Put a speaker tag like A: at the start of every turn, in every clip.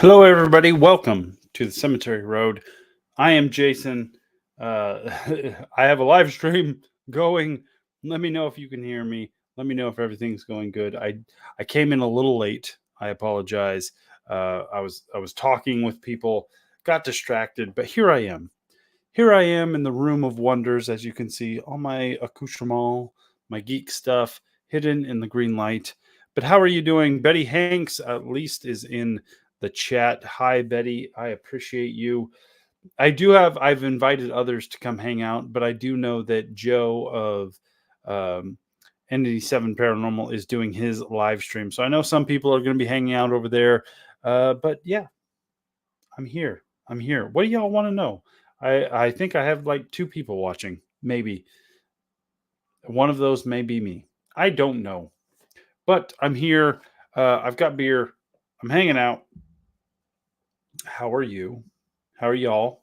A: Hello, everybody. Welcome to the Cemetery Road. I am Jason. I have a live stream going. Let me know if you can hear me. Let me know if everything's going good. I came in a little late. I apologize. I was talking with people, got distracted, but here I am. Here I am in the room of wonders, as you can see, all my accoutrement, my geek stuff hidden in the green light. But how are you doing? Betty Hanks at least is in the chat. Hi, Betty. I appreciate you. I've invited others to come hang out, but I do know that Joe of Entity 7 Paranormal is doing his live stream. So I know some people are going to be hanging out over there. But yeah, I'm here. I'm here. What do y'all want to know? I think I have like 2 people watching, maybe. One of those may be me. I don't know. But I'm here. I've got beer. I'm hanging out. How are you? How are y'all?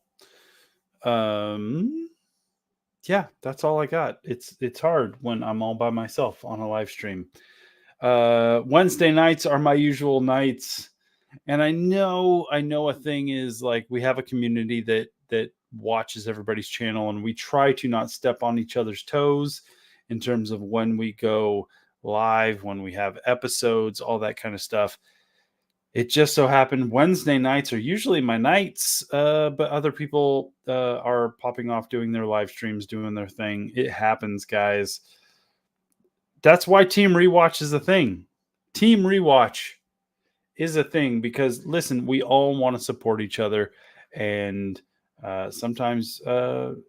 A: Yeah, that's all I got. It's hard when I'm all by myself on a live stream. Wednesday nights are my usual nights. And I know a thing is like we have a community that watches everybody's channel, and we try to not step on each other's toes in terms of when we go live, when we have episodes, all that kind of stuff. It just so happened Wednesday nights are usually my nights, but other people are popping off doing their live streams, doing their thing. It happens, guys. That's why Team Rewatch is a thing. Team Rewatch is a thing because, listen, we all want to support each other, and sometimes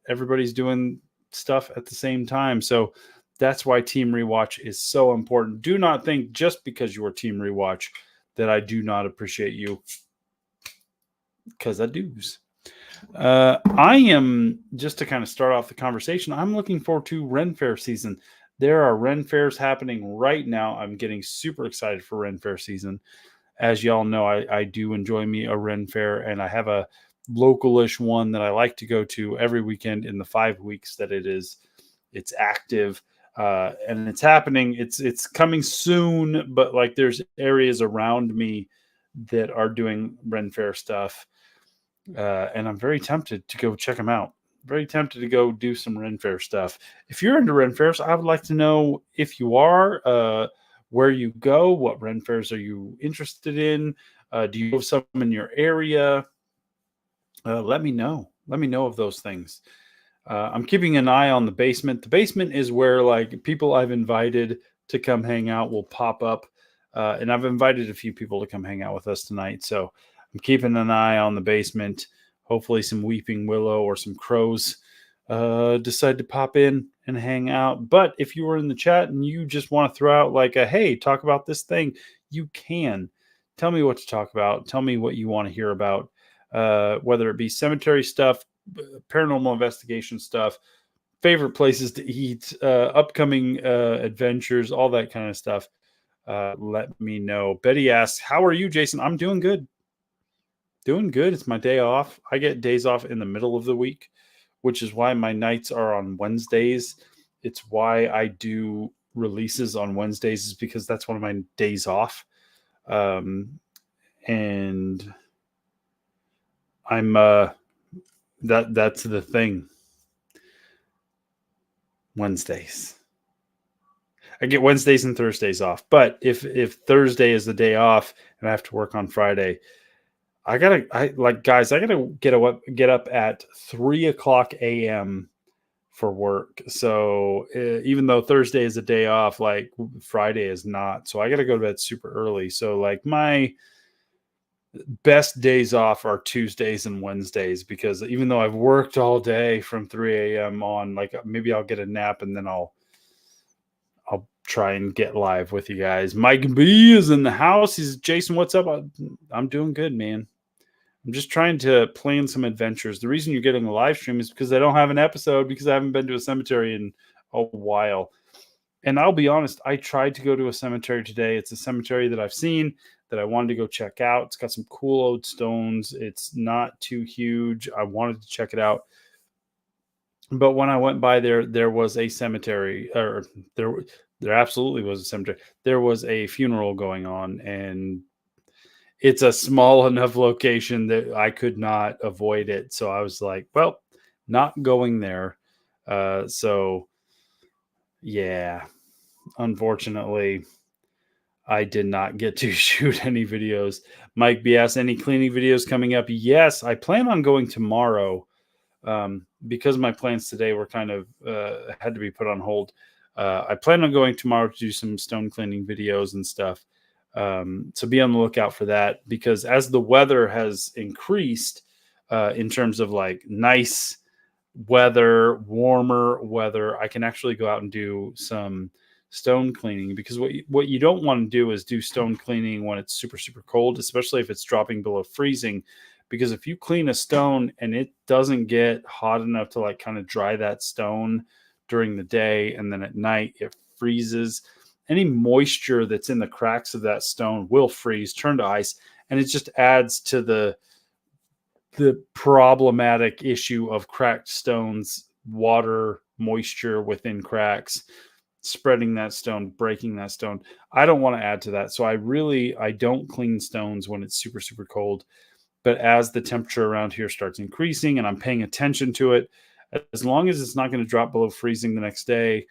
A: everybody's doing stuff at the same time. So that's why Team Rewatch is so important. Do not think just because you are Team Rewatch that I do not appreciate you, because I do. I am, just to kind of start off the conversation, I'm looking forward to Ren Fair season. There are Ren Fairs happening right now. I'm getting super excited for Ren Fair season. As y'all know, I do enjoy me a Ren Fair, and I have a localish one that I like to go to every weekend in the 5 weeks that it's active. And it's happening. It's coming soon, but like there's areas around me that are doing Ren Fair stuff, and I'm very tempted to go check them out. Very tempted to go do some Ren Fair stuff. If you're into Ren Fairs, I would like to know if you are, where you go, what Ren Fairs are you interested in? Do you have some in your area? Let me know. Let me know of those things. I'm keeping an eye on the basement. The basement is where like people I've invited to come hang out will pop up. And I've invited a few people to come hang out with us tonight. So I'm keeping an eye on the basement. Hopefully some weeping willow or some crows decide to pop in and hang out. But if you were in the chat and you just want to throw out like a, hey, talk about this thing, you can. Tell me what to talk about. Tell me what you want to hear about, whether it be cemetery stuff, paranormal investigation stuff, favorite places to eat, upcoming adventures, all that kind of stuff. Let me know. Betty asks, how are you, Jason? I'm doing good. Doing good. It's my day off. I get days off in the middle of the week, which is why my nights are on Wednesdays. It's why I do releases on Wednesdays, is because that's one of my days off. And I'm that's the thing. Wednesdays. I get Wednesdays and Thursdays off. But if Thursday is the day off and I have to work on Friday, I gotta get up at 3:00 a.m. for work. So even though Thursday is a day off, like Friday is not. So I gotta go to bed super early. So like my best days off are Tuesdays and Wednesdays, because even though I've worked all day from 3 a.m. on, like maybe I'll get a nap and then I'll try and get live with you guys. Mike B is in the house. He's, Jason, what's up? I'm doing good, man. I'm just trying to plan some adventures. The reason you're getting a live stream is because I don't have an episode, because I haven't been to a cemetery in a while. And I'll be honest, I tried to go to a cemetery today. It's a cemetery that I've seen that I wanted to go check out. It's got some cool old stones. It's not too huge. I wanted to check it out. But when I went by there was a cemetery, or there absolutely was a cemetery. There was a funeral going on, and it's a small enough location that I could not avoid it. So I was like, well, not going there. So yeah, unfortunately, I did not get to shoot any videos. Mike B asked, any cleaning videos coming up? Yes, I plan on going tomorrow. Because my plans today were kind of had to be put on hold. I plan on going tomorrow to do some stone cleaning videos and stuff. So be on the lookout for that, because as the weather has increased in terms of like nice weather, warmer weather, I can actually go out and do some stone cleaning, because what you don't want to do is do stone cleaning when it's super super cold, especially if it's dropping below freezing, because if you clean a stone and it doesn't get hot enough to like kind of dry that stone during the day, and then at night it freezes, any moisture that's in the cracks of that stone will freeze, turn to ice, and it just adds to the problematic issue of cracked stones, water, moisture within cracks, spreading that stone, breaking that stone. I don't want to add to that. So I don't clean stones when it's super, super cold. But as the temperature around here starts increasing and I'm paying attention to it, as long as it's not going to drop below freezing the next day,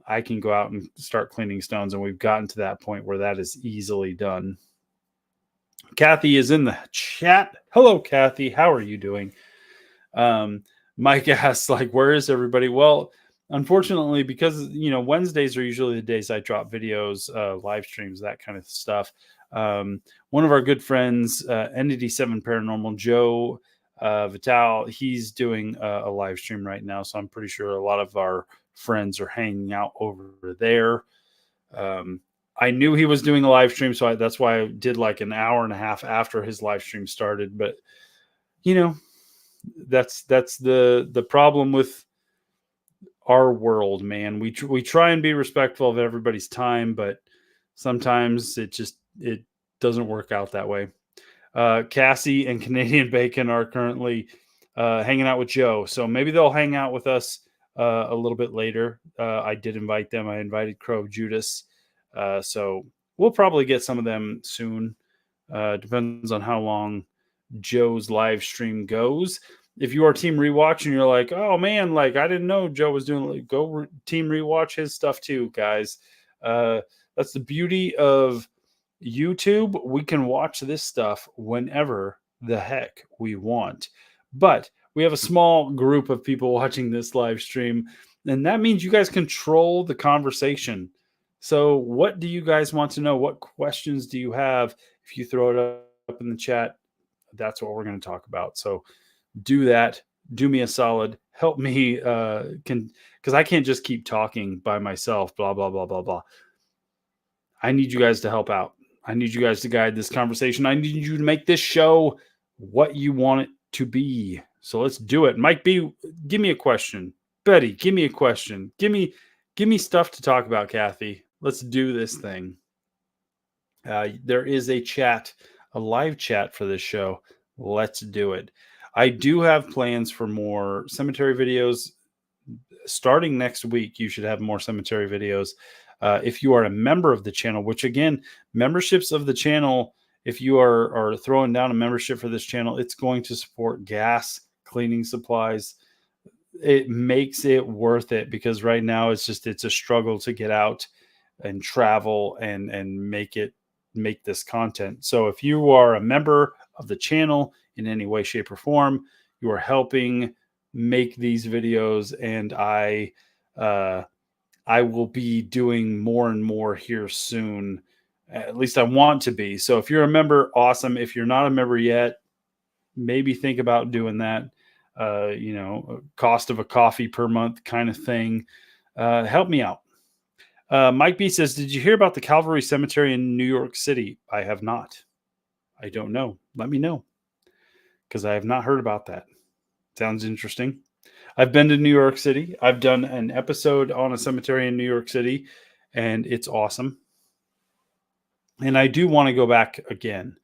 A: I can go out and start cleaning stones. And we've gotten to that point where that is easily done. Kathy is in the chat. Hello, Kathy. How are you doing? Mike asks, like, where is everybody? Well, unfortunately, because Wednesdays are usually the days I drop videos, live streams, that kind of stuff. One of our good friends, Entity 7 Paranormal, Joe Vital, he's doing a live stream right now, so I'm pretty sure a lot of our friends are hanging out over there. I knew he was doing a live stream, so that's why I did like an hour and a half after his live stream started. But that's the problem with our world, man. We try and be respectful of everybody's time, but sometimes it doesn't work out that way. Cassie and Canadian Bacon are currently hanging out with Joe, so maybe they'll hang out with us a little bit later. I did invite them. I invited Crow Judas. So we'll probably get some of them soon. Depends on how long Joe's live stream goes. If you are Team Rewatch and you're like, oh man, like I didn't know Joe was doing, like, go Team Rewatch his stuff too, guys. That's the beauty of YouTube. We can watch this stuff whenever the heck we want. But we have a small group of people watching this live stream, and that means you guys control the conversation. So what do you guys want to know? What questions do you have? If you throw it up in the chat, that's what we're going to talk about. So do that. Do me a solid. Help me, because I can't just keep talking by myself, blah, blah, blah, blah, blah. I need you guys to help out. I need you guys to guide this conversation. I need you to make this show what you want it to be. So let's do it. Mike B, give me a question. Betty, give me a question. Give me stuff to talk about, Kathy. Let's do this thing. There is a live chat for this show. Let's do it. I do have plans for more cemetery videos. Starting next week, you should have more cemetery videos. If you are a member of the channel, which again, memberships of the channel, if you are throwing down a membership for this channel, it's going to support gas, cleaning supplies. It makes it worth it, because right now it's a struggle to get out and travel and make this content. So if you are a member of the channel in any way, shape, or form, you are helping make these videos, and I will be doing more and more here soon. At least I want to be. So if you're a member, awesome. If you're not a member yet, maybe think about doing that. Cost of a coffee per month kind of thing. Help me out. Mike B says, did you hear about the Calvary Cemetery in New York City? I have not. I don't know. Let me know, because I have not heard about that. Sounds interesting. I've been to New York City. I've done an episode on a cemetery in New York City, and it's awesome. And I do want to go back again.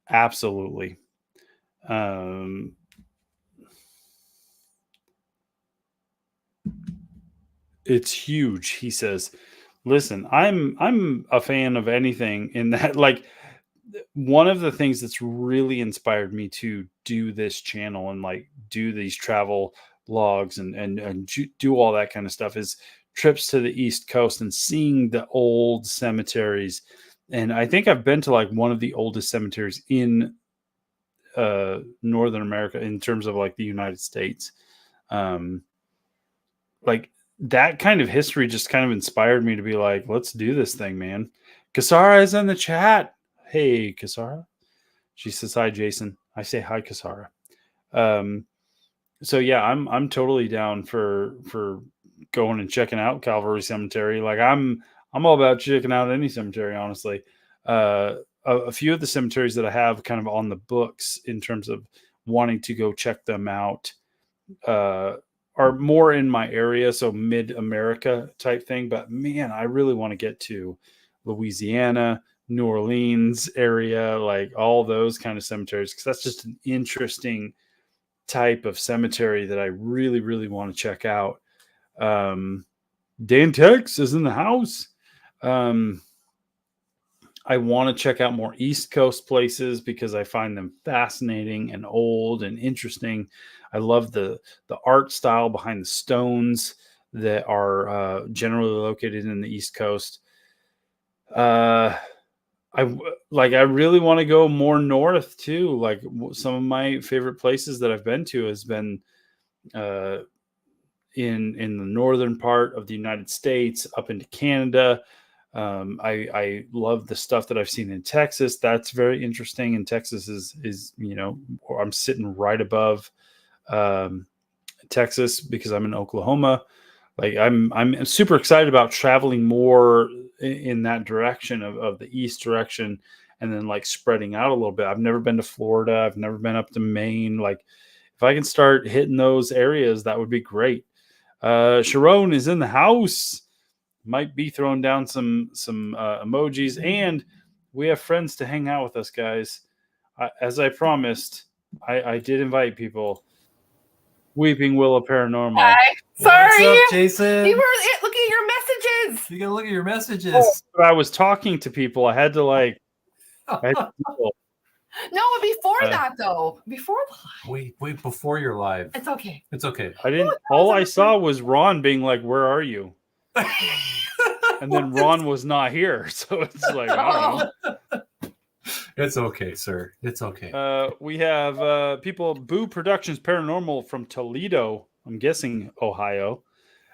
A: Absolutely. It's huge, he says. Listen, I'm a fan of anything in that. Like, one of the things that's really inspired me to do this channel and like do these travel logs and do all that kind of stuff is trips to the East Coast and seeing the old cemeteries. And I think I've been to like one of the oldest cemeteries in Northern America in terms of like the United States. Like that kind of history just kind of inspired me to be like, let's do this thing, man. Kasara is in the chat. Hey, Kasara. She says hi, Jason. I say hi, Kasara. So yeah, I'm totally down for going and checking out Calvary Cemetery. Like I'm all about checking out any cemetery, honestly. A few of the cemeteries that I have kind of on the books in terms of wanting to go check them out are more in my area, so mid-America type thing. But man, I really want to get to Louisiana, New Orleans area, like all those kind of cemeteries, because that's just an interesting type of cemetery that I really, really want to check out. Dan Tex is in the house. I want to check out more East Coast places because I find them fascinating and old and interesting. I love the art style behind the stones that are generally located in the East Coast. I really want to go more north too. Like some of my favorite places that I've been to has been in the northern part of the United States, up into Canada. I love the stuff that I've seen in Texas. That's very interesting. And Texas is I'm sitting right above Texas because I'm in Oklahoma. Like I'm super excited about traveling more in that direction of the east direction, and then like spreading out a little bit. I've never been to Florida. I've never been up to Maine. Like if I can start hitting those areas, that would be great. Sharon is in the house. Might be throwing down some emojis, and we have friends to hang out with us, guys. As I promised, I did invite people. Weeping Willow Paranormal.
B: Hi. Sorry.
C: What's up, Jason?
B: You were looking at your messages.
C: You gotta look at your messages.
A: Oh, but I was talking to people. I had to like.
B: No, before that though. Before the
C: Wait, before you're live.
B: It's okay.
C: It's okay.
A: I didn't. All I saw was Ron being like, "Where are you?" And then Ron was not here, so it's like, I don't know.
C: It's okay, sir. It's okay.
A: We have people, Boo Productions Paranormal from Toledo, I'm guessing Ohio,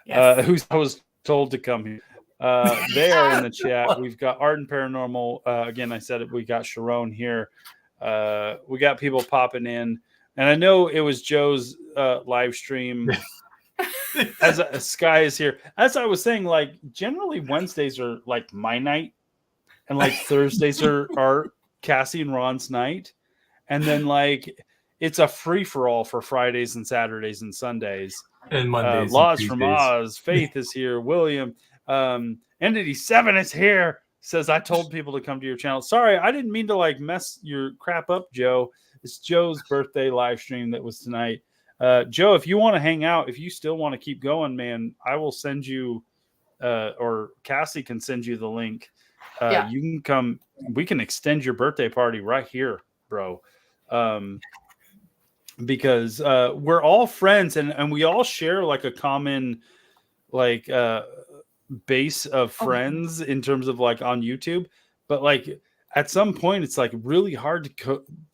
B: Yes.
A: who I was told to come here. They are in the chat. We've got Art and Paranormal. Again, I said it. We got Sharon here. We got people popping in. And I know it was Joe's live stream. As Sky is here. As I was saying, like generally Wednesdays are like my night, and like Thursdays are Cassie and Ron's night, and then like it's a free for all for Fridays and Saturdays and Sundays.
C: And Mondays.
A: Laws
C: and
A: from Oz. Faith is here. William. Entity 7 is here. Says I told people to come to your channel. Sorry, I didn't mean to like mess your crap up, Joe. It's Joe's birthday live stream that was tonight. Joe, if you want to hang out, if you still want to keep going, man, I will send you, or Cassie can send you the link.
B: Yeah.
A: You can come. We can extend your birthday party right here, bro. Because we're all friends and we all share like a common like base of friends in terms of like on YouTube. But like at some point, it's like really hard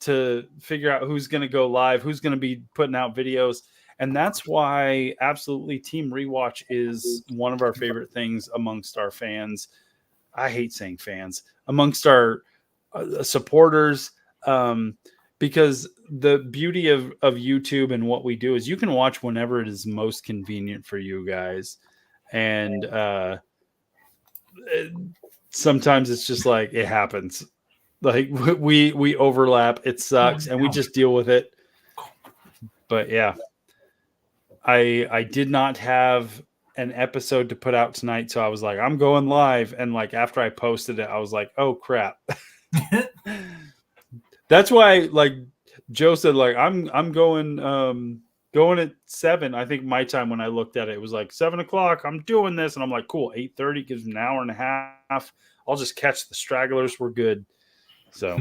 A: to figure out who's going to go live, who's going to be putting out videos. And that's why absolutely Team Rewatch is one of our favorite things amongst our fans. I hate saying fans, amongst our supporters, because the beauty of YouTube and what we do is you can watch whenever it is most convenient for you guys. And sometimes it's just like it happens. Like we overlap. It sucks, and we just deal with it. But yeah, I did not have an episode to put out tonight, so I was like, I'm going live. And like after I posted it, I was like, oh crap. That's why like Joe said, like I'm going at 7. I think my time when I looked at it, it was like 7 o'clock. I'm doing this, and I'm like, cool. 8:30 gives an hour and a half. I'll just catch the stragglers. We're good. So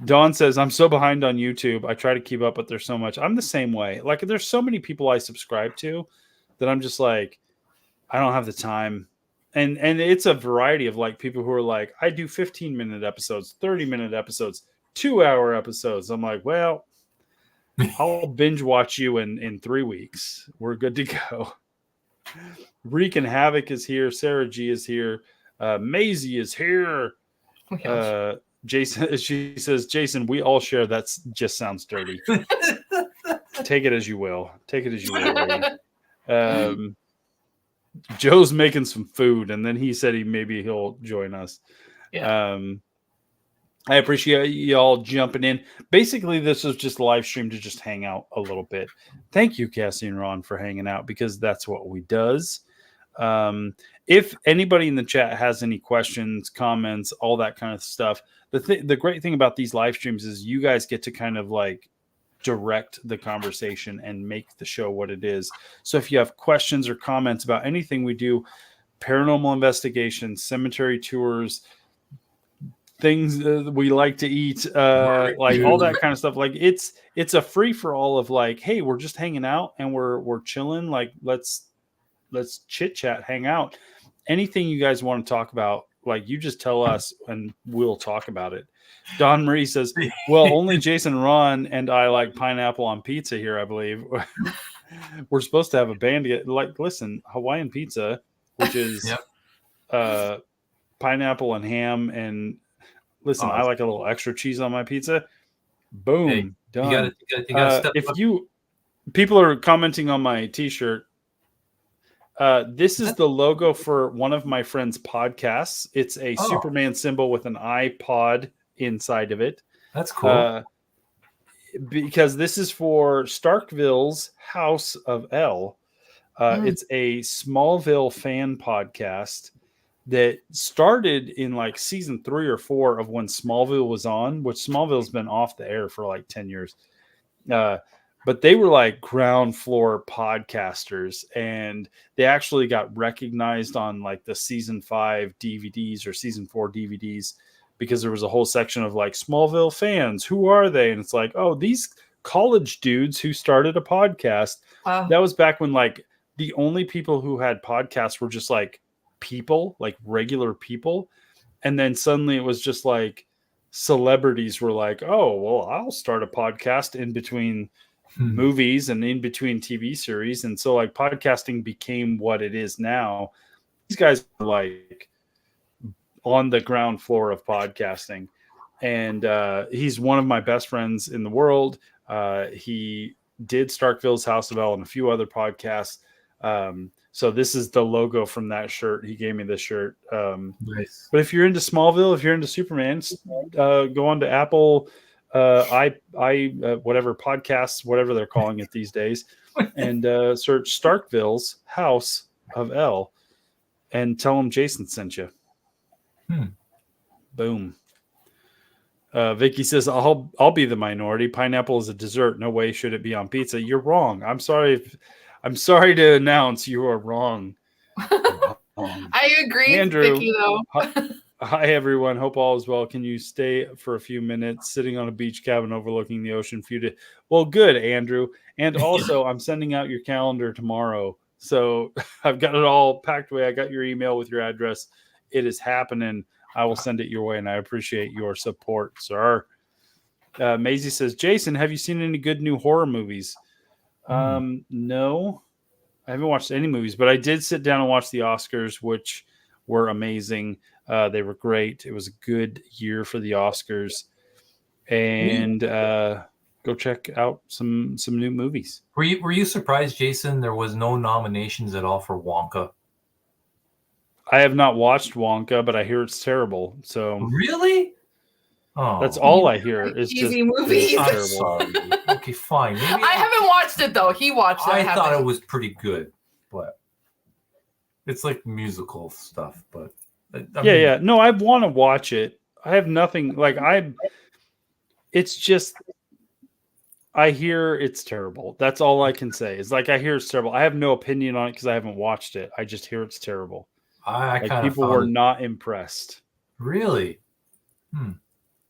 A: Dawn says, I'm so behind on YouTube. I try to keep up, but there's so much. I'm the same way. Like, there's so many people I subscribe to that I'm just like, I don't have the time. And it's a variety of like people who are like, I do 15-minute episodes, 30-minute episodes, 2-hour episodes. I'm like, well, I'll binge watch you in 3 weeks. We're good to go. Reek and Havoc is here. Sarah G is here. Maisie is here. Jason, she says, Jason, we all share. That's just sounds dirty. Take it as you will. Take it as you will, lady. Joe's making some food, and then he said he'll join us.
B: Yeah.
A: I appreciate y'all jumping in. Basically, this is just a live stream to just hang out a little bit. Thank you, Cassie and Ron, for hanging out because that's what we does. If anybody in the chat has any questions, comments, all that kind of stuff, the great thing about these live streams is you guys get to kind of like direct the conversation and make the show what it is. So if you have questions or comments about anything we do, paranormal investigations, cemetery tours, things we like to eat, like all that kind of stuff, like it's a free for all of like, hey, we're just hanging out and we're chilling, like let's chit chat, hang out. Anything you guys want to talk about, like you just tell us and we'll talk about it. Don Marie says, well, only Jason, Ron, and I like pineapple on pizza here, I believe. We're supposed to have a band to get, like, listen, Hawaiian pizza, which is pineapple and ham, and listen, I like a little extra cheese on my pizza. Boom, done.
C: You gotta
A: people are commenting on my t-shirt. This is the logo for one of my friend's podcasts. It's a Superman symbol with an iPod inside of it.
C: That's cool.
A: Because this is for Starkville's House of L. It's a Smallville fan podcast that started in like season 3 or 4 of when Smallville was on, which Smallville's been off the air for like 10 years. But they were like ground floor podcasters, and they actually got recognized on like the season 5 DVDs or season 4 DVDs because there was a whole section of like Smallville fans. Who are they? And it's like, oh, these college dudes who started a podcast.
B: Wow.
A: That was back when like the only people who had podcasts were just like people, like regular people. And then suddenly it was just like celebrities were like, oh, well, I'll start a podcast in between movies and in between TV series. And so like podcasting became what it is now. These guys are like on the ground floor of podcasting. And he's one of my best friends in the world. He did Starkville's House of L and a few other podcasts. So this is the logo from that shirt. He gave me this shirt.
C: Nice.
A: But if you're into Smallville, if you're into Superman, go on to Apple, whatever podcasts, whatever they're calling it these days, and search Starkville's House of L, and tell them Jason sent you. Boom. Vicky says, I'll be the minority. Pineapple is a dessert. No way should it be on pizza. You're wrong. I'm sorry to announce you are wrong.
B: I agree,
A: Andrew,
B: Vicky, though.
A: Hi, everyone. Hope all is well. Can you stay for a few minutes sitting on a beach cabin overlooking the ocean for you to... Well, good, Andrew. And also, I'm sending out your calendar tomorrow. So I've got it all packed away. I got your email with your address. It is happening. I will send it your way, and I appreciate your support, sir. Maisie says, Jason, have you seen any good new horror movies? No, I haven't watched any movies, but I did sit down and watch the Oscars, which were amazing. They were great. It was a good year for the Oscars. And go check out some new movies.
C: Were you surprised, Jason, there was no nominations at all for Wonka?
A: I have not watched Wonka, but I hear it's terrible. So
C: really? Oh,
A: that's all I hear. Is
B: cheesy
A: just
B: movies.
A: It's
C: I'm
A: terrible.
C: sorry. Okay, fine. Maybe
B: I haven't watched it though. He watched it.
C: I thought it was pretty good, but it's like musical stuff. But
A: yeah. No, I want to watch it. I have nothing like it's just I hear it's terrible. That's all I can say. Is like I hear it's terrible. I have no opinion on it because I haven't watched it. I just hear it's terrible.
C: I
A: like
C: kind of
A: people were not impressed.
C: Really?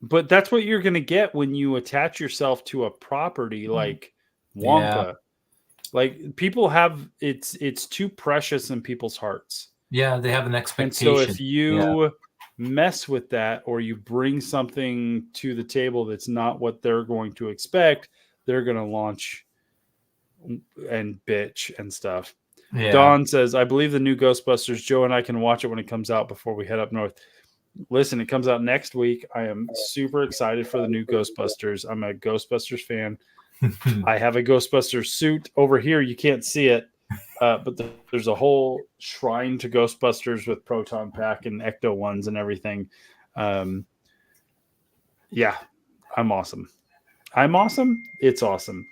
A: But that's what you're going to get when you attach yourself to a property like Wonka. Like people have it's too precious in people's hearts.
C: Yeah, they have an
A: And
C: expectation.
A: so if you mess with that or you bring something to the table that's not what they're going to expect, they're going to launch and bitch and stuff.
C: Yeah.
A: Dawn says, I believe the new Ghostbusters. Joe and I can watch it when it comes out before we head up north. Listen, it comes out next week. I am super excited for the new Ghostbusters. I'm a Ghostbusters fan. I have a Ghostbusters suit over here. You can't see it, but there's a whole shrine to Ghostbusters with Proton Pack and Ecto ones and everything. Yeah, I'm awesome. I'm awesome. It's awesome,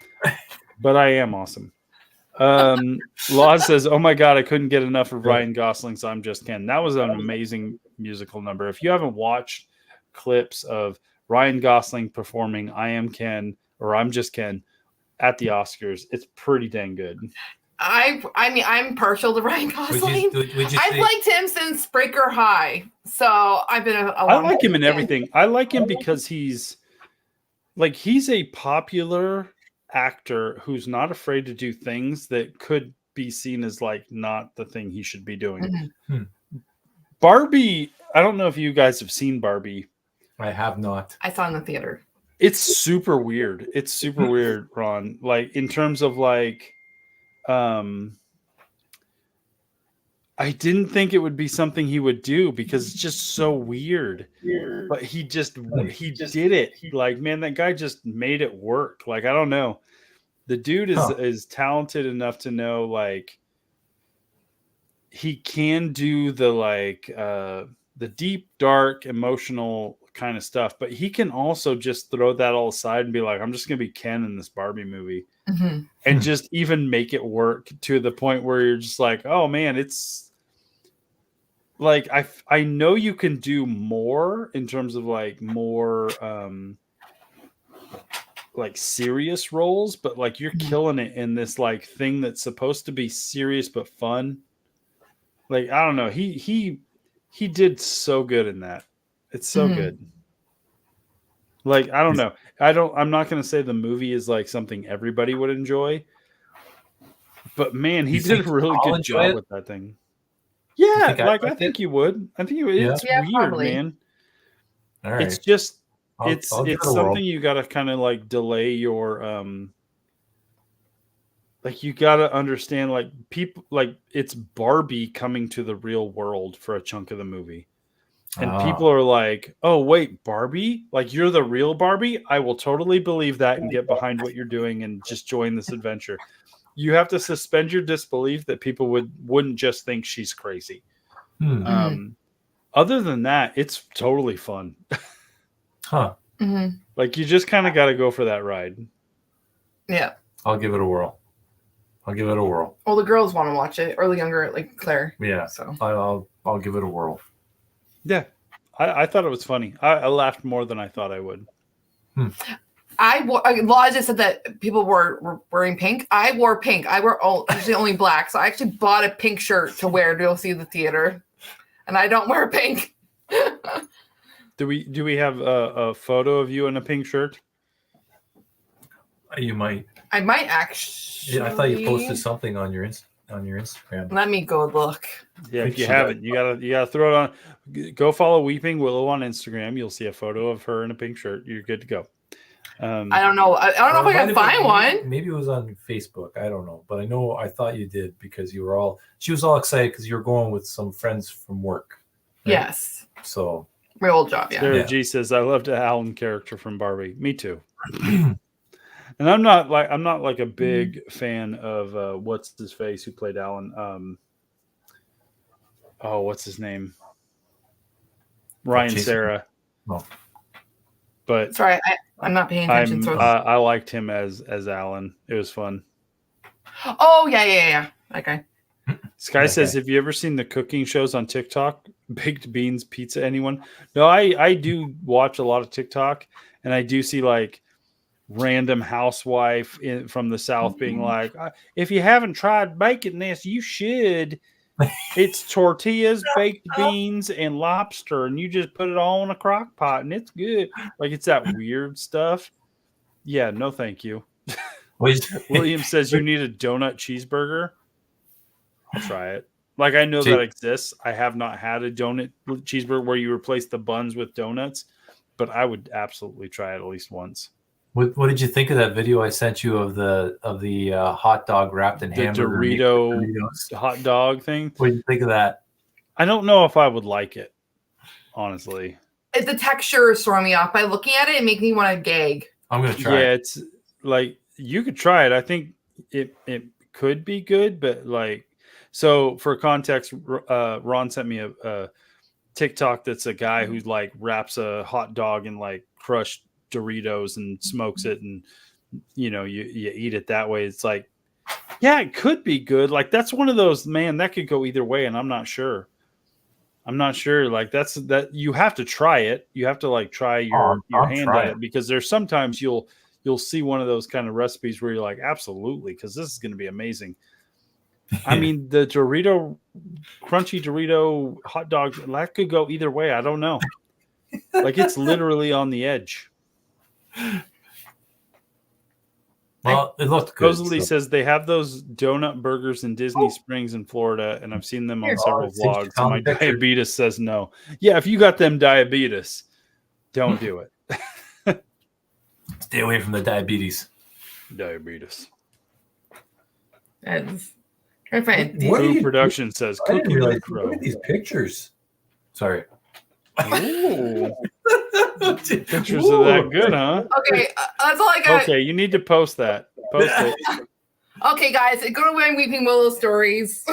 A: but I am awesome. Law says, oh my God, I couldn't get enough of Ryan Gosling, so I'm Just Ken. That was an amazing musical number. If you haven't watched clips of Ryan Gosling performing I Am Ken or I'm Just Ken at the Oscars, it's pretty dang good.
B: I mean, I'm partial to Ryan Gosling. I've liked him since Breaker High, so I've been
A: I like him in everything. I like him because he's a popular actor who's not afraid to do things that could be seen as like not the thing he should be doing. Barbie, I don't know if you guys have seen Barbie.
C: I have not.
B: I saw it in the theater.
A: It's super weird. It's super weird, Ron. Like in terms of like I didn't think it would be something he would do because it's just so weird. But he did it. Like, man, that guy just made it work. Like, I don't know. The dude is talented enough to know, like, he can do the deep, dark, emotional kind of stuff, but he can also just throw that all aside and be like, I'm just going to be Ken in this Barbie movie. And just even make it work to the point where you're just like, oh man, it's like, I know you can do more in terms of like more, like serious roles, but like you're killing it in this like thing that's supposed to be serious but fun. Like, I don't know. He did so good in that. It's so good. Like, I don't know. I'm not going to say the movie is like something everybody would enjoy, but man, he did a really good job with that thing. Yeah, I think you would. I think it's weird, probably. Man.
C: All right.
A: It's just it's something you got to kind of like delay your like you got to understand like people like it's Barbie coming to the real world for a chunk of the movie. And people are like, oh, wait, Barbie? Like, you're the real Barbie? I will totally believe that and get behind what you're doing and just join this adventure. You have to suspend your disbelief that people wouldn't just think she's crazy. Other than that, it's totally fun. Like, you just kind of got to go for that ride.
B: Yeah.
C: I'll give it a whirl.
B: Well, the girls want to watch it, or the younger, like Claire.
C: Yeah.
B: So
C: I'll give it a whirl.
A: Yeah, I thought it was funny. I laughed more than I thought I would.
B: Law just said that people were wearing pink. I wore pink. I wear usually only black, so I actually bought a pink shirt to wear to go see the theater, and I don't wear pink.
A: Do we have a photo of you in a pink shirt?
C: You might.
B: I might actually.
C: Yeah, I thought you posted something on your Instagram.
B: Let me go look.
A: Yeah, if you haven't, you gotta throw it on. Go follow Weeping Willow on Instagram. You'll see a photo of her in a pink shirt. You're good to go.
B: I don't know. I don't know if I can find one.
C: Maybe it was on Facebook. I don't know, but I thought you did because she was all excited because you were going with some friends from work.
B: Right? Yes.
C: So
B: my old job. Yeah.
A: Sarah G says, "I loved the Alan character from Barbie. Me too." And I'm not like a big fan of what's his face who played Alan. What's his name? Ryan Serra.
C: Oh.
B: But sorry, I'm not paying attention.
A: I liked him as Alan. It was fun.
B: Oh yeah. Okay.
A: Sky says, have you ever seen the cooking shows on TikTok? Baked Beans Pizza, anyone? No, I do watch a lot of TikTok, and I do see like random housewife from the South being like, if you haven't tried baking this, you should. It's tortillas, baked beans, and lobster, and you just put it all in a crock pot, and it's good. Like it's that weird stuff. Yeah, no, thank you. William says you need a donut cheeseburger. I'll try it. Like I know that exists. I have not had a donut cheeseburger where you replace the buns with donuts, but I would absolutely try it at least once.
C: What did you think of that video I sent you of the hot dog wrapped in hamburger?
A: Doritos hot dog thing.
C: What did you think of that?
A: I don't know if I would like it, honestly.
B: The texture is throwing me off. By looking at it, it makes me want to gag.
C: I'm gonna try.
A: Yeah, it's like you could try it. I think it could be good, but like so for context, Ron sent me a TikTok that's a guy who like wraps a hot dog in like crushed Doritos and smokes it, and you eat it that way. It's like, yeah, it could be good. Like that's one of those, man, that could go either way, and I'm not sure. Like that you have to try it. You have to like try your hand at it, because there's sometimes you'll see one of those kind of recipes where you're like, absolutely, because this is going to be amazing. I mean, the crunchy Dorito hot dog, that could go either way. I don't know. Like it's literally on the edge.
C: Well, it looked good.
A: Supposedly says they have those donut burgers in Disney Springs in Florida, and I've seen them on several vlogs. And my diabetes says no. Yeah, if you got them diabetes, don't do it.
C: Stay away from the diabetes.
A: Diabetes.
B: Food
A: Production says cooking with crow.
C: Look at these pictures. Sorry.
A: Ooh. Pictures of that good, huh?
B: Okay, that's all I got.
A: Okay, you need to post that. Post it.
B: Okay, guys, go to Weeping Willow stories.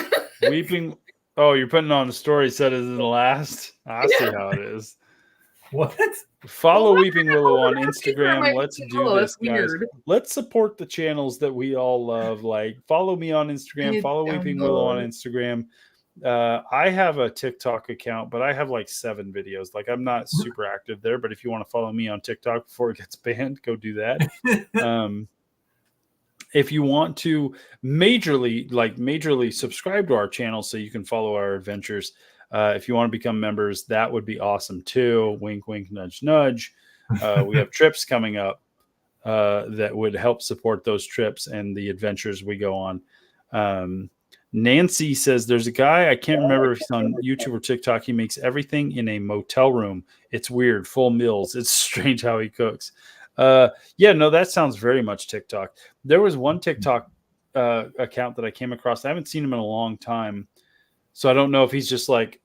A: Weeping. Oh, you're putting on a story set as the last. I see how it is.
C: What?
A: Follow Weeping Willow on Instagram. Let's do this, guys. Let's support the channels that we all love. Like, follow me on Instagram. Follow Weeping Willow on Instagram. I have a TikTok account, but I have like 7 videos. Like I'm not super active there, but if you want to follow me on TikTok before it gets banned, go do that. If you want to majorly subscribe to our channel so you can follow our adventures, if you want to become members, that would be awesome too. Wink, wink, nudge, nudge. We have trips coming up that would help support those trips and the adventures we go on. Nancy says there's a guy, I can't remember if he's on YouTube or TikTok. He makes everything in a motel room. It's weird, full meals. It's strange how he cooks. Yeah, no, that sounds very much TikTok. There was one TikTok account that I came across. I haven't seen him in a long time, so I don't know if he's just like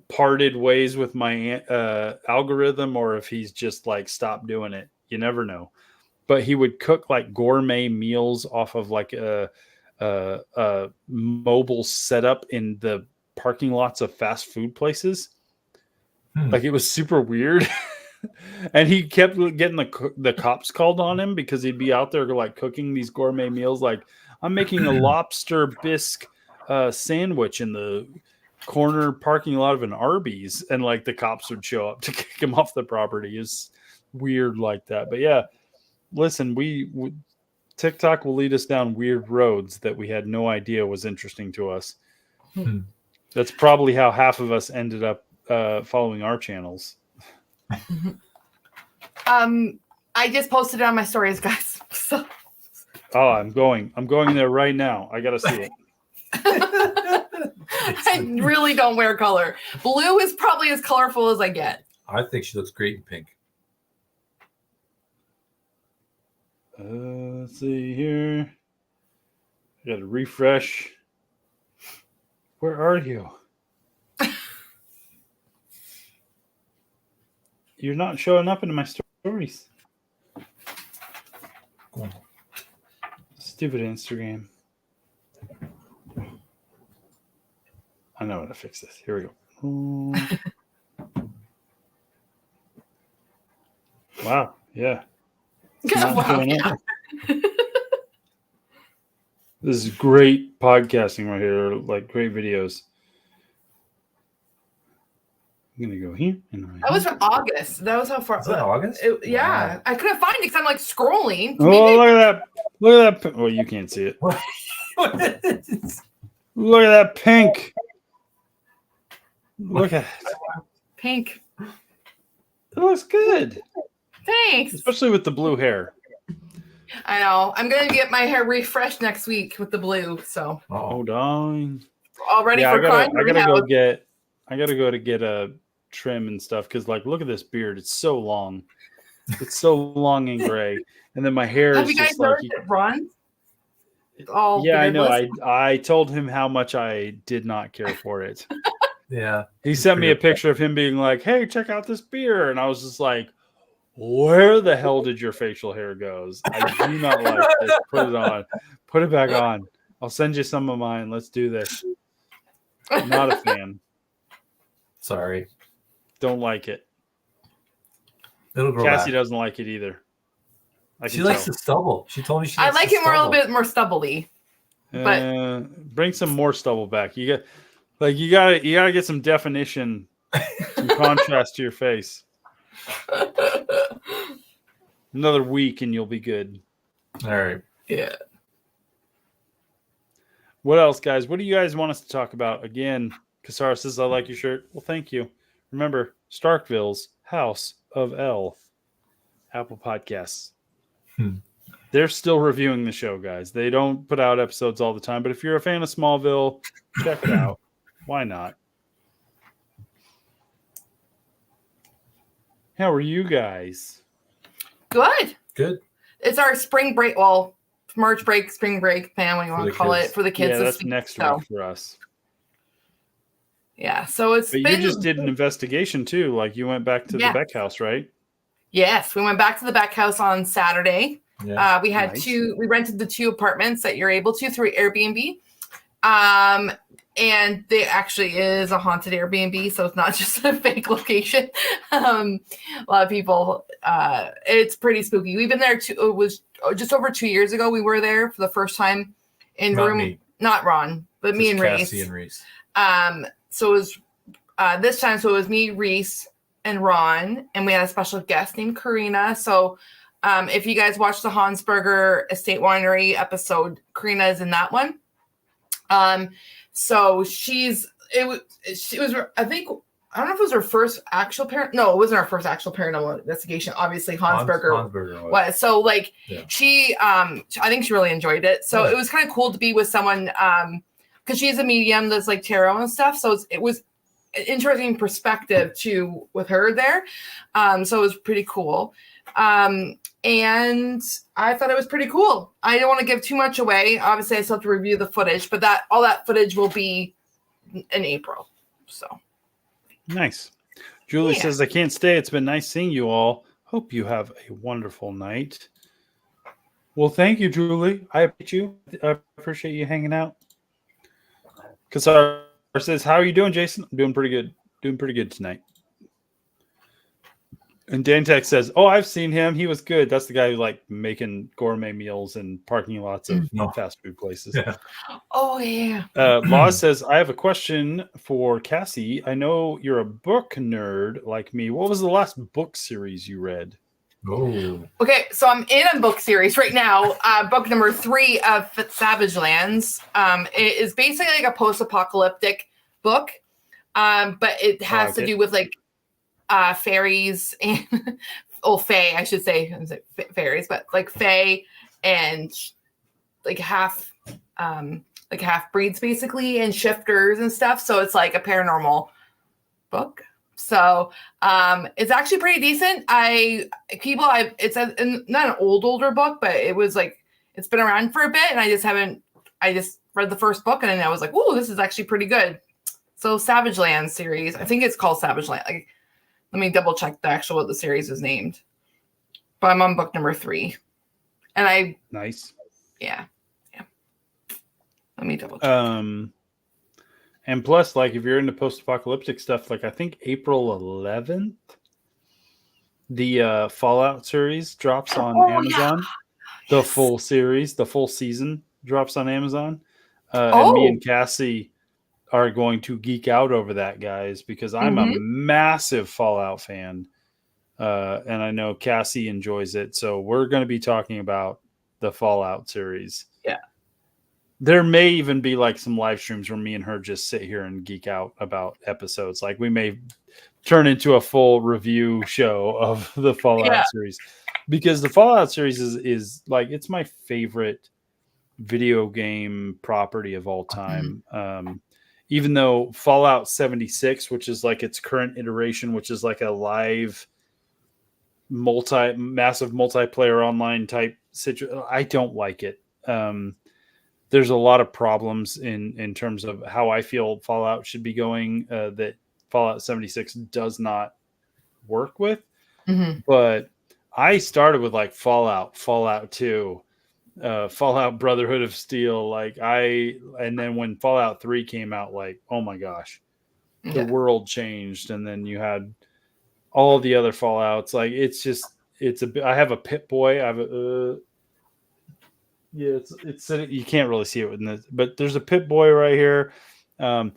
A: parted ways with my algorithm or if he's just like stopped doing it. You never know. But he would cook like gourmet meals off of like a mobile setup in the parking lots of fast food places. Like it was super weird. And he kept getting the cops called on him because he'd be out there like cooking these gourmet meals. Like I'm making a lobster bisque sandwich in the corner parking lot of an Arby's, and like the cops would show up to kick him off the property. It's weird like that. But yeah, listen, we TikTok will lead us down weird roads that we had no idea was interesting to us. That's probably how half of us ended up following our channels.
B: I just posted it on my stories, guys. So.
A: Oh, I'm going there right now. I gotta see it.
B: I really don't wear color. Blue is probably as colorful as I get.
C: I think she looks great in pink.
A: Let's see here. I got to refresh. Where are you? You're not showing up in my stories. Stupid Instagram. I know how to fix this. Here we go. Wow. Yeah.
B: Wow, yeah.
A: This is great podcasting right here. Like great videos. I'm gonna go here.
B: That was from August. That was how far.
C: Was that August?
B: Yeah, wow. I couldn't find it because I'm like scrolling.
A: Oh, look at that! Look at that! Well, you can't see it. Look at that pink. Look at it.
B: Pink.
A: It looks good,
B: Thanks.
A: especially with the blue hair.
B: I know. I'm gonna get my hair refreshed next week with the blue. So
A: Hold on.
B: all ready
A: Yeah,
B: for
A: I
B: crime.
A: gotta go get. I gotta go to get a trim and stuff because, like, look at this beard. It's so long. It's so long and gray, and then my hair
B: Have
A: is
B: you guys
A: just like.
B: noticed it runs? All
A: Yeah, I know.
B: beardless?
A: I told him how much I did not care for it.
C: Yeah.
A: He sent me a picture of him being like, "Hey, check out this beard," and I was just like, "Where the hell did your facial hair goes? I do not like this. Put it on. Put it back on. I'll send you some of mine. Let's do this." Not a fan.
C: Sorry.
A: Don't like it.
C: It'll grow
A: Cassie
C: back.
A: doesn't like it either.
C: She likes the stubble. She told me she
B: I
C: likes
B: like
C: the
B: it more a little
C: stubble.
B: bit more stubbly. but-
A: Bring some more stubble back. You gotta get some definition, some contrast to your face. Another week and you'll be good.
C: All right.
B: Yeah.
A: What else, guys? What do you guys want us to talk about? Again, Kasara says, I like your shirt. Well, thank you. Remember, Starkville's House of L. Apple Podcasts. They're still reviewing the show, guys. They don't put out episodes all the time, but if you're a fan of Smallville, check it out. Why not? How are you guys?
B: Good.
C: Good.
B: It's our spring break. Well, March break, spring break, man, what you want to call it for the kids.
A: Yeah,
B: this
A: that's
B: week,
A: next
B: so.
A: week for us.
B: Yeah, so it's
A: But
B: been.
A: you just did an investigation too. Like you went back to the Beck house, right?
B: Yes, we went back to the Beck house on Saturday.
C: Yeah.
B: We had
A: Nice.
B: we rented the 2 apartments that you're able to through Airbnb. And they actually is a haunted Airbnb, so it's not just a fake location. A lot of people, it's pretty spooky. We've been there it was just over 2 years ago. We were there for the first time in
C: Not
B: room,
C: me.
B: not Ron, but
C: Just
B: me and
C: Cassie
B: Reese.
C: and Reese.
B: So it was this time. So it was me, Reese, and Ron, and we had a special guest named Karina. So if you guys watched the Hansberger Estate Winery episode, Karina is in that one. So she was, I think, I don't know if it was her first actual no, it wasn't our first actual paranormal investigation. Obviously, Hansberger was. So like she, I think she really enjoyed it. So it was kind of cool to be with someone, because she's a medium that's like tarot and stuff. So it was an interesting perspective too with her there. So it was pretty cool. And I thought it was pretty cool. I don't want to give too much away. Obviously, I still have to review the footage, but all that footage will be in April. So
A: nice. Julie says, I can't stay. It's been nice seeing you all. Hope you have a wonderful night. Well, thank you, Julie. I appreciate you hanging out. Kasar says, how are you doing, Jason? I'm doing pretty good. Doing pretty good tonight. And Dantech says, oh, I've seen him. He was good. That's the guy who like making gourmet meals in parking lots of fast food places.
C: Yeah.
B: Oh, yeah.
A: Laws says, I have a question for Cassie. I know you're a book nerd like me. What was the last book series you read?
C: Oh.
B: Okay, so I'm in a book series right now. Book number 3 of Savage Lands. It is basically like a post-apocalyptic book, but it has to do with like fairies and fae, I should say. Fairies, but like fae and like half breeds basically, and shifters and stuff. So it's like a paranormal book. So it's actually pretty decent. It's not an older book, but it was like it's been around for a bit, and I just read the first book, and then I was like, "Ooh, this is actually pretty good." So Savage Land series, I think it's called Savage Land. Like, let me double check what the series is named. But I'm on book number 3, and
A: nice.
B: Yeah. Let me double check.
A: And plus, like, if you're into post-apocalyptic stuff, like I think April 11th, the Fallout series drops on Amazon. Yeah. The full series, the full season drops on Amazon. And me and Cassie are going to geek out over that, guys, because I'm a massive Fallout fan. And I know Cassie enjoys it. So we're going to be talking about the Fallout series.
B: Yeah.
A: There may even be like some live streams where me and her just sit here and geek out about episodes. Like we may turn into a full review show of the Fallout series, because the Fallout series is like, it's my favorite video game property of all time. Even though Fallout 76, which is like its current iteration, which is like a live massive multiplayer online type situation, I don't like it. There's a lot of problems in terms of how I feel Fallout should be going, that Fallout 76 does not work with. But I started with like Fallout 2, Fallout Brotherhood of Steel. And then when Fallout 3 came out, like, oh my gosh, the world changed. And then you had all the other Fallouts. Like, I have a Pip-Boy. I have it's you can't really see it in this, but there's a Pip-Boy right here. I'm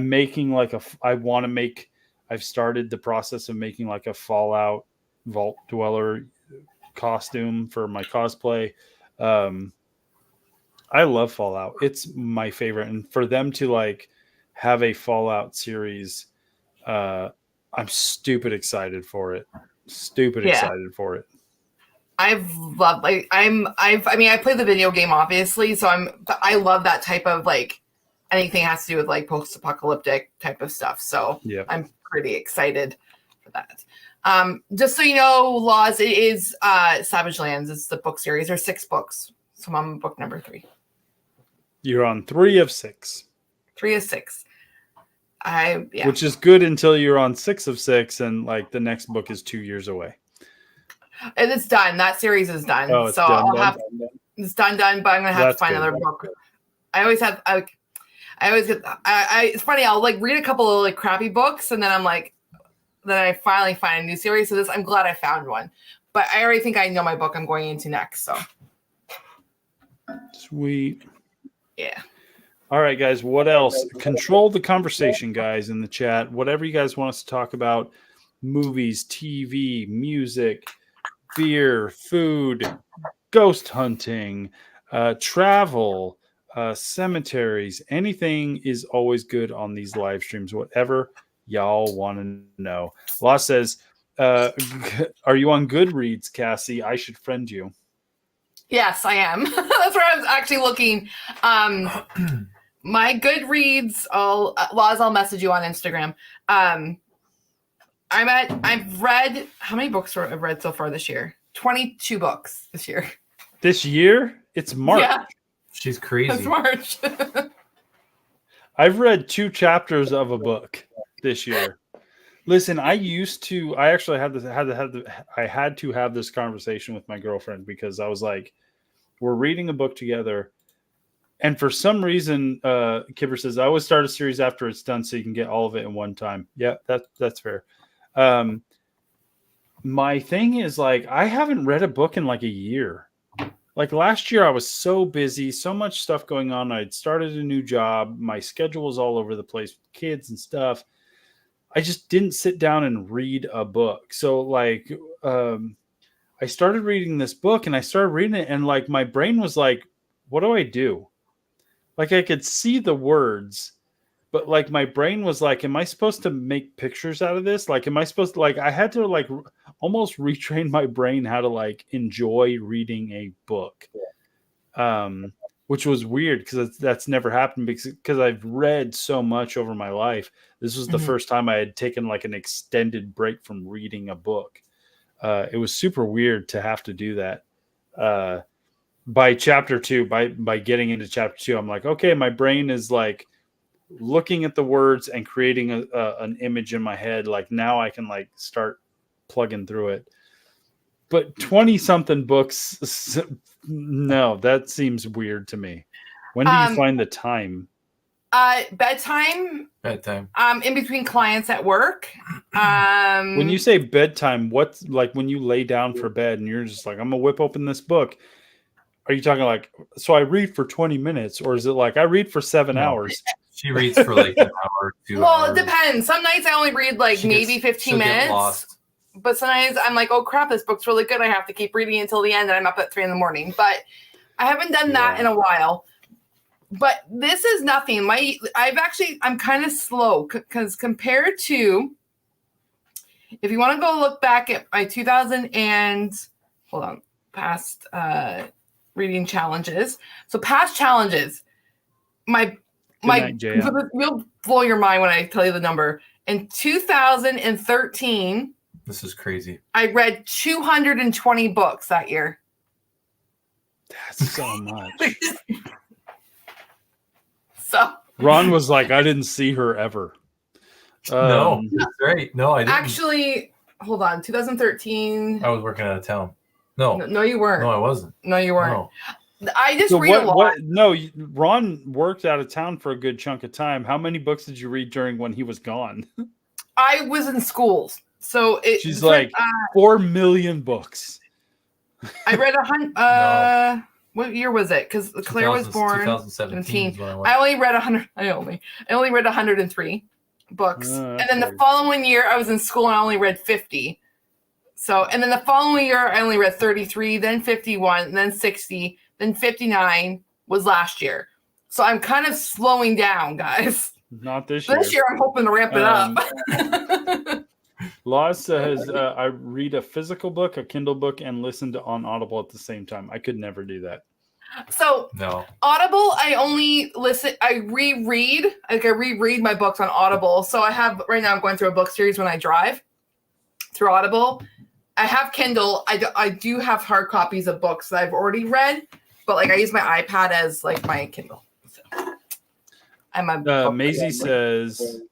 A: making like I've started the process of making like a Fallout Vault Dweller costume for my cosplay. I love Fallout. It's my favorite. And for them to like have a Fallout series, I'm stupid excited for it. Excited for it.
B: I've loved I mean, I play the video game obviously, so I love that type of like anything has to do with like post-apocalyptic type of stuff. So I'm pretty excited for that. Just so you know, Laws, it is Savage Lands. It's the book series. There's 6 books. So I'm on book number 3.
A: You're on 3 of 6.
B: 3 of 6.
A: Which is good until you're on 6 of 6, and like the next book is 2 years away.
B: And it's done. That series is done.
A: Oh, it's
B: so
A: done,
B: I'll
A: done,
B: have
A: done.
B: It's done. But I'm gonna have to find another book. Good. I always get. It's funny. I'll like read a couple of like crappy books, and then I'm like, then I finally find a new series. So I'm glad I found one. But I already think I know my book I'm going into next. So
A: sweet.
B: Yeah.
A: All right, guys. What else? Control the conversation, guys, in the chat. Whatever you guys want us to talk about: movies, TV, music, beer, food, ghost hunting, travel, cemeteries. Anything is always good on these live streams. Whatever y'all want to know. Law says, "Are you on Goodreads, Cassie? I should friend you."
B: Yes, I am. That's where I was actually looking. My Goodreads, Laws, I'll message you on Instagram. I've read, how many books I've read so far this year? 22 books this year.
A: This year? It's March.
B: Yeah.
C: She's crazy.
B: It's March.
A: I've read 2 chapters of a book this year. Listen, I actually had to have this conversation with my girlfriend, because I was like, we're reading a book together. And for some reason, Kipper says, I always start a series after it's done so you can get all of it in one time. Yeah, that's fair. My thing is, like, I haven't read a book in like a year. Like last year, I was so busy, so much stuff going on. I'd started a new job. My schedule was all over the place with kids and stuff. I just didn't sit down and read a book. So like, I started reading this book, and I started reading it, and like my brain was like, what do I do? Like I could see the words, but like my brain was like, am I supposed to make pictures out of this? Like, am I supposed to, like, I had to like almost retrain my brain how to like enjoy reading a book. Which was weird, because that's never happened, because I've read so much over my life. This was the first time I had taken like an extended break from reading a book. It was super weird to have to do that. By chapter 2, by getting into chapter 2, I'm like, okay, my brain is like looking at the words and creating an image in my head. Like now I can like start plugging through it. But 20 something books, no, that seems weird to me. When do you find the time?
B: Bedtime. In between clients at work.
A: When you say bedtime, what's like when you lay down for bed and you're just like, I'm gonna whip open this book? Are you talking like, so I read for 20 minutes, or is it like I read for 7 hours?
C: She reads for like an hour, 2 hours.
B: Well, it depends. Some nights I only read like maybe 15 minutes. But sometimes I'm like, oh crap, this book's really good. I have to keep reading until the end, and I'm up at 3 a.m. But I haven't done that in a while. but this is nothing. I'm kind of slow because compared to, if you want to go look back at my 2000 and past reading challenges. So past challenges, you'll blow your mind when I tell you the number. In 2013,
C: this is crazy.
B: I read 220 books that year.
A: That's so much.
B: So
A: Ron was like, I didn't see her ever.
C: No, that's right. No, I didn't.
B: Actually, hold on. 2013.
C: I was working out of town. No,
B: you weren't.
C: No, I wasn't.
B: No, you weren't.
C: No.
B: I just read a lot.
A: Ron worked out of town for a good chunk of time. How many books did you read during when he was gone?
B: I was in schools, so
A: she's like 4 million books.
B: I read 100. What year was it? Because Claire was born
C: 2017.
B: I only read 100. I only read 103 books, and then the following year I was in school and I only read 50. So, and then the following year I only read 33, then 51, then 60. Then 59 was last year. So I'm kind of slowing down, guys.
A: Not this year.
B: This year I'm hoping to ramp it up.
A: Laws says I read a physical book, a Kindle book, and listen to on Audible at the same time. I could never do that.
B: So Audible, I only listen. I reread. Like I reread my books on Audible. So I have right now. I'm going through a book series when I drive through Audible. I have Kindle. I do have hard copies of books that I've already read. But like I use my iPad as like my Kindle. So I'm a
A: Maisie says,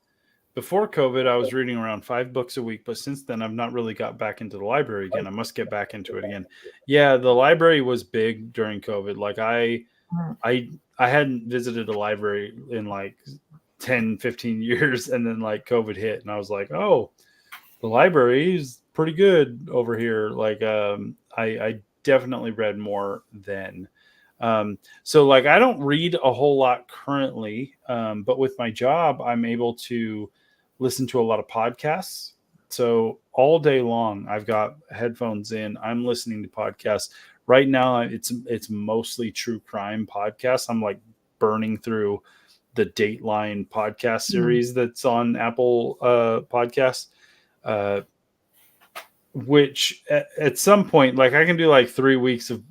A: before COVID, I was reading around 5 books a week, but since then I've not really got back into the library again. I must get back into it again. Yeah, the library was big during COVID. Like I hadn't visited a library in like 10, 15 years, and then like COVID hit, and I was like, oh, the library is pretty good over here. Like I definitely read more then. So like I don't read a whole lot currently, but with my job, I'm able to listen to a lot of podcasts. So all day long, I've got headphones in. I'm listening to podcasts right now. It's mostly true crime podcasts. I'm like burning through the Dateline podcast series that's on Apple Podcasts, which at some point, like I can do like 3 weeks of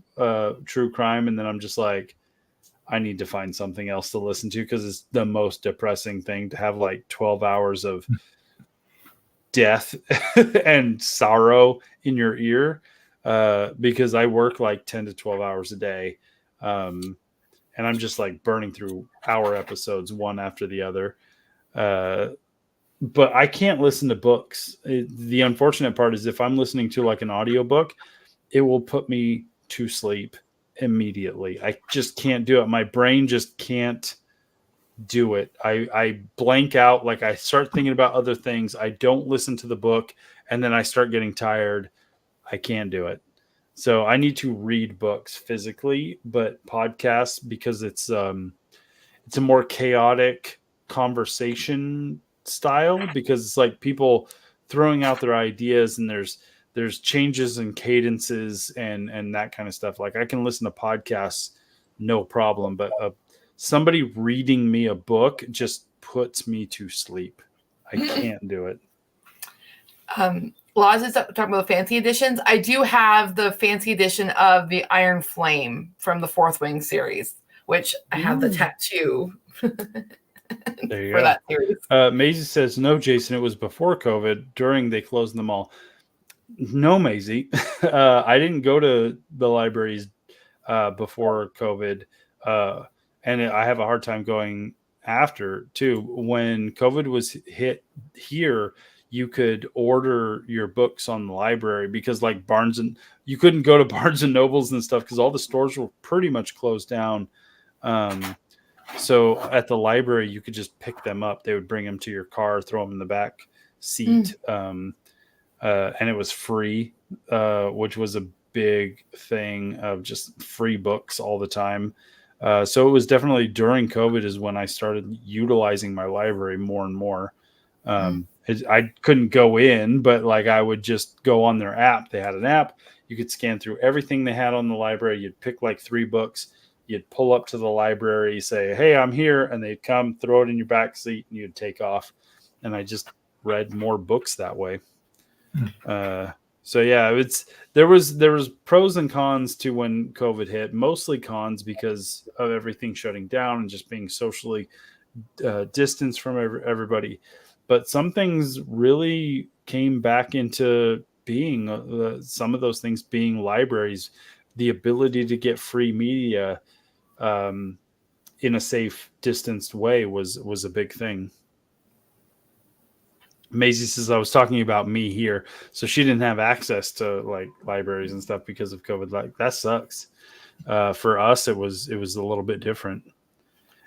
A: true crime, and then I'm just like, I need to find something else to listen to because it's the most depressing thing to have like 12 hours of death and sorrow in your ear, because I work like 10 to 12 hours a day, and I'm just like burning through hour episodes one after the other, but I can't listen to books. The unfortunate part is if I'm listening to like an audiobook, it will put me to sleep immediately. I just can't do it. My brain just can't do it. I blank out. Like I start thinking about other things. I don't listen to the book, and then I start getting tired. I can't do it. So I need to read books physically, but podcasts, because it's a more chaotic conversation style, because it's like people throwing out their ideas, and there's changes in cadences and that kind of stuff. Like I can listen to podcasts, no problem, but somebody reading me a book just puts me to sleep. I can't do it.
B: Laws is talking about the fancy editions. I do have the fancy edition of the Iron Flame from the Fourth Wing series, which I have the tattoo
A: there you
B: for
A: go.
B: that series.
A: Maisie says, no, Jason, it was before COVID. During, they closed them all. No, Maisie. I didn't go to the libraries before COVID. And I have a hard time going after, too. When COVID was hit here, you could order your books on the library, because like you couldn't go to Barnes and Nobles and stuff because all the stores were pretty much closed down. So at the library, you could just pick them up. They would bring them to your car, throw them in the back seat. And it was free, which was a big thing of just free books all the time. So it was definitely during COVID is when I started utilizing my library more and more. I couldn't go in, but like I would just go on their app. They had an app. You could scan through everything they had on the library. You'd pick like 3 books, you'd pull up to the library, say, "Hey, I'm here," and they'd come, throw it in your back seat, and you'd take off. And I just read more books that way. So yeah, there was pros and cons to when COVID hit. Mostly cons because of everything shutting down and just being socially distanced from everybody. But some things really came back into being. Some of those things being libraries, the ability to get free media in a safe, distanced way was a big thing. Maisie says I was talking about me here, so she didn't have access to like libraries and stuff because of COVID. Like that sucks. For us, it was a little bit different,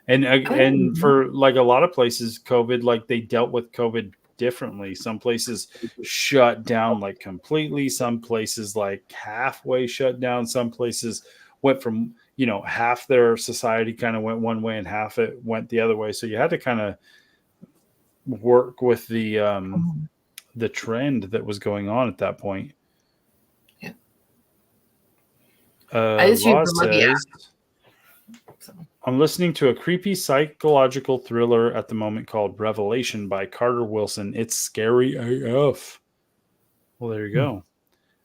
A: and for like a lot of places, COVID, like they dealt with COVID differently. Some places shut down like completely. Some places like halfway shut down. Some places went from half their society kind of went one way and half it went the other way. So you had to kind of work with the trend that was going on at that point.
B: Yeah. I just use the
A: says, I'm listening to a creepy psychological thriller at the moment called Revelation by Carter Wilson. It's scary AF. Well, there you go.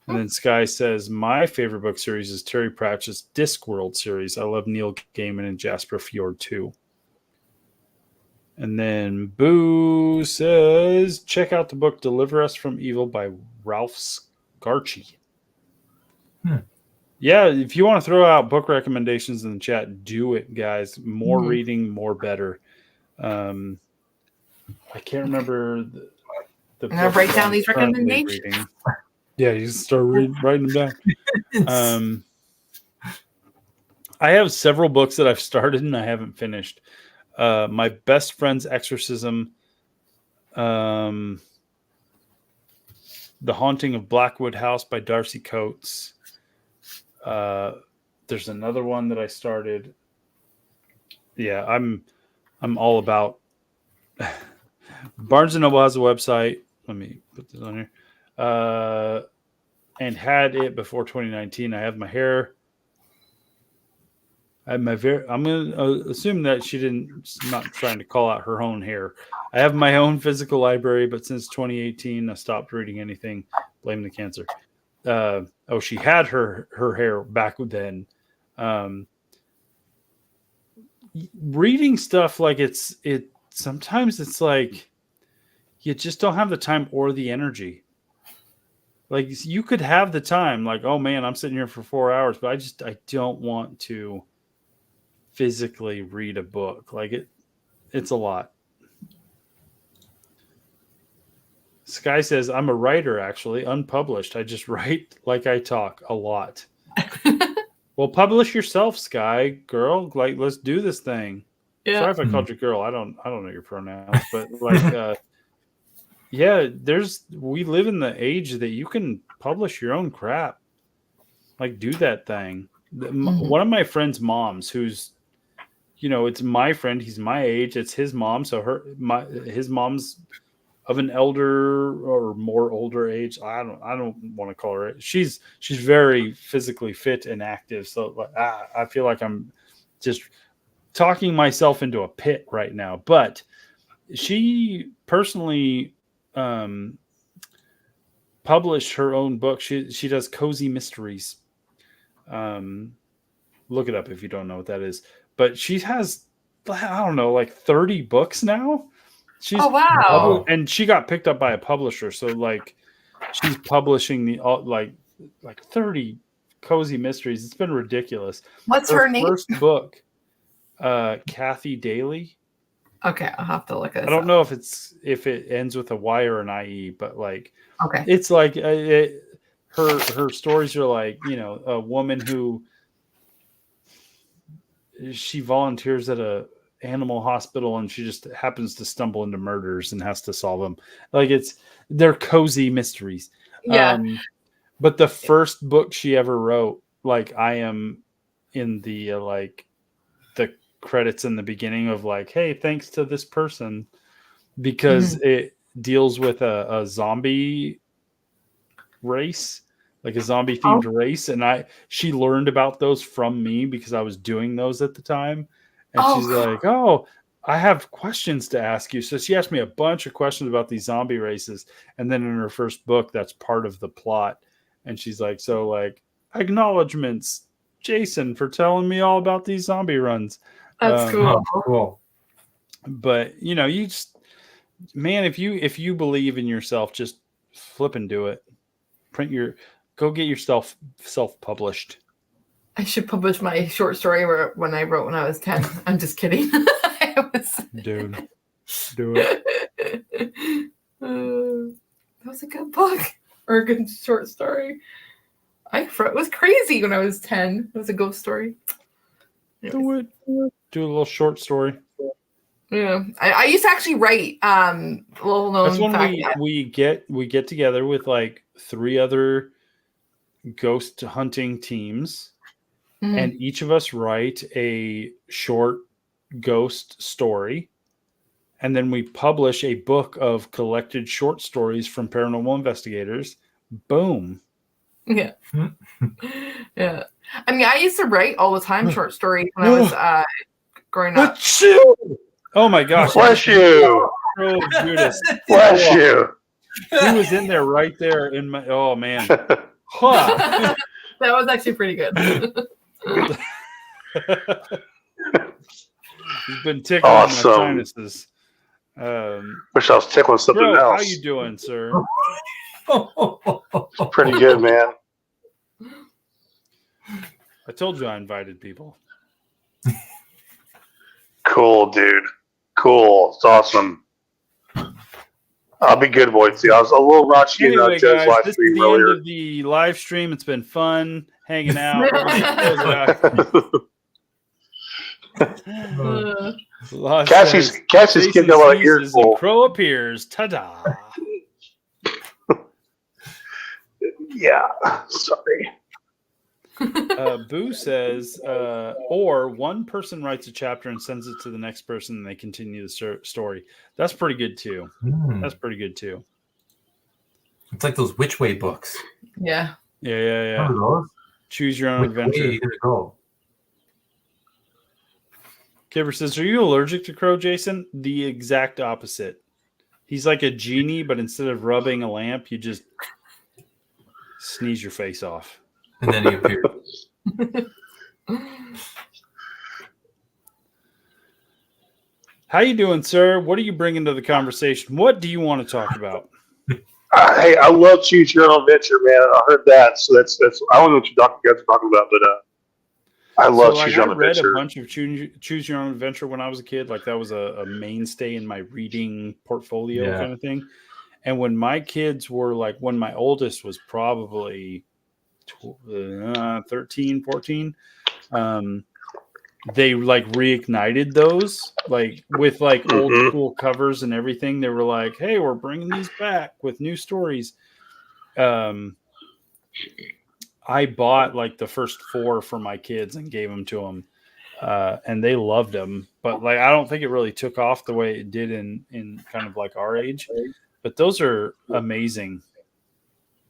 A: And then Sky says, my favorite book series is Terry Pratchett's Discworld series. I love Neil Gaiman and Jasper Fjord too. And then Boo says, check out the book Deliver Us from Evil by Ralph Scarcci. Yeah, if you want to throw out book recommendations in the chat, do it, guys. More reading, more better. I can't remember the
B: I'm going to write down these recommendations.
A: Yeah, you start writing them down. I have several books that I've started and I haven't finished. My Best Friend's Exorcism, The Haunting of Blackwood House by Darcy Coates. There's another one that I started. Yeah, I'm all about. Barnes & Noble has a website. Let me put this on here. And had it before 2019. I have my hair. I'm going to assume that she not trying to call out her own hair. I have my own physical library, but since 2018, I stopped reading anything. Blame the cancer. She had her hair back then. Reading stuff like sometimes it's like you just don't have the time or the energy. Like you could have the time, like, oh man, I'm sitting here for 4 hours, but I don't want to physically read a book. Like it's a lot. Sky says, I'm a writer, actually, unpublished. I just write like I talk a lot. Well, publish yourself, Sky, girl. Like, let's do this thing. Yeah. Sorry if I called you girl. I don't know your pronouns, but like, yeah, we live in the age that you can publish your own crap. Like, do that thing. One of my friend's moms, who's, it's my friend. He's my age. It's his mom. So his mom's of an elder or more older age. I don't want to call her. She's very physically fit and active. So I feel like I'm just talking myself into a pit right now. But she personally published her own book. She does cozy mysteries. Look it up if you don't know what that is. But she has, I don't know, like 30 books now.
B: Oh wow!
A: And she got picked up by a publisher, so like she's publishing the like 30 cozy mysteries. It's been ridiculous.
B: What's her name?
A: First book, Kathy Daly.
B: Okay, I'll have to look at it.
A: I don't know if it ends with a Y or an IE, but like,
B: okay,
A: it's like her stories are like, a woman who she volunteers at a animal hospital and she just happens to stumble into murders and has to solve them. Like they're cozy mysteries.
B: Yeah.
A: But the first book she ever wrote, like I am in the like the credits in the beginning of like, hey, thanks to this person, because it deals with a zombie race like a zombie themed race, and she learned about those from me because I was doing those at the time, and she's like, "Oh, I have questions to ask you." So she asked me a bunch of questions about these zombie races, and then in her first book, that's part of the plot, and she's like, "So like acknowledgments, Jason, for telling me all about these zombie runs."
B: That's cool.
C: Cool.
A: But you know, you just, man, if you believe in yourself, just flip and do it. Go get yourself self-published.
B: I should publish my short story when I wrote when I was 10. I'm just kidding.
A: Dude, do it.
B: That was a good book or a good short story. It was crazy when I was 10. It was a ghost story.
A: Do it. Do a little short story.
B: Yeah, I used to actually write. Little known
A: That's when
B: fact
A: we get together with like 3 other ghost hunting teams, and each of us write a short ghost story, and then we publish a book of collected short stories from paranormal investigators. Boom.
B: Yeah. Yeah. I mean, I used to write all the time short stories when I was growing up.
A: Oh my gosh.
D: Bless you.
A: Oh, Judas.
D: Bless you.
A: He was in there right there in my, oh man. Huh.
B: That was actually pretty good.
A: He's been tickling my sinuses.
D: Wish I was tickling something else.
A: How you doing, sir?
D: Pretty good, man.
A: I told you I invited people.
D: Cool, dude. Cool. It's awesome. I'll be good, boy. See, I was a little raunchy in
A: Anyway,
D: Joe's
A: guys,
D: live
A: this
D: stream
A: is the
D: earlier.
A: end of the live stream. It's been fun hanging out. We're gonna close it out.
D: Cassie's getting a lot of earful.
A: Crow appears. Ta-da.
D: Yeah. Sorry.
A: Boo says, or one person writes a chapter and sends it to the next person and they continue the story. That's pretty good too. That's pretty good too.
C: It's like those Which Way books.
B: Yeah.
A: Yeah. Choose your own adventure.
C: Way are you gonna go?
A: Kibber says, are you allergic to Crow, Jason? The exact opposite. He's like a genie, but instead of rubbing a lamp, you just sneeze your face off.
C: And then he appeared.
A: How you doing, sir? What are you bringing to the conversation? What do you want to talk about?
D: Hey, I love Choose Your Own Adventure, man. I heard that, so that's. I don't know what you guys are talking about, but I love Choose Your Own Adventure.
A: I read a bunch of Choose Your Own Adventure when I was a kid. Like that was a mainstay in my reading portfolio kind of thing. And when my kids were like, when my oldest was probably 13, 14, they like reignited those like with like old school covers and everything. They were like, hey, we're bringing these back with new stories. I bought like the first 4 for my kids and gave them to them, and they loved them. But like, I don't think it really took off the way it did in kind of like our age. But those are amazing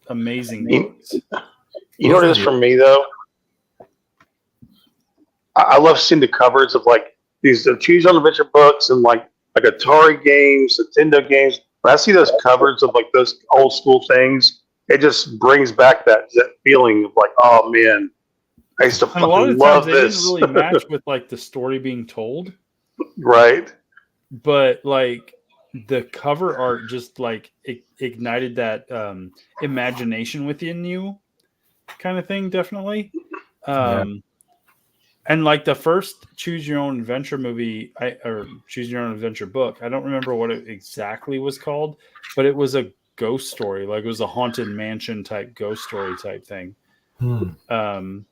A: books.
D: You know what it is for me though? I love seeing the covers of like these Choose Your Own Adventure books and like Atari games, Nintendo games. When I see those covers of like those old school things, it just brings back that feeling of like, oh man, I used to fucking love this.
A: They didn't really match with like the story being told,
D: right?
A: But like the cover art just like ignited that imagination within you, kind of thing. Definitely. And like the first Choose Your Own Adventure movie, or Choose Your Own Adventure book, I don't remember what it exactly was called, but it was a ghost story. Like it was a haunted mansion type ghost story type thing. And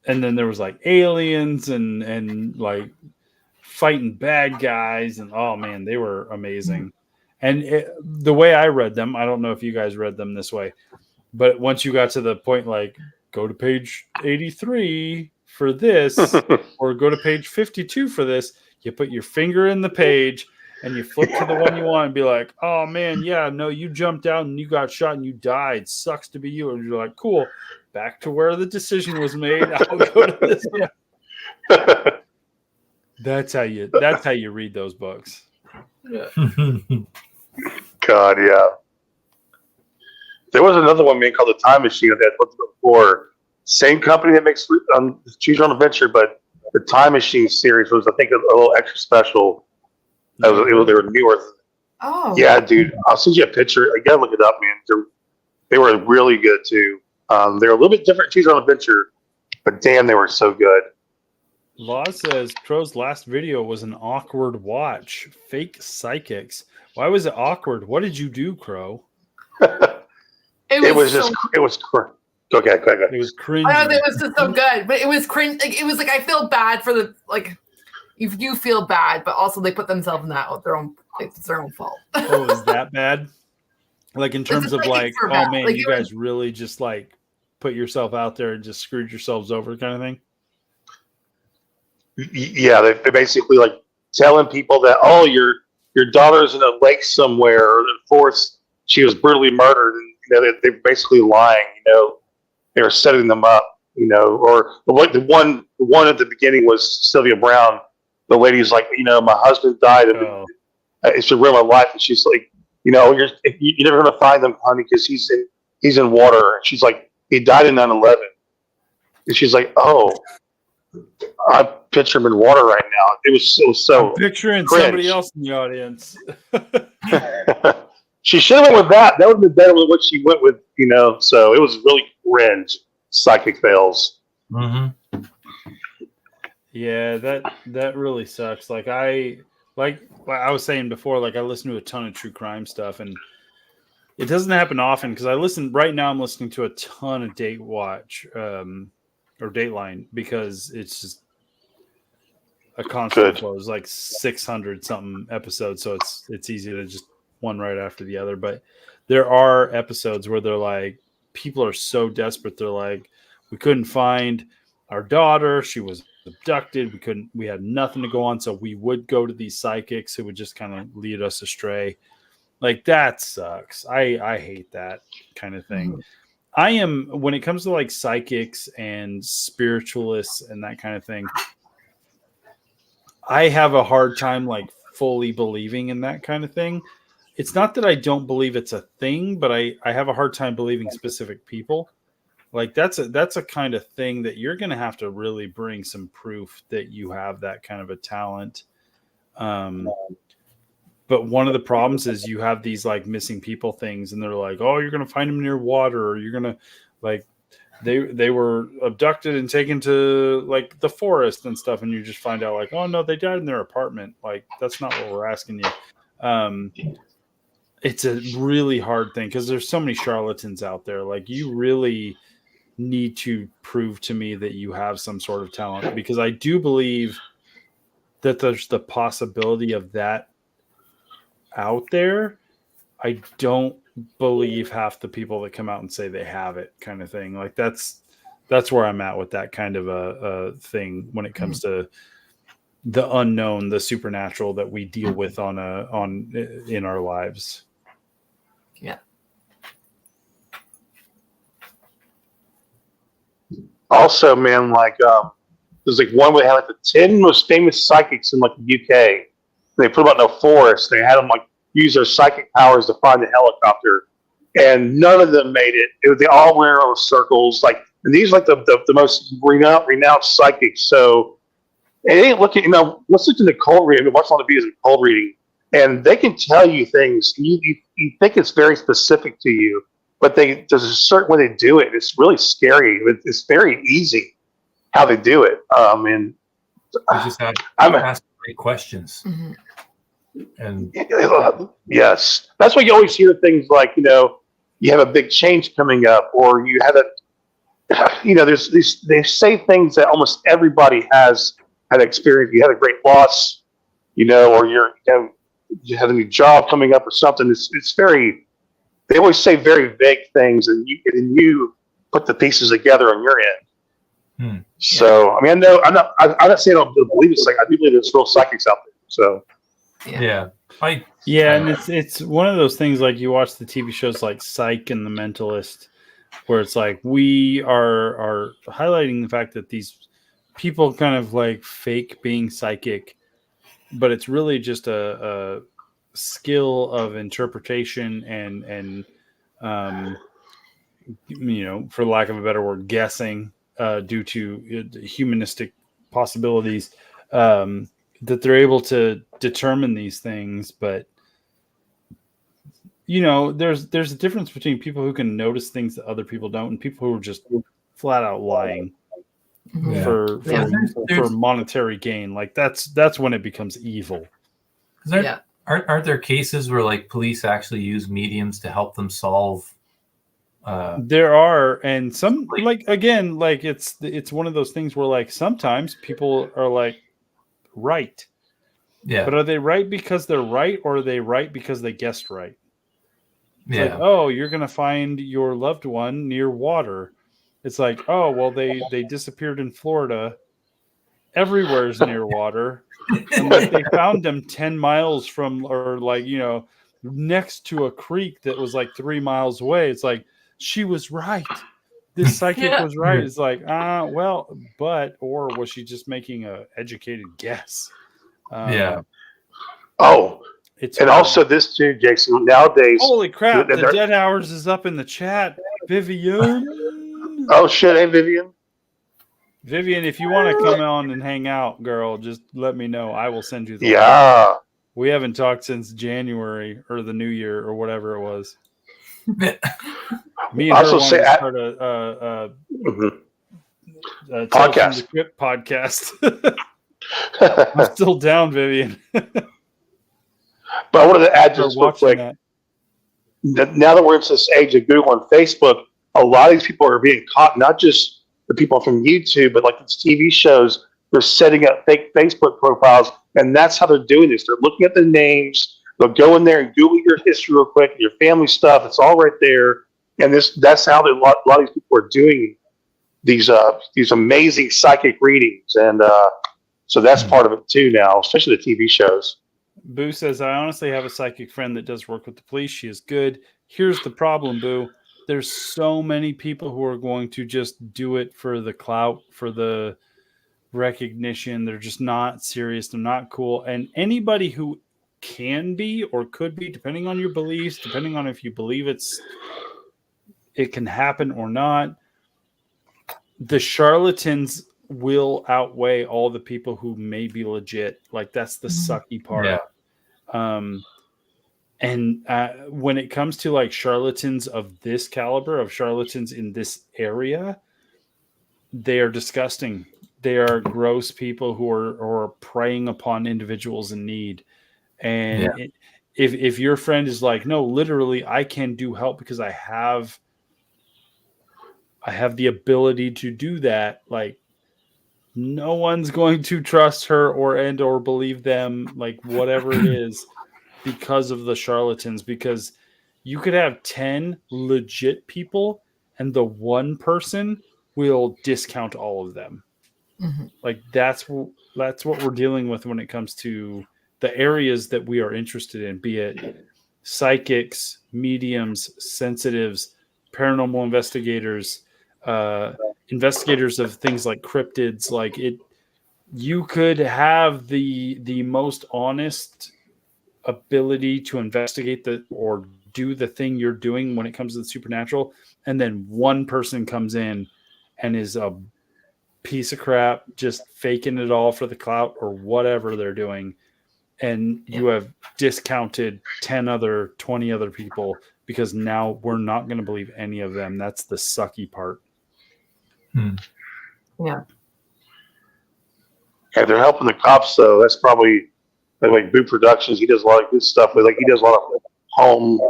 A: then there was like aliens and like fighting bad guys. And oh man, they were amazing. And the way I read them, I don't know if you guys read them this way, but once you got to the point, like go to page 83 for this, or go to page 52 for this, you put your finger in the page and you flip to the one you want and be like, oh man, yeah, no, you jumped out and you got shot and you died. Sucks to be you. And you're like, cool. Back to where the decision was made. I'll go to this one. That's how you read those books.
B: Yeah.
D: God, yeah. There was another one, man, called The Time Machine that I looked at before. Same company that makes Choose Your Own Adventure, but the Time Machine series was, I think, a little extra special. They were newer.
B: Oh.
D: Yeah, dude. I'll send you a picture. I gotta look it up, man. They were really good too. They're a little bit different Choose Your Own Adventure, but damn, they were so good.
A: Law says Crow's last video was an awkward watch. Fake psychics. Why was it awkward? What did you do, Crow?
D: It was okay.
A: It was cringy.
B: I know, it was just so good, but it was cringe. Like, it was like I feel bad for the you do feel bad, but also they put themselves in that with their own. Like, it's their own fault.
A: Oh, is that bad? Like in terms of like, oh man, like, you guys really just like put yourself out there and just screwed yourselves over, kind of thing.
D: Yeah, they basically like telling people that, oh, your daughter's in a lake somewhere or the forest. She was brutally murdered, and they're basically lying. They were setting them up. Or the one at the beginning was Sylvia Brown. The lady's like, my husband died. It's the real my life, and she's like, you're never gonna find him, honey, because he's in water. And she's like, he died in 9/11, and she's like, oh, I picture him in water right now. It was so.
A: I'm picturing
D: cringe.
A: Somebody else in the audience.
D: She should have went with that. That would have been better with what she went with, So it was really cringe. Psychic fails.
C: Mm-hmm.
A: Yeah, that really sucks. Like I was saying before, like I listen to a ton of true crime stuff, and it doesn't happen often because I'm listening to a ton of Date Watch or Dateline because it's just a constant flow. It's like 600 something episodes, so it's easy to just one right after the other. But there are episodes where they're like, people are so desperate, they're like, we couldn't find our daughter, she was abducted, we had nothing to go on, so we would go to these psychics who would just kind of lead us astray. Like, that sucks. I hate that kind of thing. When it comes to like psychics and spiritualists and that kind of thing, I have a hard time like fully believing in that kind of thing. It's not that I don't believe it's a thing, but I have a hard time believing specific people. Like that's a kind of thing that you're going to have to really bring some proof that you have that kind of a talent. But one of the problems is you have these like missing people things, and they're like, oh, you're going to find them near water, or you're going to like, they were abducted and taken to like the forest and stuff. And you just find out like, oh no, they died in their apartment. Like, that's not what we're asking you. It's a really hard thing because there's so many charlatans out there. Like, you really need to prove to me that you have some sort of talent, because I do believe that there's the possibility of that out there. I don't believe half the people that come out and say they have it, kind of thing. Like, that's where I'm at with that kind of a thing when it comes to the unknown, the supernatural that we deal with in our lives.
B: Yeah.
D: Also, man, like there's like one where they had like the 10 most famous psychics in like the UK. They put them out in a forest. They had them like use their psychic powers to find the helicopter, and none of them made it. They all went around circles. Like, and these are like the most renowned psychics. So it ain't looking. Let's look into cold reading. Watch all the videos of cold reading, and they can tell you things. You think it's very specific to you, but there's a certain way they do it. It's really scary. It's very easy how they do it. And
C: you just have to ask great questions.
B: Mm-hmm.
C: And
D: yes, that's why you always hear things like, you have a big change coming up, or you have there's these, they say things that almost everybody has had experience. You had a great loss, or you have a new job coming up or something. It's very, they always say very vague things, and you put the pieces together on your end. So, I mean, I'm not saying I don't believe it's like, I do believe there's real psychics out there. So,
C: yeah.
A: And it's one of those things like you watch the TV shows like Psych and The Mentalist, where it's like we are highlighting the fact that these people kind of like fake being psychic, but it's really just a skill of interpretation and for lack of a better word, guessing due to humanistic possibilities, that they're able to determine these things. But there's a difference between people who can notice things that other people don't and people who are just flat out lying for monetary gain. Like that's when it becomes evil.
C: Aren't there cases where like police actually use mediums to help them solve?
A: There are, and some it's one of those things where like sometimes people are like right, but are they right because they're right, or are they right because they guessed right? It's like, oh, you're gonna find your loved one near water. It's like, oh, well, they disappeared in Florida. Everywhere's near water, and like they found them 10 miles from, or like next to a creek that was like 3 miles away. It's like, she was right. This psychic was right. It's like, or was she just making a educated guess?
D: Oh, and also this too, Jason. Nowadays,
A: holy crap! The Dead Hours is up in the chat, Vivian.
D: Oh shit! Hey, Vivian.
A: Vivian, if you want to come on and hang out, girl, just let me know. I will send you the
D: link.
A: We haven't talked since January or the New Year or whatever it was. Me and her want to start a
D: podcast.
A: Podcast. I'm still down, Vivian.
D: But I wanted to add just real quick. Now that we're in this age of Google and Facebook, a lot of these people are being caught. Not just the people from YouTube, but like these TV shows, they're setting up fake Facebook profiles, and that's how they're doing this. They're looking at the names. They'll go in there and Google your history real quick, your family stuff. It's all right there. And that's how a lot of these people are doing these amazing psychic readings. And so that's part of it too now, especially the TV shows.
A: Boo says, I honestly have a psychic friend that does work with the police. She is good. Here's the problem, Boo. There's so many people who are going to just do it for the clout, for the recognition. They're just not serious. They're not cool. And anybody who can be or could be, depending on your beliefs, depending on if you believe it can happen or not, the charlatans will outweigh all the people who may be legit. Like, that's the sucky part. And when it comes to like charlatans of this caliber, of charlatans in this area, they are disgusting. They are gross people who are preying upon individuals in need. And if your friend is like, no, literally, I can do help because I have the ability to do that, like, no one's going to trust her or believe them, like whatever it is, because of the charlatans. Because you could have 10 legit people and the one person will discount all of them. Like that's what we're dealing with when it comes to the areas that we are interested in, be it psychics, mediums, sensitives, paranormal investigators, investigators of things like cryptids. Like you could have the most honest ability to investigate or do the thing you're doing when it comes to the supernatural, and then one person comes in and is a piece of crap, just faking it all for the clout or whatever they're doing, and you have discounted 20 other people because now we're not going to believe any of them. That's the sucky part.
B: Yeah.
D: If they're helping the cops, though, that's probably like Boo Productions. He does a lot of good stuff. Like he does a lot of home,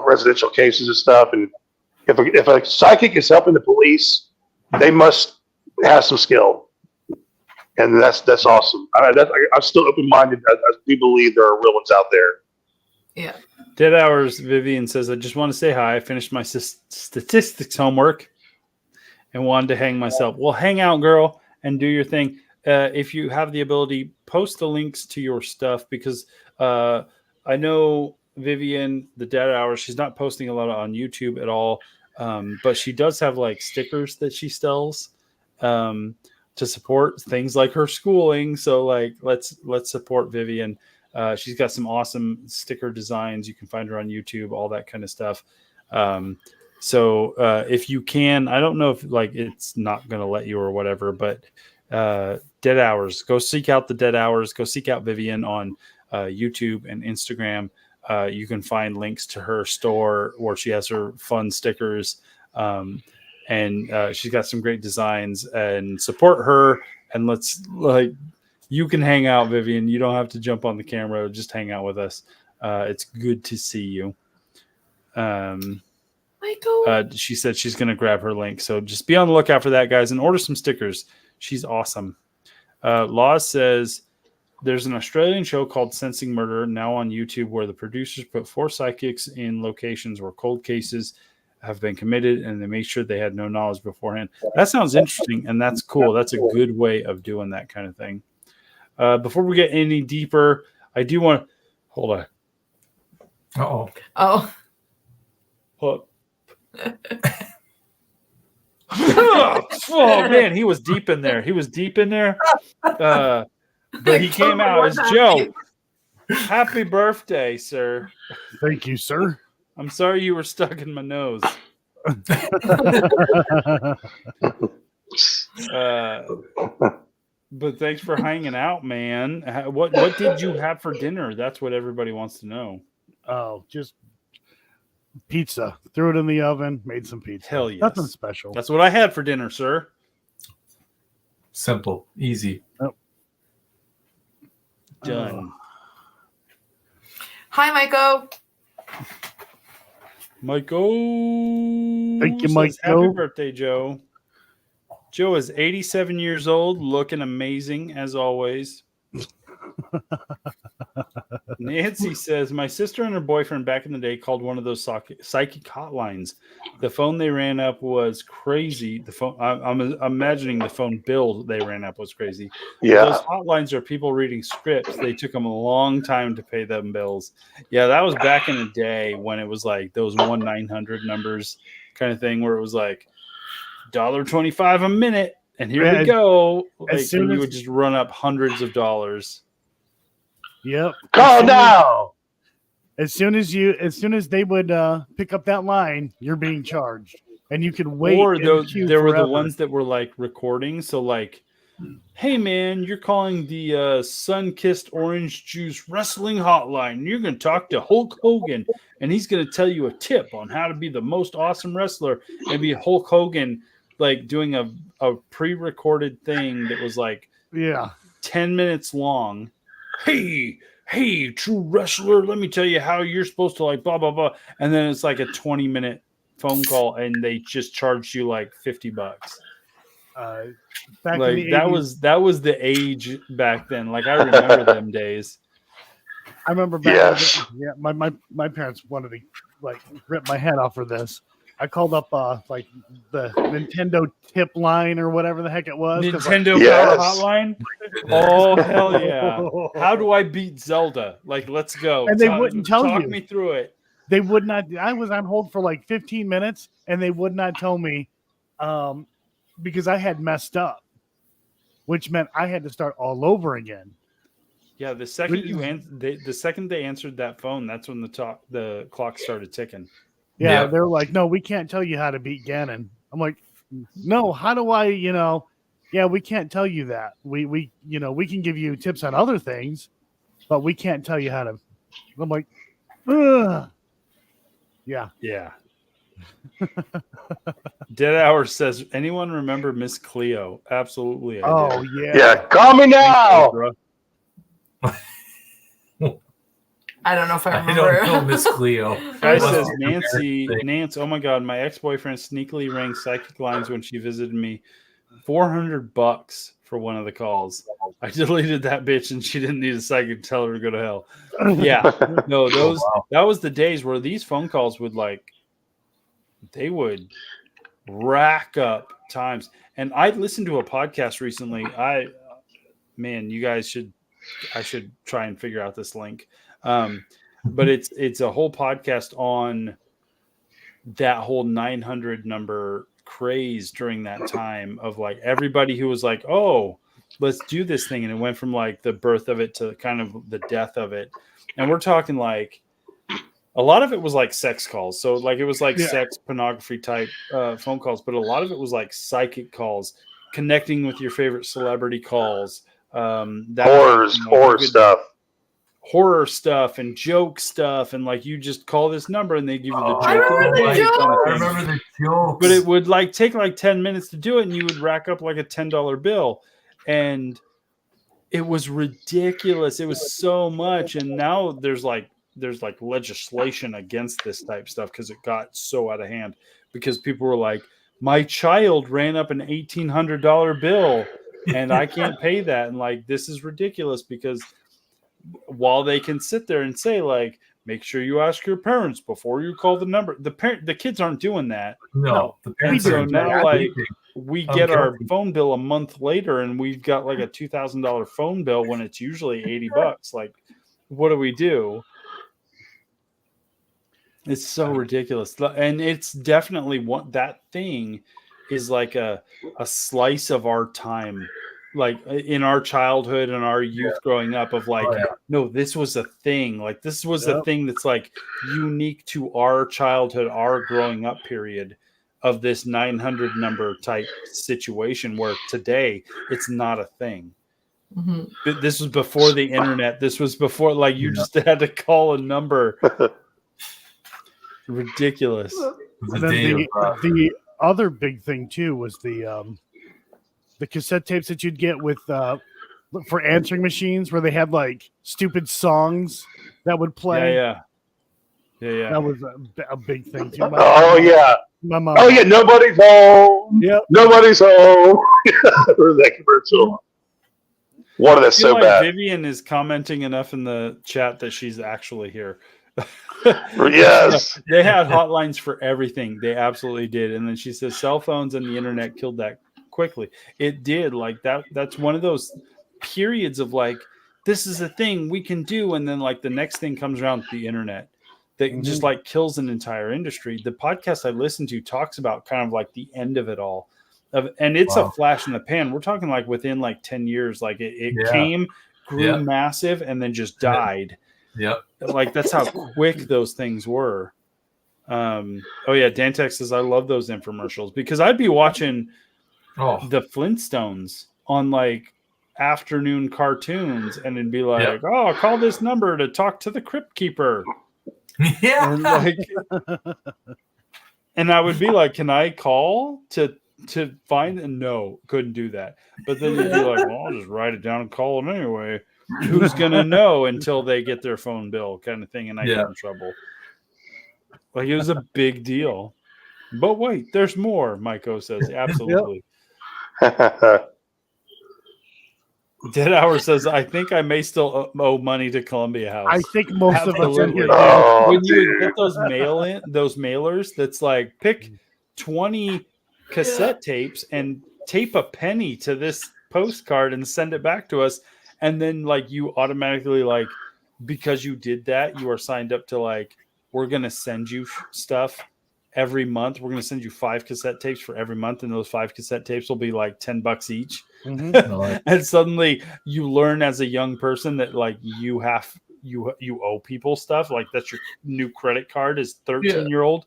D: residential cases and stuff. And if a psychic is helping the police, they must have some skill, and that's awesome. I'm still open-minded. I do believe there are real ones out there.
B: Yeah.
A: Dead Hours Vivian says, I just want to say hi. I finished my statistics homework and wanted to hang myself. Well, hang out, girl, and do your thing. If you have the ability, post the links to your stuff, because I know Vivian, the Dead Hours, she's not posting a lot on YouTube at all, but she does have like stickers that she sells to support things like her schooling. So like, let's support Vivian. She's got some awesome sticker designs. You can find her on YouTube, all that kind of stuff. So if you can, I don't know if like it's not going to let you or whatever, but Dead Hours, go seek out the Dead Hours. Go seek out Vivian on YouTube and Instagram. You can find links to her store where she has her fun stickers. And she's got some great designs, and support her. And let's like, you can hang out, Vivian. You don't have to jump on the camera. Just hang out with us. It's good to see you.
B: Michael.
A: She said she's going to grab her link. So just be on the lookout for that, guys, and order some stickers. She's awesome. Laws says there's an Australian show called Sensing Murder now on YouTube where the producers put 4 psychics in locations where cold cases have been committed, and they make sure they had no knowledge beforehand. That sounds interesting, and that's cool. That's a good way of doing that kind of thing. Before we get any deeper, I do want to hold on.
B: Oh.
A: Hold oh man, he was deep in there. But he came out as Joe. Happy birthday, sir.
E: Thank you, sir.
A: I'm sorry you were stuck in my nose. But thanks for hanging out, man. What did you have for dinner? That's what everybody wants to know.
E: Oh, just pizza. Threw it in the oven, made some pizza.
A: Hell yes.
E: Nothing special.
A: That's what I had for dinner, sir.
C: Simple, easy.
E: Oh.
A: Done.
B: Hi, Michael.
A: Michael.
E: Thank you,
A: says,
E: Michael.
A: Happy birthday, Joe. Joe is 87 years old, looking amazing as always. Nancy says, my sister and her boyfriend back in the day called one of those psychic hotlines. The phone they ran up was crazy. The phone, I'm imagining the phone bill they ran up was crazy.
D: Yeah.
A: Those hotlines are people reading scripts. They took them a long time to pay them bills. Yeah, that was back in the day when it was like those 1-900 numbers kind of thing where it was like $1.25 a minute. And here we go. Like, and you would just run up hundreds of dollars.
E: Yep.
D: Call now.
E: As soon as they would pick up that line, you're being charged, and you could wait.
A: Or there were the
E: forever.
A: ones that were like recording. So like, hey man, you're calling the Sun-Kissed Orange Juice Wrestling Hotline. You're going to talk to Hulk Hogan, and he's going to tell you a tip on how to be the most awesome wrestler. And be Hulk Hogan like doing a pre-recorded thing that was like 10 minutes long. Hey, true wrestler, let me tell you how you're supposed to like blah, blah, blah. And then it's like a 20-minute phone call and they just charged you like $50.
E: Back
A: like
E: in the
A: that
E: 80s,
A: was the age back then. Like I remember them days.
E: I remember back my parents wanted to like rip my head off for this. I called up like the Nintendo tip line or whatever the heck it was.
A: Nintendo Power Hotline? Oh, hell yeah. How do I beat Zelda? Like, let's go.
E: And they wouldn't tell you.
A: Talk me through it.
E: They would not. I was on hold for like 15 minutes and they would not tell me because I had messed up, which meant I had to start all over again.
A: Yeah, the second the second they answered that phone, that's when the clock started ticking.
E: Yeah, they're like, no, we can't tell you how to beat Ganon. I'm like, no, how do I, yeah, we can't tell you that. We can give you tips on other things, but we can't tell you how to. I'm like, ugh. Yeah.
A: Yeah. Dead Hour says, anyone remember Miss Cleo? Absolutely.
E: I do. Yeah.
D: Yeah, call me now.
B: I don't know if I remember.
C: I don't know Miss Cleo.
A: Guy says, Nance, oh my God, my ex-boyfriend sneakily rang psychic lines when she visited me. $400 for one of the calls. I deleted that bitch and she didn't need a psychic to tell her to go to hell. Yeah. No, that was the days where these phone calls would they would rack up times. And I listened to a podcast recently. I should try and figure out this link. But it's a whole podcast on that whole 900 number craze during that time of like everybody who was like, oh, let's do this thing. And it went from like the birth of it to kind of the death of it. And we're talking like a lot of it was like sex calls. So like it was like sex pornography type phone calls, but a lot of it was like psychic calls, connecting with your favorite celebrity calls. Horror stuff and joke stuff, and like you just call this number and they give you the joke.
B: I
C: remember the jokes.
A: But it would like take like 10 minutes to do it, and you would rack up like a $10 bill, and it was ridiculous. It was so much, and now there's like legislation against this type stuff because it got so out of hand. Because people were like, my child ran up an $1,800 bill, and I can't pay that, and like this is ridiculous. Because while they can sit there and say like, make sure you ask your parents before you call the number, the kids aren't doing that.
C: No, the parents
A: so now like we get our phone bill a month later and we've got like a $2,000 phone bill when it's usually $80. Like, what do we do? It's so ridiculous. And it's definitely that thing is like a slice of our time, like in our childhood and our youth growing up of like, no, this was a thing. Like this was a thing that's like unique to our childhood, our growing up period of this 900 number type situation where today it's not a thing.
B: Mm-hmm.
A: But this was before the internet. This was before like you just had to call a number. Ridiculous.
E: And then the other big thing too was the cassette tapes that you'd get with for answering machines where they had like stupid songs that would play.
A: Yeah.
E: That was a big thing too. My mom.
D: Oh yeah, nobody's home.
E: Yep.
D: Nobody's home. Or that commercial. One of that's so bad.
A: Vivian is commenting enough in the chat that she's actually here.
D: Yes.
A: They had hotlines for everything. They absolutely did. And then she says cell phones and the internet killed that quickly. It did. Like that's one of those periods of like, this is a thing we can do. And then like the next thing comes around, the internet that just like kills an entire industry. The podcast I listen to talks about kind of like the end of it all. And it's a flash in the pan. We're talking like within like 10 years, like it came, grew massive, and then just died.
C: Yep.
A: Like that's how quick those things were. Dantex says I love those infomercials because I'd be watching the Flintstones on like afternoon cartoons and it'd be like, oh, call this number to talk to the crypt keeper.
C: Yeah.
A: And, like, and I would be like, can I call to find? And no, couldn't do that. But then you'd be like, well, I'll just write it down and call them anyway. Who's gonna know until they get their phone bill, kind of thing, and I get in trouble. Like it was a big deal. But wait, there's more. Maiko says absolutely. Dead Hour says, I think I may still owe money to Columbia House.
E: I think most of us in here.
A: When you would get those mailers, that's like pick 20 cassette tapes and tape a penny to this postcard and send it back to us. And then like you automatically like, because you did that, you are signed up to like, we're going to send you stuff every month. We're going to send you 5 cassette tapes for every month. And those 5 cassette tapes will be like $10 each. Mm-hmm. And suddenly you learn as a young person that like you owe people stuff. Like that's your new credit card as 13-year-old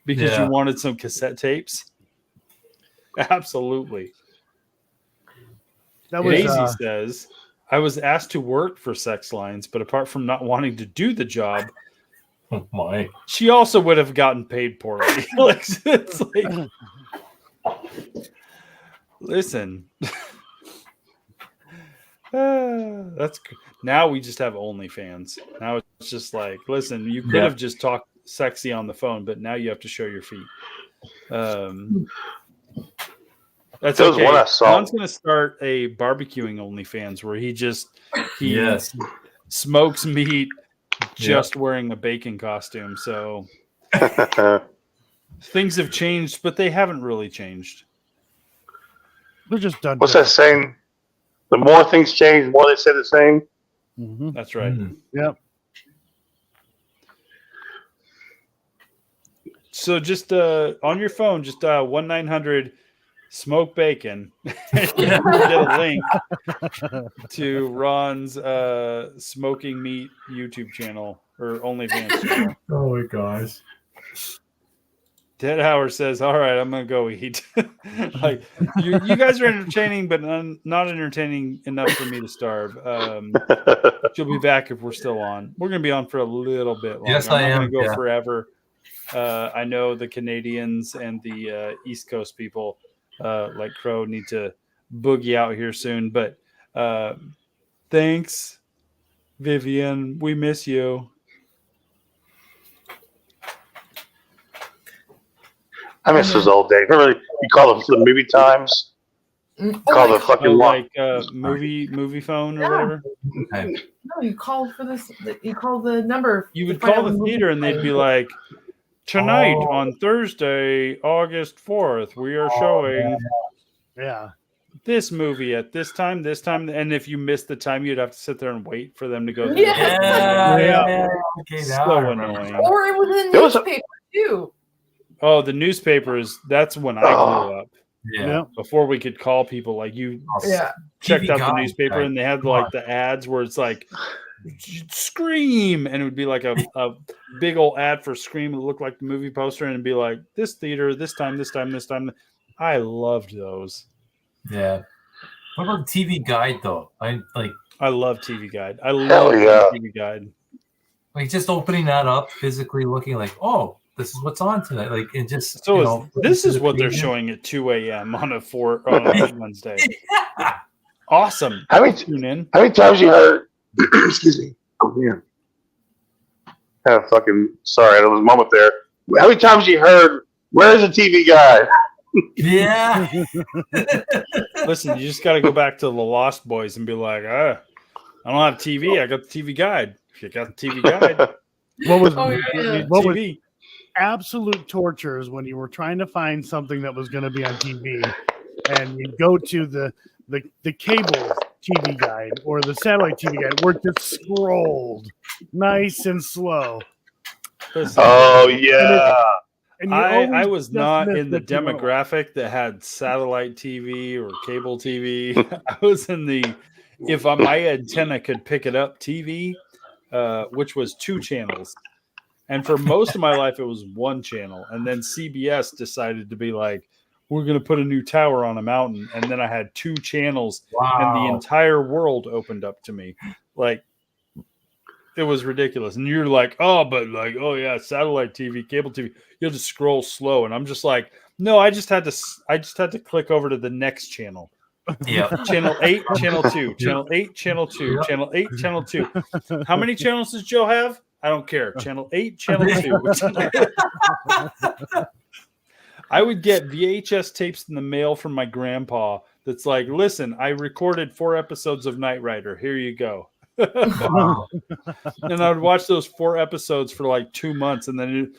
A: because you wanted some cassette tapes. Absolutely.
E: That was,
A: Daisy says, I was asked to work for Sex Lines, but apart from not wanting to do the job, she also would have gotten paid poorly. Like, it's like, listen, that's now we just have OnlyFans. Now it's just like, listen, you could have just talked sexy on the phone, but now you have to show your feet. That's okay. John's going to start a barbecuing OnlyFans where he smokes meat just wearing a bacon costume. So things have changed, but they haven't really changed.
E: They're just done.
D: What's that saying? The more things change, the more they say the same.
E: Mm-hmm.
A: That's right.
E: Mm-hmm. Yep.
A: So just on your phone, just 1-900 smoke bacon. And you will get a link to Ron's smoking meat YouTube channel or OnlyFans channel.
C: Oh my gosh.
A: Dead Howard says, "All right, I'm gonna go eat." Like you guys are entertaining, but not entertaining enough for me to starve. She'll be back if we're still on. We're gonna be on for a little bit longer.
C: Yes,
A: I'm
C: I
A: not
C: am.
A: gonna go forever. I know the Canadians and the East Coast people, like Crow, need to boogie out here soon. But thanks, Vivian. We miss you.
D: I miss those old days. Remember, you call them the movie times? Call the fucking
A: like movie phone or whatever.
C: Okay.
B: No, you called for this. You called the number.
A: You
B: to
A: would
B: find
A: call
B: out
A: the
B: what
A: theater and they'd be like, "Tonight
C: Oh.
A: on Thursday, August 4th, we are showing
E: Yeah.
A: this movie at this time." And if you missed the time, you'd have to sit there and wait for them to go through.
C: Yeah. Okay, now I
A: So
C: remember.
A: annoying.
B: Or it was in
D: There was a-
B: newspaper too.
A: Oh, the newspapers. That's when I grew up.
C: Yeah.
A: Before we could call people, like you
B: Yeah.
A: checked
C: TV
A: out the
C: Guide,
A: newspaper
C: right?
A: and they had
C: Come
A: like
C: on.
A: the ads where it's like Scream, and it would be like a big old ad for Scream. It looked like the movie poster, and it'd be like this theater, this time. I loved those.
C: Yeah. What about TV Guide though? I
A: love TV Guide. I
D: Hell
A: love
D: yeah.
A: TV Guide.
C: like just opening that up, physically looking like, oh, this is what's on tonight. Like, and just
A: So this is what they're
C: preview.
A: showing at 2 a.m. on a Wednesday. Awesome.
D: How many
A: Tune in.
D: times you heard? Excuse me. Oh man. Had a fucking sorry. There was a moment there. How many times you heard? Where's the TV guy?
C: Yeah.
A: Listen, you just got to go back to the Lost Boys and be like, I don't have TV. I got the TV Guide. If you got the TV Guide,
E: What was
B: Oh, yeah.
E: what was
A: TV.
E: absolute torture is when you were trying to find something that was going to be on TV, and you go to the cable TV guide or the satellite TV guide, where it just scrolled nice and slow.
A: Listen,
D: Oh yeah.
E: And you
A: I
E: always
A: was
E: just
A: not
E: missed
A: in the
E: two moments.
A: demographic that had satellite TV or cable TV. I was in the if my antenna could pick it up TV, which was 2 channels. And for most of my life, it was 1 channel. And then CBS decided to be like, we're going to put a new tower on a mountain. And then I had 2 channels and the
C: Wow.
A: entire world opened up to me. Like, it was ridiculous. And you're like, oh yeah, satellite TV, cable TV. You have to scroll slow. And I'm just like, no, I just had to click over to the next channel.
C: Yeah.
A: Channel 8, channel 2, channel 8, channel 2,
C: Yep.
A: channel 8, channel 2. How many channels does Joe have? I don't care. Channel 8, channel 2. I would get VHS tapes in the mail from my grandpa that's like, listen, I recorded 4 episodes of Knight Rider. Here you go.
C: Wow.
A: And I would watch those 4 episodes for like 2 months. And then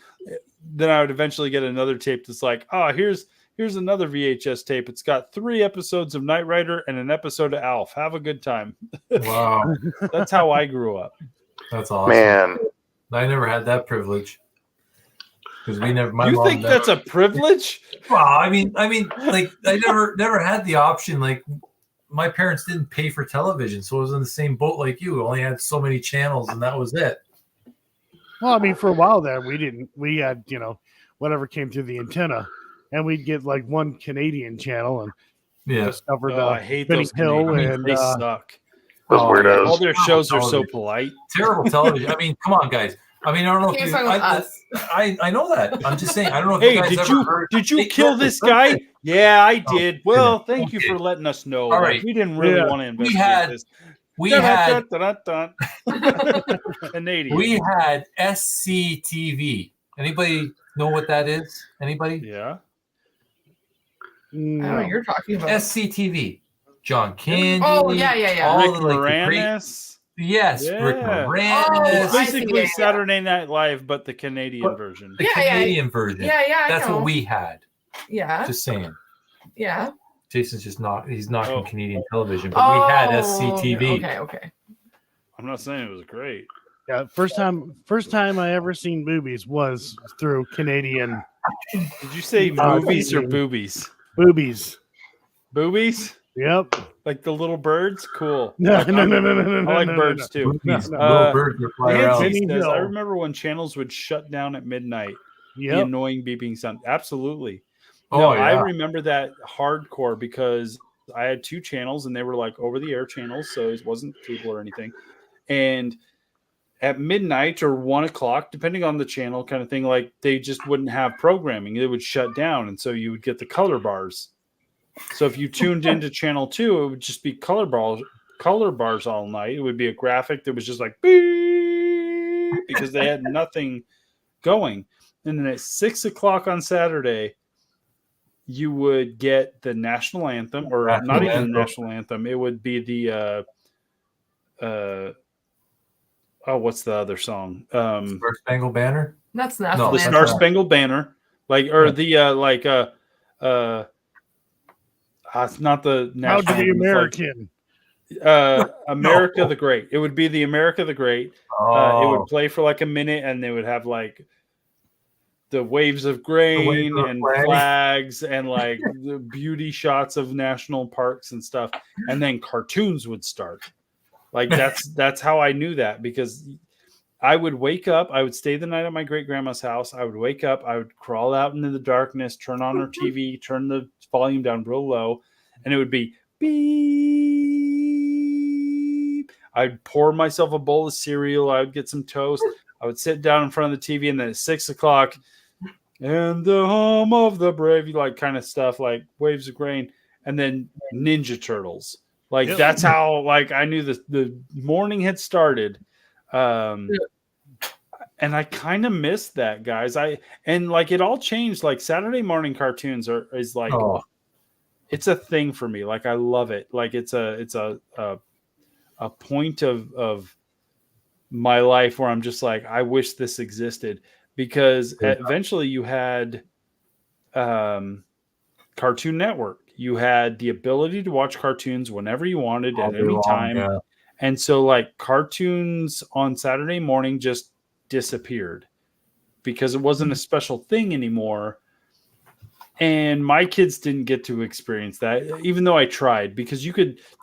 A: I would eventually get another tape that's like, oh, here's another VHS tape. It's got 3 episodes of Knight Rider and an episode of Alf. Have a good time.
C: Wow.
A: That's how I grew up.
C: That's awesome.
D: Man.
C: I never had that privilege. Because we never.
A: You think that's a privilege?
C: Well, I mean, like I never had the option. Like my parents didn't pay for television, so I was in the same boat like you. We only had so many channels, and that was it.
E: Well, I mean, for a while there, we didn't. We had, whatever came through the antenna, and we'd get like 1 Canadian channel and
C: Yeah.
E: discovered
A: Oh, I hate
E: Benny
A: those
E: Hill
A: Canadians.
E: and
A: They suck.
D: Those weirdos.
A: All their shows are so polite.
C: Terrible television. I mean, come on, guys. I mean, I don't know
B: He
C: if
B: was
C: you.
B: talking about us.
C: I know that. I'm just saying. I don't know if
A: Hey,
C: you guys ever heard.
A: did you
C: Hey,
A: kill
C: look,
A: this guy? Yeah, I did. Well, thank you
C: Okay.
A: for letting us know.
C: All
A: Like,
C: right.
A: we didn't really
E: Yeah.
A: want to investigate
C: had-
A: this.
C: We had
A: Canadian.
C: we had SCTV. Anybody know what that is? Anybody?
A: Yeah.
B: I don't know what you're talking about.
C: SCTV. John Candy.
B: Oh, yeah.
C: all
A: Rick
C: the, like, the great-
A: Moranis.
C: Yes, Rick
A: Yeah.
C: Moranis.
B: Oh,
A: It's
B: I see,
A: basically
B: yeah.
A: Saturday Night Live, but the Canadian version.
C: The
B: Yeah, yeah.
C: Canadian version.
B: Yeah, I
C: That's
B: know.
C: what we had.
B: Yeah,
C: Just saying.
B: yeah.
C: Jason's just not. He's not
A: Oh.
C: in Canadian television, but we had
B: Oh,
C: SCTV.
B: Okay.
A: I'm not saying it was great.
E: Yeah, first time I ever seen boobies was through Canadian
A: Did you say movies or boobies?
E: boobies.
A: Boobies?
E: Yep.
A: Like the little birds? Cool.
E: No,
A: Like,
E: no,
A: I'm-
E: no, no, no, no,
A: I like
E: no,
A: birds
E: no,
A: too.
C: Movies,
E: no.
C: little birds that fly around.
A: Nancy
E: Penny
A: says, I
E: Hill.
A: remember when channels would shut down at midnight. The
E: Yep.
A: annoying beeping sound. Absolutely.
C: Oh,
A: No, I
C: yeah.
A: remember that hardcore because I had 2 channels and they were like over the air channels, so it wasn't cable or anything. And at midnight or 1 o'clock, depending on the channel kind of thing, like they just wouldn't have programming. They would shut down. And so you would get the color bars. So if you tuned into channel 2, it would just be color bars all night. It would be a graphic that was just like beep because they had nothing going. And then at 6 o'clock on Saturday, you would get the national anthem, or not even the national anthem. It would be the what's the other song?
C: Star Spangled Banner.
B: That's
C: No,
B: national
A: The
B: anthem.
A: Star Spangled Banner, it's not the national
E: How to be
A: anthem,
E: American.
A: it's like, America
C: No.
A: the Great. It would be the America the Great. It
C: Oh,
A: would play for like a minute, and they would have like the waves of grain
C: of
A: and
C: flag.
A: flags and like the beauty shots of national parks and stuff, and then cartoons would start. Like that's how I knew that, because I would wake up, I would stay the night at my great grandma's house. I would wake up, I would crawl out into the darkness, turn on her TV, turn the volume down real low, and it would be beep. I'd pour myself a bowl of cereal. I would get some toast. I would sit down in front of the TV, and then at 6 o'clock, and the home of the brave, like kind of stuff, like waves of grain, and then Ninja Turtles. Like
E: Yep.
A: that's how like I knew the morning had started. And I kind of missed that, guys. And like it all changed. Like Saturday morning cartoons is like it's a thing for me. Like I love it. Like it's a point of my life where I'm just like, I wish this existed, because eventually you had Cartoon Network. You had the ability to watch cartoons whenever you wanted at any time.
C: Yeah.
A: And so like cartoons on Saturday morning just disappeared because it wasn't a special thing anymore. And my kids didn't get to experience that, even though I tried, because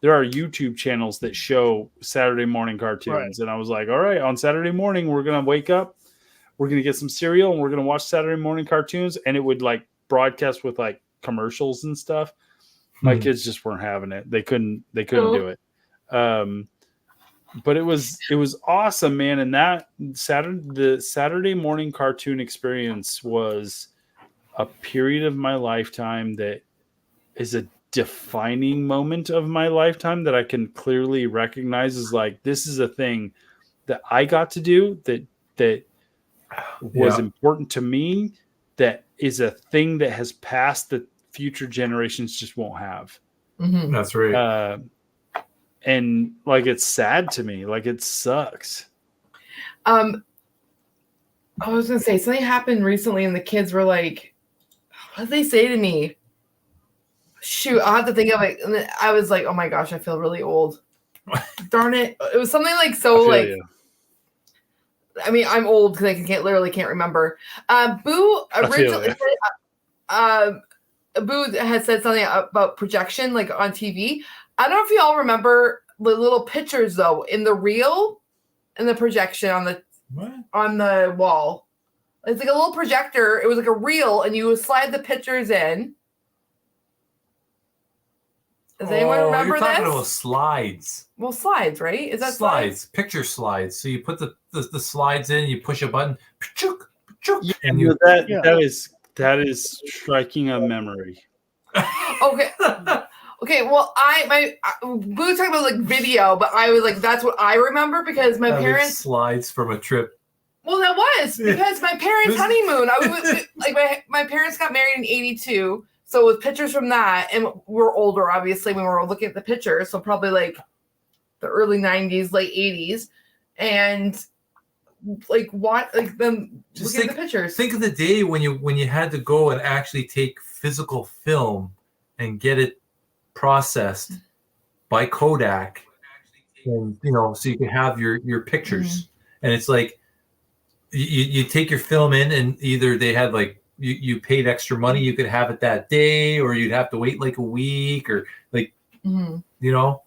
A: there are YouTube channels that show Saturday morning cartoons.
E: Right.
A: And I was like, all right, on Saturday morning, we're going to wake up, we're going to get some cereal, and we're going to watch Saturday morning cartoons. And it would like broadcast with like commercials and stuff. My kids just weren't having it. They couldn't do it. But it was awesome, man. And that the Saturday morning cartoon experience was a period of my lifetime that is a defining moment of my lifetime that I can clearly recognize as like, this is a thing that I got to do that was important to me, that is a thing that has passed that future generations just won't have.
B: Mm-hmm.
C: That's right.
A: And like, it's sad to me. Like, it sucks.
B: I was gonna say something happened recently, and the kids were like, "What did they say to me?" Shoot, I'll have to think of it. And then I was like, "Oh my gosh, I feel really old." Darn it! It was something like so like.
A: You.
B: I mean, I'm old because I literally can't remember. Boo originally. Boo had said something about projection, like on TV. I don't know if you all remember the little pictures though in the reel and the projection on the wall. It's like a little projector. It was like a reel, and you would slide the pictures in. Does anyone remember
C: you're talking
B: this?
C: about slides.
B: Well, slides, right? Is that
C: slides? Picture slides. So you put the slides in, you push a button, and
A: that is striking a memory.
B: Okay. Okay, well, we were talking about like video, but I was like, that's what I remember because my parents
C: slides from a trip.
B: Well, that was because my parents' honeymoon. My parents got married in '82, so with pictures from that, and we're older, obviously, when we were looking at the pictures, so probably like the early '90s, late '80s, and like what, like them
C: Just
B: looking at the pictures.
C: Think of the day when you had to go and actually take physical film and get it processed by Kodak, and so you can have your pictures. and it's like you take your film in, and either they had like you paid extra money, you could have it that day, or you'd have to wait like a week, or like you know.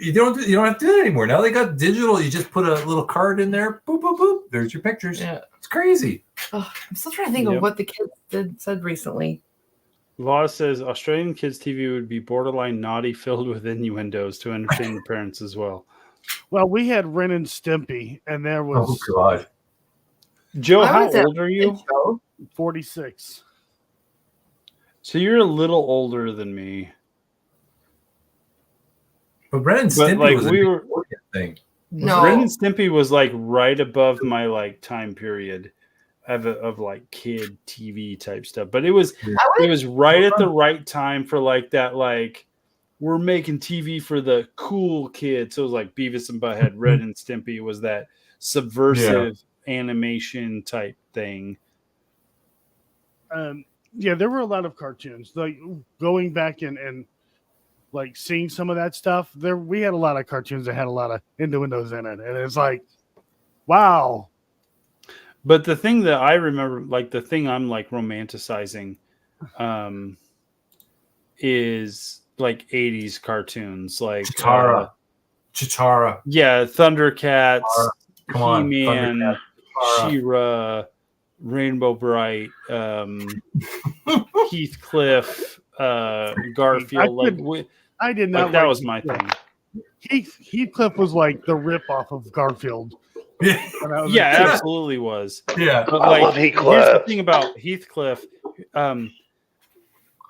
C: You don't have to do that anymore. Now they got digital. You just put a little card in there. Boop, boop, boop. There's your pictures.
B: Yeah.
C: It's crazy.
B: Oh, I'm still trying to think of what the kids said recently.
A: Law says Australian kids' TV would be borderline naughty, filled with innuendos to entertain the parents as well.
E: Well, we had Ren and Stimpy, and there was.
C: Oh God.
A: Joe, how old are you?
E: 46.
A: So you're a little older than me.
C: But Ren and Stimpy
A: like
C: was
A: we were
C: thing.
B: No,
A: Ren and Stimpy was like right above my like time period of like kid TV type stuff. But it was right at the right time for like that, like we're making TV for the cool kids. So it was like Beavis and Butthead, Ren and Stimpy was that subversive animation type thing.
E: Yeah, there were a lot of cartoons. Like going back and like seeing some of that stuff, we had a lot of cartoons that had a lot of innuendos in it, and it's like, wow.
A: But the thing that I remember, like the thing I'm like romanticizing, is like 80s cartoons, like
C: Chitara.
A: Yeah, Thundercats,
C: He-Man,
A: She-Ra, Rainbow Bright, Heathcliff, Garfield.
E: I did not.
A: Like that was my thing.
E: Heathcliff was like the ripoff of Garfield.
A: Yeah, absolutely was.
C: Yeah,
A: but
D: I
A: like,
D: love Heathcliff.
A: Here's the thing about Heathcliff.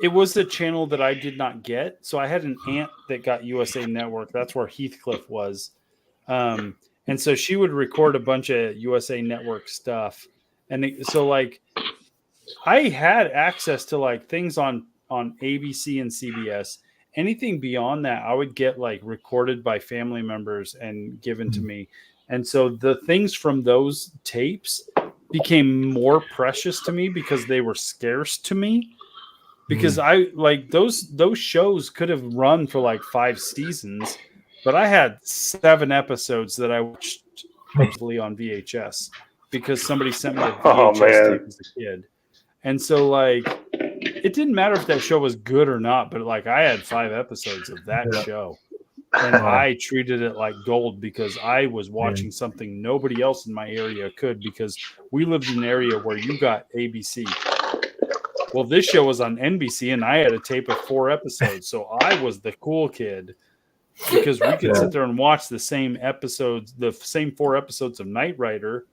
A: It was a channel that I did not get. So I had an aunt that got USA Network. That's where Heathcliff was. And so she would record a bunch of USA Network stuff. And so like I had access to like things on ABC and CBS. Anything beyond that, I would get like recorded by family members and given to me. And so the things from those tapes became more precious to me because they were scarce to me. Because I like those shows could have run for like 5 seasons, but I had 7 episodes that I watched hopefully on VHS because somebody sent me a VHS tape as a kid. And so like it didn't matter if that show was good or not, but like I had 5 episodes of that show. And I treated it like gold because I was watching something nobody else in my area could, because we lived in an area where you got ABC. Well, this show was on NBC and I had a tape of 4 episodes. So I was the cool kid because we could sit there and watch the same episodes, the same 4 episodes of Knight Rider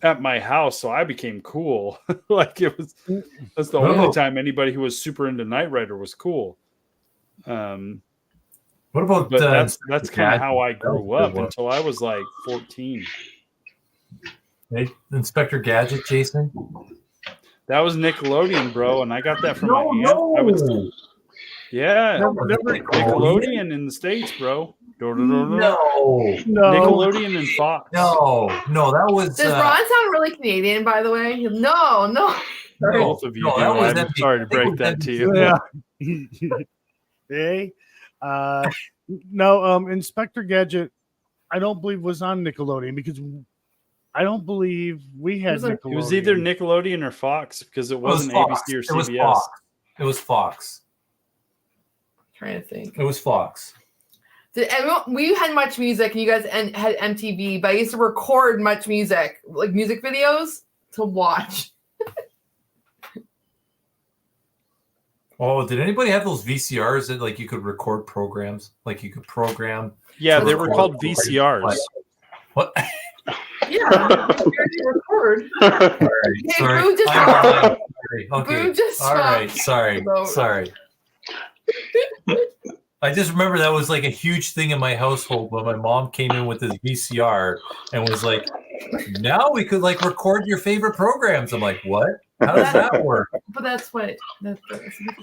A: at my house. So I became cool. Like that's the only time anybody who was super into Knight Rider was cool.
C: What about
A: that's kind of how I grew up until I was like 14.
C: Hey, Inspector Gadget, Jason?
A: That was Nickelodeon, bro, and I got that from my aunt. Nickelodeon in the States, bro.
C: No.
A: Nickelodeon and Fox.
C: No, that was.
B: Does Ron sound really Canadian, by the way? No.
A: Both of you do. I'm sorry to break that to you.
E: Yeah. Hey. No, Inspector Gadget, I don't believe was on Nickelodeon because I don't believe we had Nickelodeon.
A: It was either Nickelodeon or Fox because it wasn't ABC or CBS.
C: It was Fox.
B: I'm trying to think.
C: It was Fox.
B: We had Much Music and you guys had MTV, but I used to record Much Music, like music videos to watch.
C: Oh, did anybody have those VCRs that like you could record programs? Like you could program?
A: Yeah, they were called VCRs.
C: What?
B: Yeah, record.
C: All right, sorry.
B: Boo just
C: Okay.
B: just
C: all right. Sorry. I just remember that was like a huge thing in my household when my mom came in with this VCR and was like, "Now we could like record your favorite programs." I'm like, "What? How does that work?"
B: But that's what.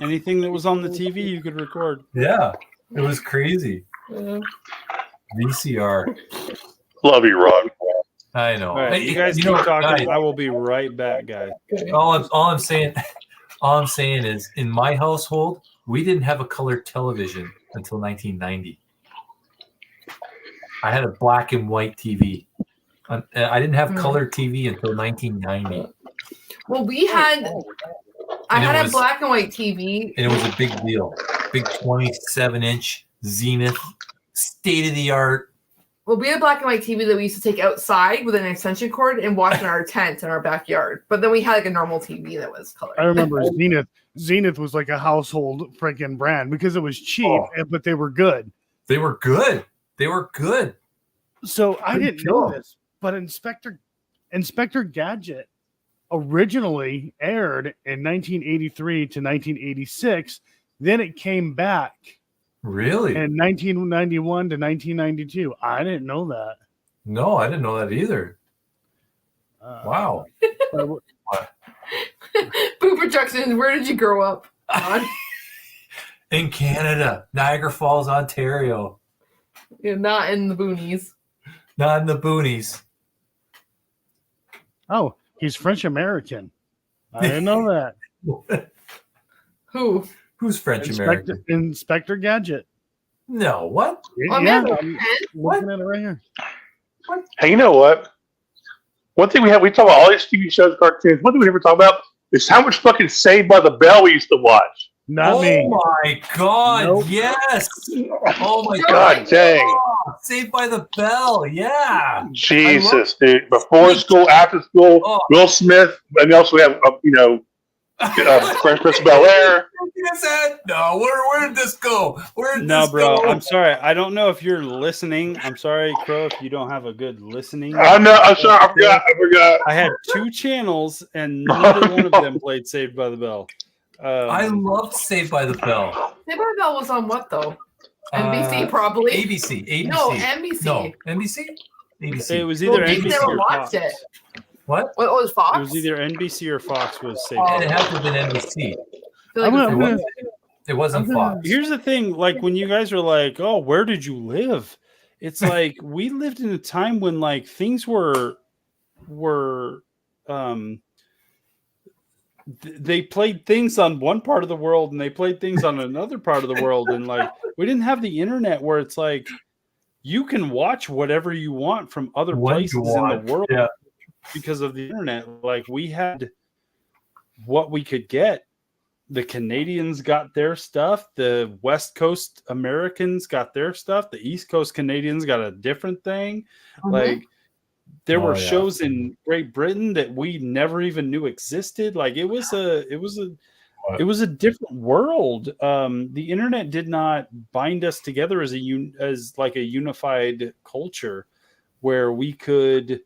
A: Anything that was on the TV, you could record.
C: Yeah, it was crazy. VCR.
D: Love you, Ron.
C: I know.
A: All right, you guys keep talking. Guys, I will be right back, guys.
C: All I'm saying is, in my household, we didn't have a color television until 1990. I had a black and white TV. I didn't have color TV until 1990.
B: Well, I had a black and white TV.
C: And it was a big deal. Big 27-inch Zenith, state-of-the-art.
B: Well, we had a black and white TV that we used to take outside with an extension cord and watch in our tent in our backyard. But then we had like a normal TV that was colored.
E: I remember Zenith was like a household freaking brand because it was cheap, but they were good.
C: They were good.
E: So I didn't know this, but Inspector Gadget originally aired in 1983 to 1986. Then it came back.
C: Really?
E: In 1991 to 1992. I didn't know that.
C: No, I didn't know that either. Wow.
B: Boo Productions, where did you grow up?
C: In Canada, Niagara Falls, Ontario.
B: Yeah, not in the boonies.
C: Not in the boonies.
E: Oh, he's French American. I didn't know that.
B: Who?
C: Who's French American?
E: Inspector Gadget.
C: No, what?
B: I'm
E: looking at it right here.
C: What?
D: Hey, you know what? One thing we talk about all these TV shows, cartoons. One thing we never talk about is how much fucking Saved by the Bell we used to watch.
E: Not me.
C: Oh my God!
E: Nope.
C: Yes. Oh my
D: God, dang.
C: Oh, Saved by the Bell. Yeah.
D: Jesus, dude. Before school, after school, Will Smith, and also we have Fresh Prince of Bel-Air.
C: No, where did this go?
A: No, bro. I'm sorry. I don't know if you're listening. I'm sorry, Crow, if you don't have a good listening.
D: I'm sorry. I forgot.
A: I had 2 channels, and neither one of them played Saved by the Bell.
C: I loved Saved by the Bell.
B: Saved by the Bell was on what though? NBC probably.
C: ABC.
B: No, NBC.
C: No, NBC. ABC.
A: It was either NBC
B: never
A: or
B: watched
A: Fox.
B: it.
C: What?
B: What was Fox?
A: It was either NBC or Fox was Saved by the
C: It
A: Bell.
C: had to have been NBC. It wasn't Fox.
A: Here's the thing, like when you guys are like, "Oh, where did you live?" It's like we lived in a time when like things were they played things on one part of the world and they played things on another part of the world, and like we didn't have the internet where it's like you can watch whatever you want from other places in the world because of the internet. Like we had what we could get. The Canadians got their stuff. The West Coast Americans got their stuff. The East Coast Canadians got a different thing. Like there were shows in Great Britain that we never even knew existed. Like it was a different world. The internet did not bind us together as a unified culture where we could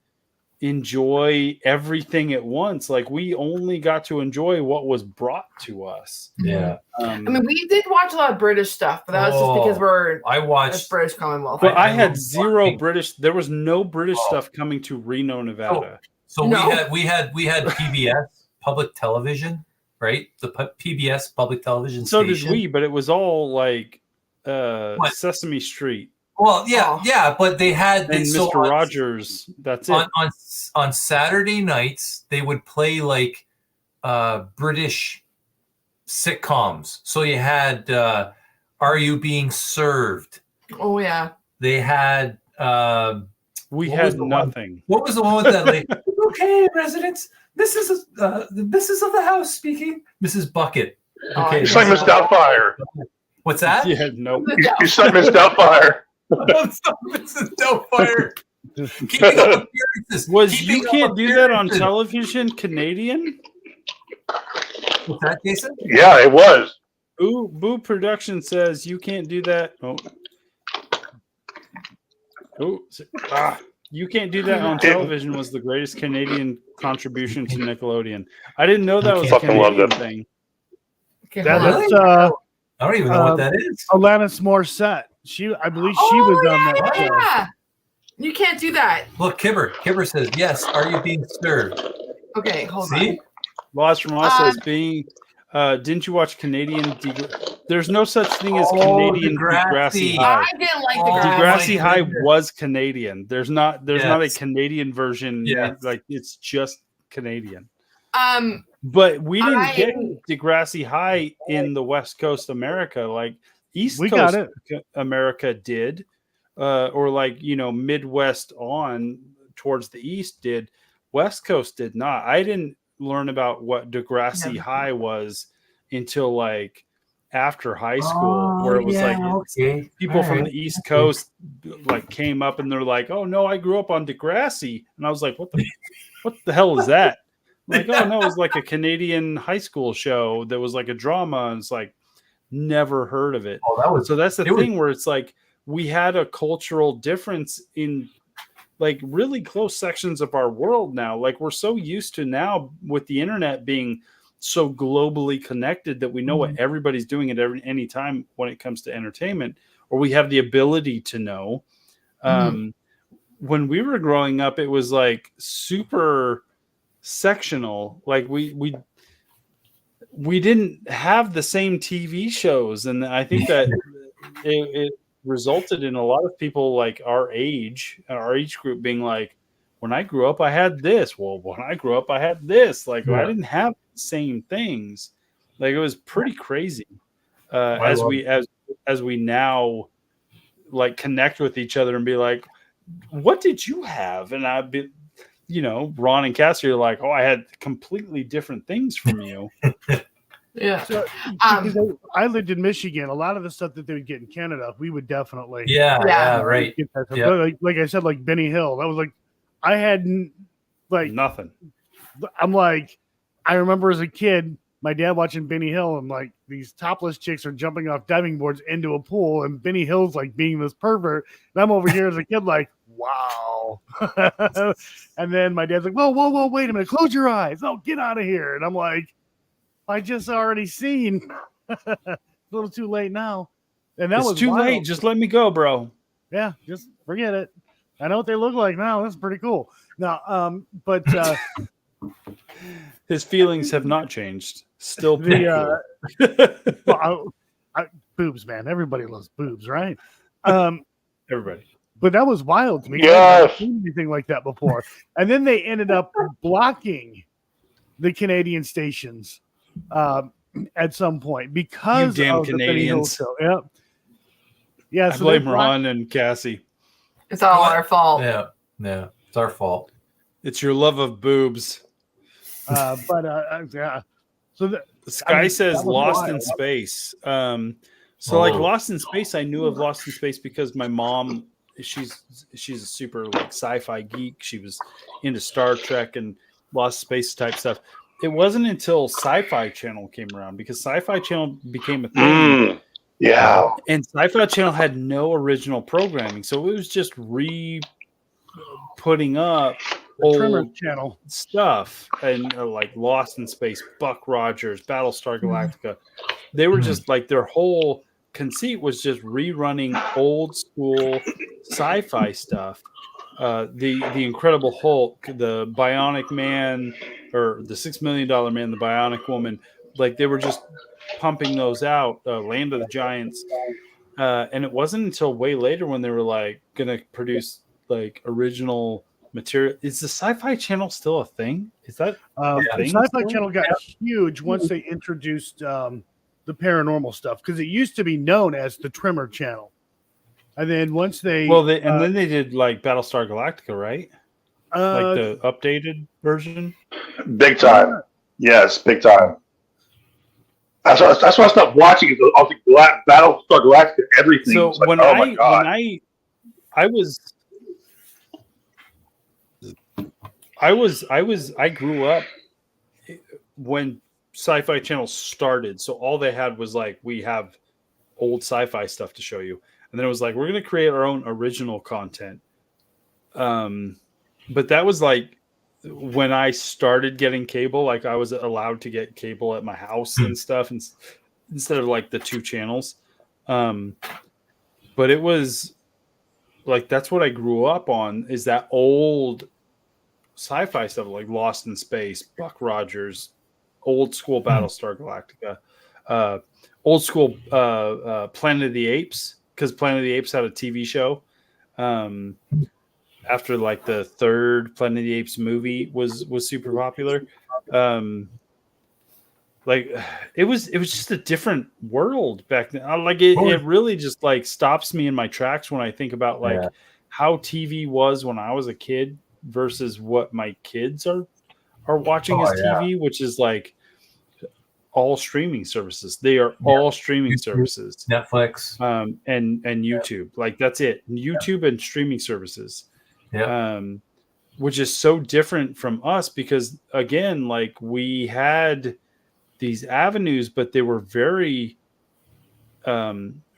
A: enjoy everything at once. Like we only got to enjoy what was brought to us.
B: I mean, we did watch a lot of British stuff, but that was just because we're
C: I watched
B: British Commonwealth.
A: But I had zero British. There was no British stuff coming to Reno, Nevada.
C: So we had PBS public television, right? The PBS public television.
A: So
C: station.
A: did we, but it was all like Sesame Street.
C: Well, yeah, but they had
A: and Mr. Rogers. That's it.
C: On Saturday nights, they would play like British sitcoms. So you had Are You Being Served?
B: Oh yeah.
C: They had
A: we had nothing.
C: What was the one with that lady? Okay, residents. This is the Mrs. of the house speaking. Mrs. Bucket. Okay.
D: You like Miss Doubtfire.
C: What's that?
A: Yeah, no.
D: You like Miss Doubtfire.
C: Mrs. Doubtfire.
A: You can't do that on television, Canadian?
C: What's that, Jason?
D: Yeah, it was.
A: Boo Production says you can't do that. You can't do that on television was the greatest Canadian contribution to Nickelodeon. I didn't know that was a Canadian thing.
E: That's
C: I don't even know what that is.
E: Alanis Morissette. I believe she was on that show.
B: Yeah. You can't do that.
C: Look, Kibber says, yes, are you being served?
B: Okay, hold
C: See?
B: on.
A: Lost from Lost says didn't you watch Canadian there's no such thing as Canadian Degrassi High.
B: I didn't like
A: Degrassi High was Canadian. There's not a Canadian version. Like it's just Canadian. But we didn't get Degrassi High in the West Coast America. Like East Coast America did. or like, Midwest on towards the east did. West Coast did not. I didn't learn about what Degrassi High was until like after high school, where it was like people from the East Coast like came up and they're like, "Oh no, I grew up on Degrassi," and I was like, "What the hell is that?" I'm like, "Oh no, it was like a Canadian high school show that was like a drama," and it's like, never heard of it. So that's the thing where it's like we had a cultural difference in like really close sections of our world now. Like we're so used to now with the internet being so globally connected that we know what everybody's doing at any time when it comes to entertainment, or we have the ability to know. When we were growing up, it was like super sectional. Like we didn't have the same TV shows, and I think that it resulted in a lot of people like our age group being like, when I grew up I had this. Well, when I grew up I had this. Like I didn't have the same things. Like it was pretty crazy. As we now like connect with each other and be like, what did you have? And I'd be, Ron and Cassie are like, oh, I had completely different things from you.
B: Yeah.
E: So, because I lived in Michigan, a lot of the stuff that they would get in Canada, we would definitely.
C: Yeah, right.
E: Get that stuff. Yeah. Like I said, like Benny Hill, that was like, I had like
A: nothing.
E: I'm like, I remember as a kid, my dad watching Benny Hill, and like these topless chicks are jumping off diving boards into a pool, and Benny Hill's like being this pervert, and I'm over here as a kid like, wow. And then my dad's like, whoa, wait a minute, close your eyes. Oh, get out of here. And I'm like, I just already seen. A little too late now. And that was
A: too late. Just let me go, bro.
E: Yeah, just forget it. I know what they look like now. That's pretty cool. Now, but
A: his feelings have not changed. Still
E: cool. Well, boobs, man. Everybody loves boobs, right?
A: Everybody.
E: But that was wild to me.
D: Yes.
E: I haven't seen anything like that before. And then they ended up blocking the Canadian stations at some point because
A: you damn
E: of
A: Canadians.
E: The Benny Hill show. Yep. Yeah,
A: I blame Ron and Cassie.
B: It's all our fault.
C: Yeah, it's our fault.
A: It's your love of boobs.
E: Yeah. So
A: Sky says Lost in Space. Like Lost in Space, I knew of Lost in Space because my mom, she's a super like sci-fi geek. She was into Star Trek and Lost Space type stuff. It wasn't until Sci-Fi Channel came around because Sci-Fi Channel became a thing.
D: Yeah.
A: And Sci-Fi Channel had no original programming, so it was just putting up old
E: channel
A: stuff and like Lost in Space, Buck Rogers, Battlestar Galactica. They were just like their whole conceit was just rerunning old school sci-fi stuff. The Incredible Hulk, the Bionic Man, or the $6 Million Man, the Bionic Woman, like they were just pumping those out. Land of the Giants, and it wasn't until way later when they were like gonna produce like original material. Is the Sci-Fi Channel still a thing? Is that
E: the Sci-Fi Channel got huge once they introduced the paranormal stuff, because it used to be known as the Trimmer Channel, and then once they
A: then they did like Battlestar Galactica, right? Like the updated version.
D: Big time, yes, big time. That's why I stopped watching it. I was like, Battlestar Galactica, everything.
A: So
D: like,
A: when I grew up when Sci-Fi Channel started, so all they had was like, we have old sci-fi stuff to show you, and then it was like, we're going to create our own original content. But that was like when I started getting cable. Like I was allowed to get cable at my house and stuff, and instead of like the two channels. But it was like, that's what I grew up on, is that old sci-fi stuff like Lost in Space, Buck Rogers, old school Battlestar Galactica, old school Planet of the Apes, because Planet of the Apes had a TV show after like the third Planet of the Apes movie was super popular. Like it was just a different world back then. Like it really just like stops me in my tracks when I think about like how TV was when I was a kid versus what my kids are watching as TV, which is like all streaming services. They are all streaming
C: YouTube,
A: services.
C: Netflix.
A: And YouTube. Like that's it. YouTube and streaming services.
C: Yeah.
A: Which is so different from us because again, like we had these avenues, but they were very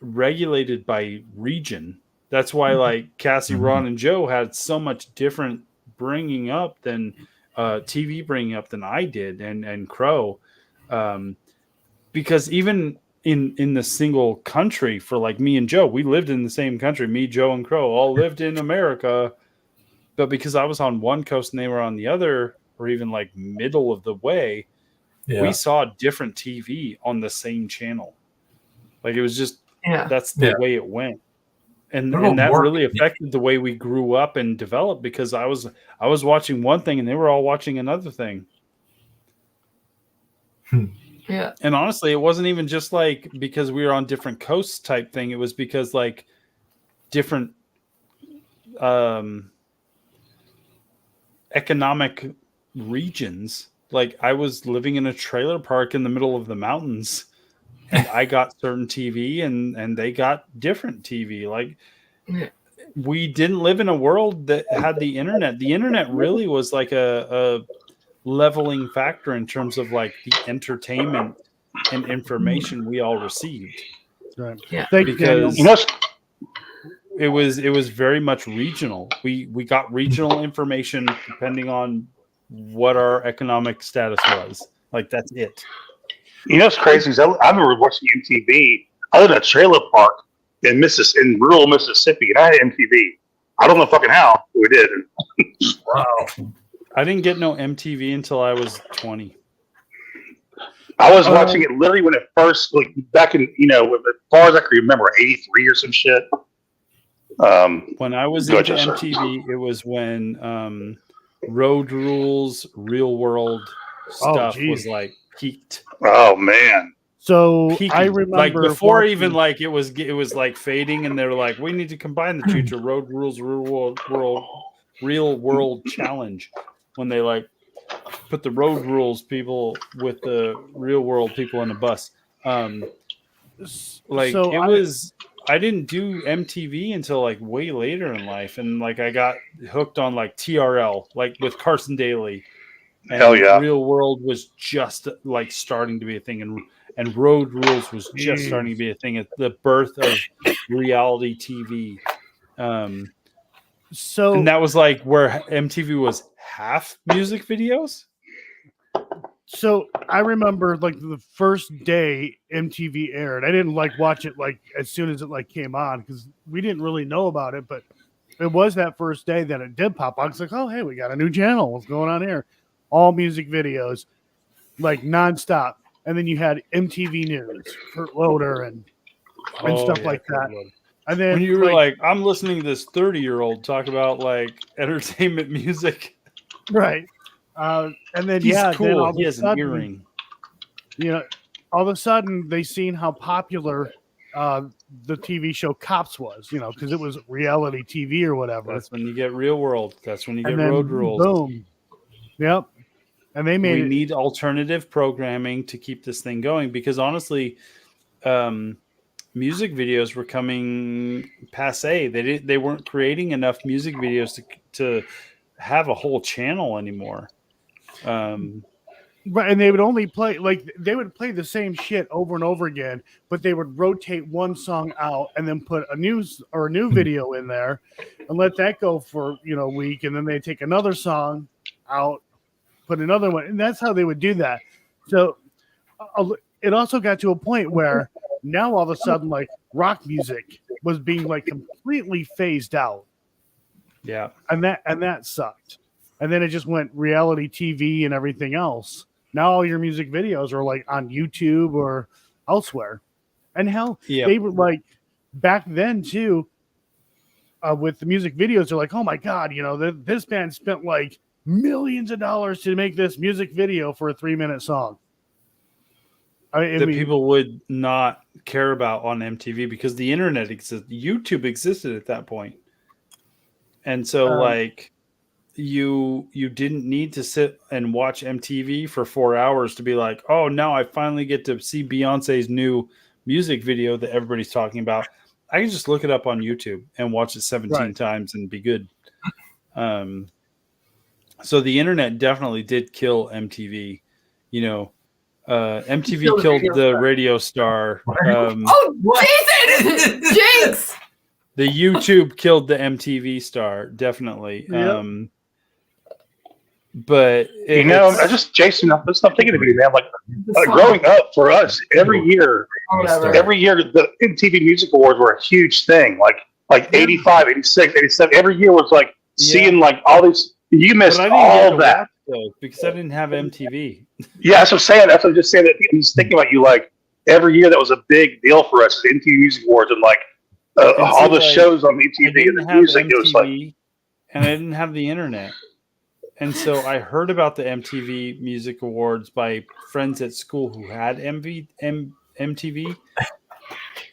A: regulated by region. That's why like Cassie, Ron, and Joe had so much different bringing up than TV bringing up than I did, and Crow, because even in the single country for like me and Joe, we lived in the same country. Me, Joe, and Crow all lived in America, but because I was on one coast and they were on the other, or even like middle of the way. Yeah. We saw different TV on the same channel. Like it was just that's the way it went. And that really affected the way we grew up and developed because I was watching one thing and they were all watching another thing.
B: Yeah.
A: And honestly, it wasn't even just like because we were on different coasts type thing. It was because like different economic regions. Like I was living in a trailer park in the middle of the mountains and I got certain TV and they got different TV. Like we didn't live in a world that had the internet. The internet really was like a leveling factor in terms of like the entertainment and information we all received.
E: Right.
B: Yeah.
A: Because it was very much regional. We got regional information depending on what our economic status was. Like that's it.
D: You know what's crazy is I remember watching MTV. I lived in a trailer park in rural Mississippi, and I had MTV. I don't know fucking how we did.
C: Wow.
A: I didn't get no MTV until I was 20.
D: I was watching it literally when it first, like back in, as far as I can remember, 83 or some shit.
A: When I was into MTV, it was when Road Rules, Real World stuff was like peaked.
D: Oh man!
E: So
A: peaking.
E: I remember
A: like before even like it was like fading, and they were like, we need to combine the two to Road Rules, Real World Challenge. When they like put the Road Rules people with the Real World people in a bus, I didn't do MTV until like way later in life, and like I got hooked on like TRL, like with Carson Daly. And
D: hell yeah!
A: Real World was just like starting to be a thing, and Road Rules was just starting to be a thing at the birth of reality TV. And that was like where MTV was half music videos.
E: So I remember like the first day MTV aired. I didn't like watch it like as soon as it like came on because we didn't really know about it. But it was that first day that it did pop on. It's like, oh hey, we got a new channel. What's going on here? All music videos, like nonstop. And then you had MTV News, Kurt Loder, and stuff like that. And then
A: when you were like, I'm listening to this 30-year-old talk about like entertainment music,
E: right? And then
A: he's cool.
E: Then all
A: he has an earring.
E: All of a sudden they seen how popular the TV show Cops was. Because it was reality TV or whatever.
A: That's when you get Real World. That's when you get Road Rules.
E: Boom. Yep. And they made.
A: We need alternative programming to keep this thing going because honestly, music videos were coming passe. They weren't creating enough music videos to have a whole channel anymore.
E: Right, and they would only play they would play the same shit over and over again, but they would rotate one song out and then put a new video in there and let that go for a week, and then they take another song out, put another one, and that's how they would do that. So it also got to a point where now all of a sudden like rock music was being like completely phased out.
A: Yeah,
E: and that sucked. And then it just went reality TV and everything else. Now all your music videos are like on YouTube or elsewhere. And hell, they were like back then too. With the music videos, they're like, oh my god, this band spent like millions of dollars to make this music video for a 3-minute song.
A: that people would not care about on MTV because the internet existed. YouTube existed at that point. And so like you didn't need to sit and watch MTV for 4 hours to be like, oh, now I finally get to see Beyonce's new music video that everybody's talking about. I can just look it up on YouTube and watch it 17 times and be good. So the internet definitely did kill MTV. You know, MTV killed the radio star.
B: Jason! Jinx!
A: The YouTube killed the MTV star, definitely.
E: Yep.
A: But
D: Jason, I'm thinking of you, man. Like growing up for us, every year the MTV Music Awards were a huge thing. Like 85, 86, 87. Every year was like seeing like all these. You missed all that
A: because I didn't have MTV.
D: Yeah, that's what I'm saying. That's what I'm just saying. That I'm just thinking about you. Like every year, that was a big deal for us. The MTV Music Awards and like all the shows on MTV and the music.
A: MTV,
D: it was like,
A: and I didn't have the internet. And so I heard about the MTV Music Awards by friends at school who had MTV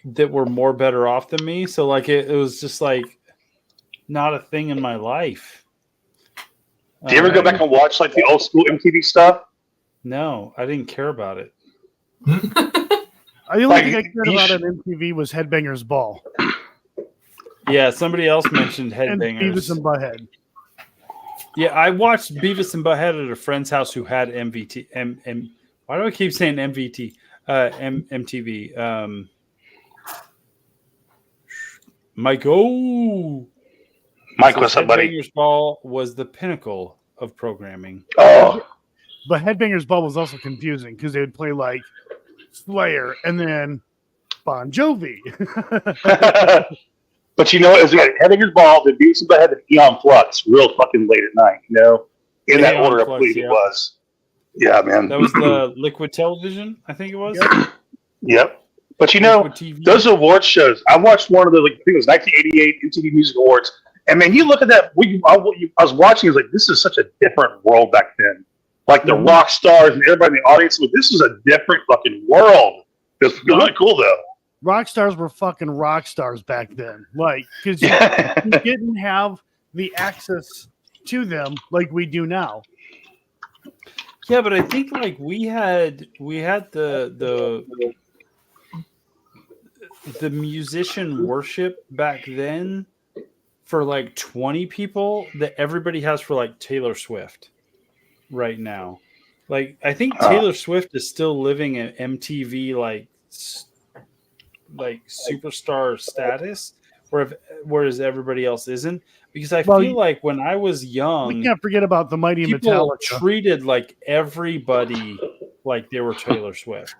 A: that were more better off than me. So like it was just like not a thing in my life.
D: Do you ever go back and watch like the old school MTV stuff?
A: No, I didn't care about it.
E: The only thing I cared about on MTV was Headbangers Ball.
A: Yeah, somebody else mentioned Headbangers.
E: And Beavis and Butthead.
A: Yeah, I watched Beavis and Butthead at a friend's house who had MVT. Why do I keep saying MVT? MTV. Mike, what's up, buddy? Headbangers Ball was the pinnacle of programming.
D: Oh.
E: But Headbangers Ball was also confusing because they would play like Slayer and then Bon Jovi.
D: But you know, it was Headbangers Ball, the Beavis and Butthead, and Eon Flux, real fucking late at night. You know, in that order, I believe it was. Yeah, man.
A: That was the Liquid Television, I think it was.
D: Yep. But you know, those award shows. I watched one of the, I think it was 1988 MTV Music Awards, and man, you look at that. I was watching. I was like, this is such a different world back then. Like the rock stars and everybody in the audience. This is a different fucking world. It's really cool though.
E: Rock stars were fucking rock stars back then. Like, because you didn't have the access to them like we do now.
A: Yeah, but I think like we had the musician worship back then for like 20 people that everybody has for like Taylor Swift right now. Like I think Taylor Swift is still living at MTV like superstar status, whereas everybody else isn't. Because I feel like when I was young,
E: we can't forget about the mighty
A: people
E: Metallica.
A: Treated like everybody like they were Taylor Swift.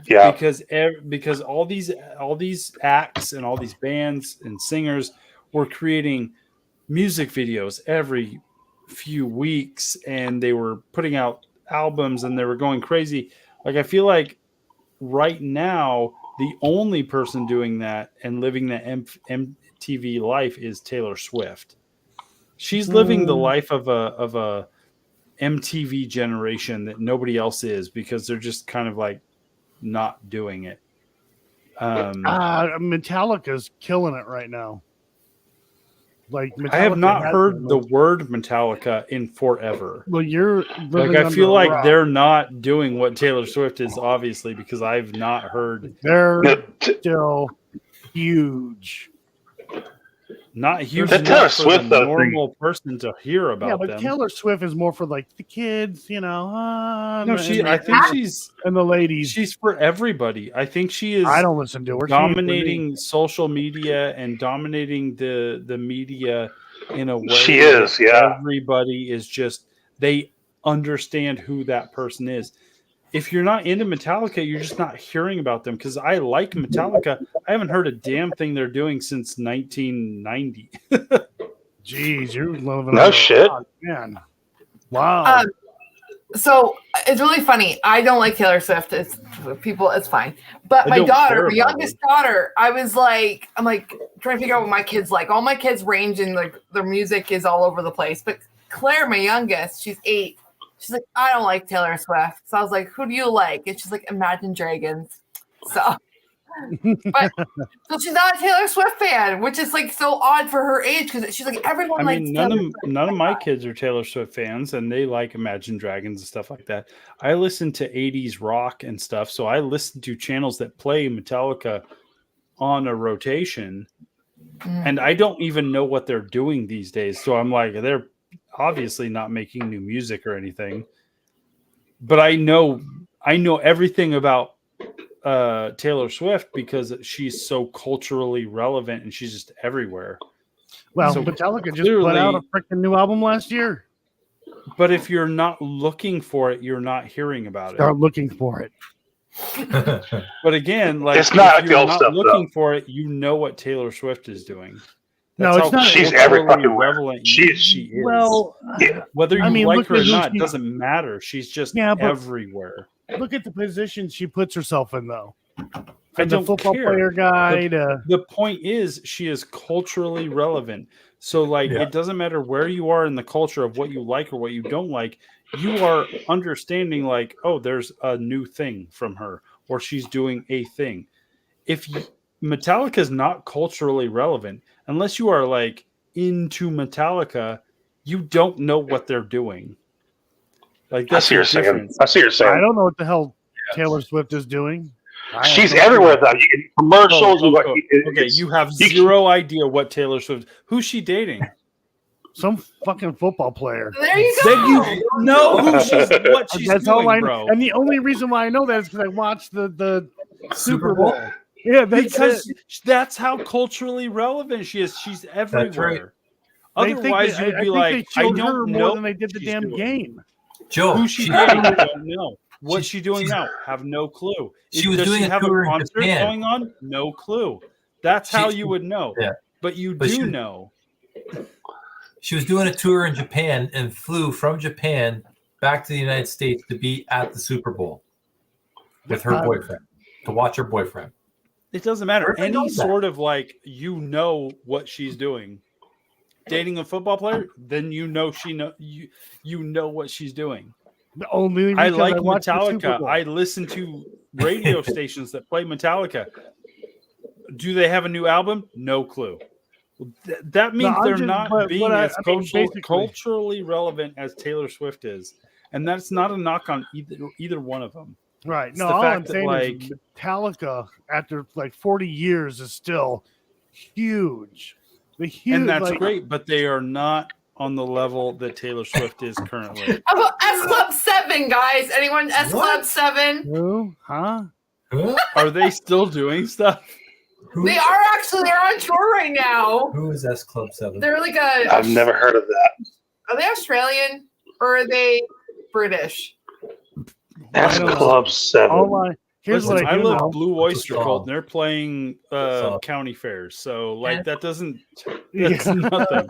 D: Yeah,
A: because all these acts and all these bands and singers were creating music videos every few weeks, and they were putting out albums, and they were going crazy. Like I feel like right now, the only person doing that and living that MTV life is Taylor Swift. She's living the life of a MTV generation that nobody else is, because they're just kind of like not doing it.
E: Metallica's killing it right now. Like Metallica,
A: I have not heard the word Metallica in forever.
E: Well, you're
A: like, I feel like they're not doing what Taylor Swift is, obviously, because I've not heard.
E: They're still huge.
A: Not huge
D: enough
A: Taylor
D: for Swift,
A: the normal person to hear about them.
E: Yeah, but Taylor Swift is more for like the kids, you know.
A: No, I think she's
E: and the ladies.
A: She's for everybody. I think she is.
E: I don't listen to her.
A: Dominating social media and dominating the media in a way.
D: She is, yeah.
A: Everybody is just, they understand who that person is. If you're not into Metallica, you're just not hearing about them, because I like Metallica. I haven't heard a damn thing they're doing since 1990.
E: Jeez, you're living
D: no shit,
E: man. Wow.
B: So it's really funny. I don't like Taylor Swift. It's fine. But my daughter, my youngest daughter, I'm like trying to figure out what my kids like. All my kids range in like their music is all over the place. But Claire, my youngest, she's 8. She's like, I don't like Taylor Swift. So I was like, who do you like? And she's like, Imagine Dragons. So, but so she's not a Taylor Swift fan, which is like so odd for her age because she's like, everyone
A: I
B: likes
A: mean,
B: Taylor
A: none of my kids are Taylor Swift fans, and they like Imagine Dragons and stuff like that. I listen to 80s rock and stuff, so I listen to channels that play Metallica on a rotation, and I don't even know what they're doing these days. So I'm like, they're obviously not making new music or anything. But I know everything about Taylor Swift because she's so culturally relevant and she's just everywhere.
E: Well,
A: So
E: Metallica just put out a freaking new album last year.
A: But if you're not looking for it, you're not hearing about it.
E: Start looking for it.
A: But again, like
D: it's not
A: if you're
D: like
A: not
D: stuff,
A: looking
D: though.
A: for it, you know what Taylor Swift is doing.
E: No, it's not.
D: She's
A: culturally
D: every fucking where.
A: relevant
D: She
A: is.
E: Well,
A: Whether you
E: I mean,
A: like
E: look
A: her or
E: at who
A: not
E: she-
A: doesn't matter. She's just
E: Yeah, but-
A: everywhere.
E: Look at the position she puts herself in, though.
A: I
E: From the
A: don't
E: football
A: care.
E: player guy to
A: The point is, she is culturally relevant. So, like,
C: Yeah.
A: it doesn't matter where you are in the culture of what you like or what you don't like. You are understanding, like, oh, there's a new thing from her, or she's doing a thing. If Metallica is not culturally relevant, unless you are like into Metallica, you don't know what they're doing. Like,
D: I
A: that's
D: see
A: the
D: you're saying.
A: difference.
D: I see you're
E: I
D: saying.
E: don't know what the hell Taylor Swift is doing. I have
D: She's
E: no
D: everywhere
E: clue.
D: though. You get commercials.
A: Okay, you have zero idea what Taylor Swift. Who's she dating?
E: Some fucking football player.
B: There you go.
A: Then you know what she's
E: That's
A: doing,
E: all I
A: bro.
E: know. And the only reason why I know that is because I watched the Super Bowl. Yeah,
A: Because that's how culturally relevant she is. She's everywhere. Otherwise, you'd be like, I
E: showed her
A: don't
E: more
A: know
E: than they did the
A: she's
E: damn
A: doing.
E: game.
C: Joe,
A: Who she dating? I don't know. What's she doing
C: she's-
A: now? Have no clue.
C: She was
A: Does
C: doing
A: she
C: a
A: have a
C: tour in
A: concert
C: Japan.
A: going on? No clue. That's how
C: She-
A: you would know.
C: Yeah.
A: But you
C: But
A: do
C: she-
A: know.
C: She was doing a tour in Japan and flew from Japan back to the United States to be at the Super Bowl with her boyfriend, to watch her boyfriend.
A: It doesn't matter.
C: Everybody
A: Any
C: knows that.
A: sort of like, you know what she's doing. Dating a football player, then you know you know what she's doing.
E: Only
A: I
E: because
A: like
E: watched the Super
A: Metallica.
E: Bowl.
A: I listen to radio stations that play Metallica. Do they have a new album? No clue. That means
E: I'm
A: they're
E: just-
A: not
E: but
A: being
E: I
A: as
E: mean, basically-
A: culturally relevant as Taylor Swift is, and that's not a knock on either one of them.
E: Right.
A: It's
E: No,
A: the
E: all
A: fact
E: I'm
A: that,
E: saying
A: like-
E: is Metallica, after like 40 years, is still huge.
A: And that's
E: like,
A: great, but they are not on the level that Taylor Swift is currently.
B: How about S Club 7, guys? Anyone S Club
C: What?
B: 7?
E: Who? Huh?
C: Huh?
A: Are they still doing stuff?
B: They are actually, they're on tour right now.
C: Who is S Club 7?
B: They're like a,
D: I've never heard of that.
B: are they Australian or are they British?
D: That's
E: don't know.
D: Club 7.
E: Here's
A: Listen,
E: what
A: I
E: I do
A: love
E: know.
A: Blue Oyster
C: song.
A: Cult, and they're playing
C: song.
A: county fairs. So, like, that doesn't.
E: Yeah.
A: That's nothing.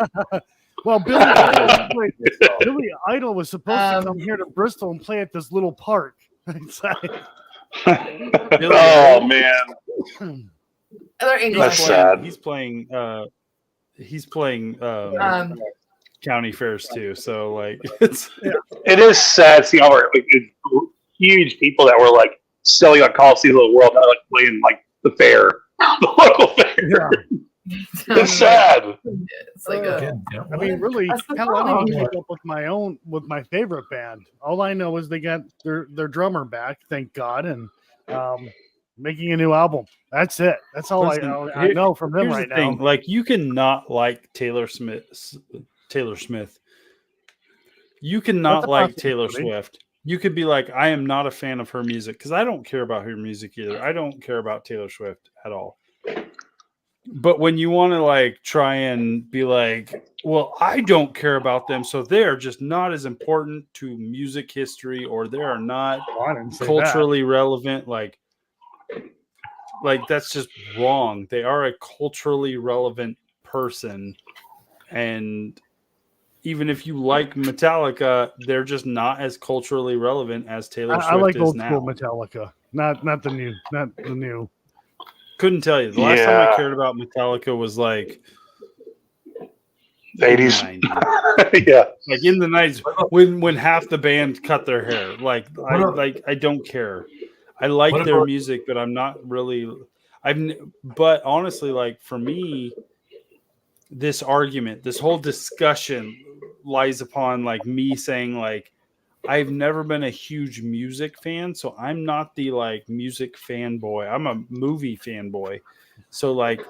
E: Well, Billy Idol was supposed to come here to Bristol and play at this little park. It's like,
D: Oh man,
B: They're English.
D: That's sad.
A: He's playing. He's playing county fairs too. So, like, it's.
D: it is sad seeing all our like huge people that were like selling on Coliseum of the world, not like playing like the fair, the local fair.
E: yeah.
D: It's sad.
B: It's like a,
C: Again, yeah.
E: I mean, really,
B: That's the
E: hell, I didn't even
C: problem.
E: keep up with my favorite band. All I know is they got their drummer back, thank God, and making a new album. That's it. That's all
A: Listen,
E: I know from them
A: Here's
E: right
A: the thing:
E: now.
A: like, you can not like Taylor Smith. You cannot
E: That's a
A: like Taylor
E: possibility.
A: Swift. You could be like, I am not a fan of her music because I don't care about her music either. I don't care about Taylor Swift at all. But when you want to like try and be like, well, I don't care about them, so they're just not as important to music history, or they are not
E: Oh, I didn't say
A: culturally relevant, like that's just wrong. They are a culturally relevant person, and even if you like Metallica, they're just not as culturally relevant as Taylor
E: that.
A: Swift
E: I like
A: is
E: old
A: now.
E: school Metallica, not the new.
A: Couldn't tell you. The last time I
D: Yeah.
A: cared about Metallica was like
D: 80s.
A: 90s.
D: Yeah.
A: Like in the 90s when half the band cut their hair. I don't care. I like their music, but I'm not really but honestly, like for me, this whole discussion lies upon like me saying like I've never been a huge music fan, so I'm not the like music fanboy. I'm a movie fanboy. So like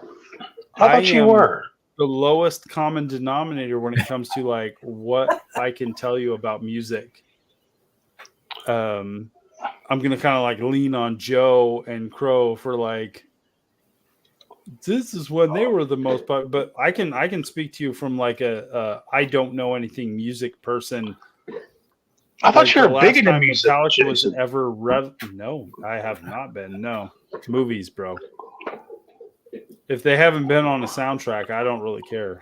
D: I thought you were
A: the lowest common denominator when it comes to like what I can tell you about music. I'm gonna kind of like lean on Joe and Crow for like this is when they were the most popular, but I can speak to you from like a I don't know anything music person.
D: I thought you were big into music.
A: Metallica was ever no, I have not been. No, movies, bro. If they haven't been on a soundtrack, I don't really care.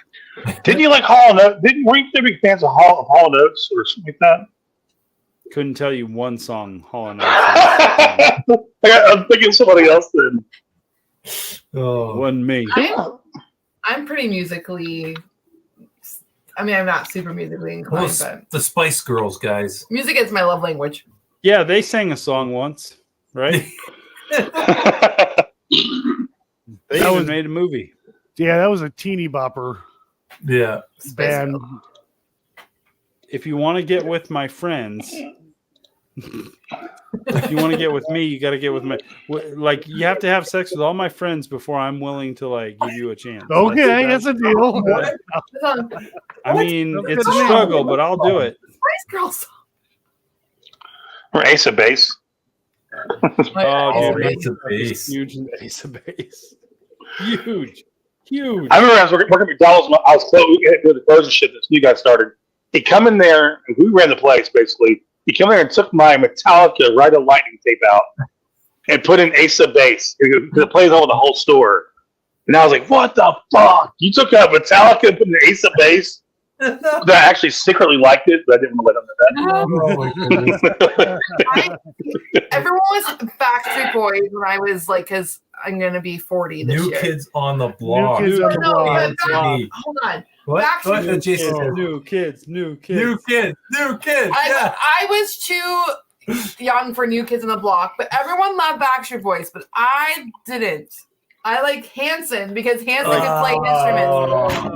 D: Didn't you like Hall & Oates? Were you big fans of Hall & Oates or something like that?
A: Couldn't tell you one song Hall & Oates.
D: I'm thinking somebody else then.
A: Oh, wasn't me.
B: I'm pretty musically. I mean, I'm not super musically inclined, but
C: the Spice Girls, guys.
B: Music is my love language.
A: Yeah, they sang a song once, right? They even made a movie.
E: Yeah, that was a teeny bopper.
C: Yeah,
E: band.
A: If you want to get with my friends, if you want to get with me, you got to get with my. Like, you have to have sex with all my friends before I'm willing to like give you a chance.
E: Okay, that's a deal.
A: I mean, it's a struggle, but I'll do it.
B: Spice Girls.
D: Or Ace of Base.
A: Oh,
C: dude, Ace of Base.
A: Huge Ace of Base. Huge.
D: I remember I was working at McDonald's. I was close with the closing shit. This new guy started. He come in there, and we ran the place basically. He came there and took my Metallica Ride of Lightning tape out and put in Ace of Base. It plays over the whole store. And I was like, "What the fuck? You took out Metallica and put in Ace of Base?" I actually secretly liked it, but I didn't want to let him know that.
B: Everyone was Backstreet Boys when I was like, because I'm going to be 40 this year.
C: New Kids on the Block.
B: Hold on.
C: What?
B: Backstreet
A: New kids.
B: I was too young for New Kids on the Block, but everyone loved Backstreet Boys, but I didn't. I like Hanson because Hanson could play instruments.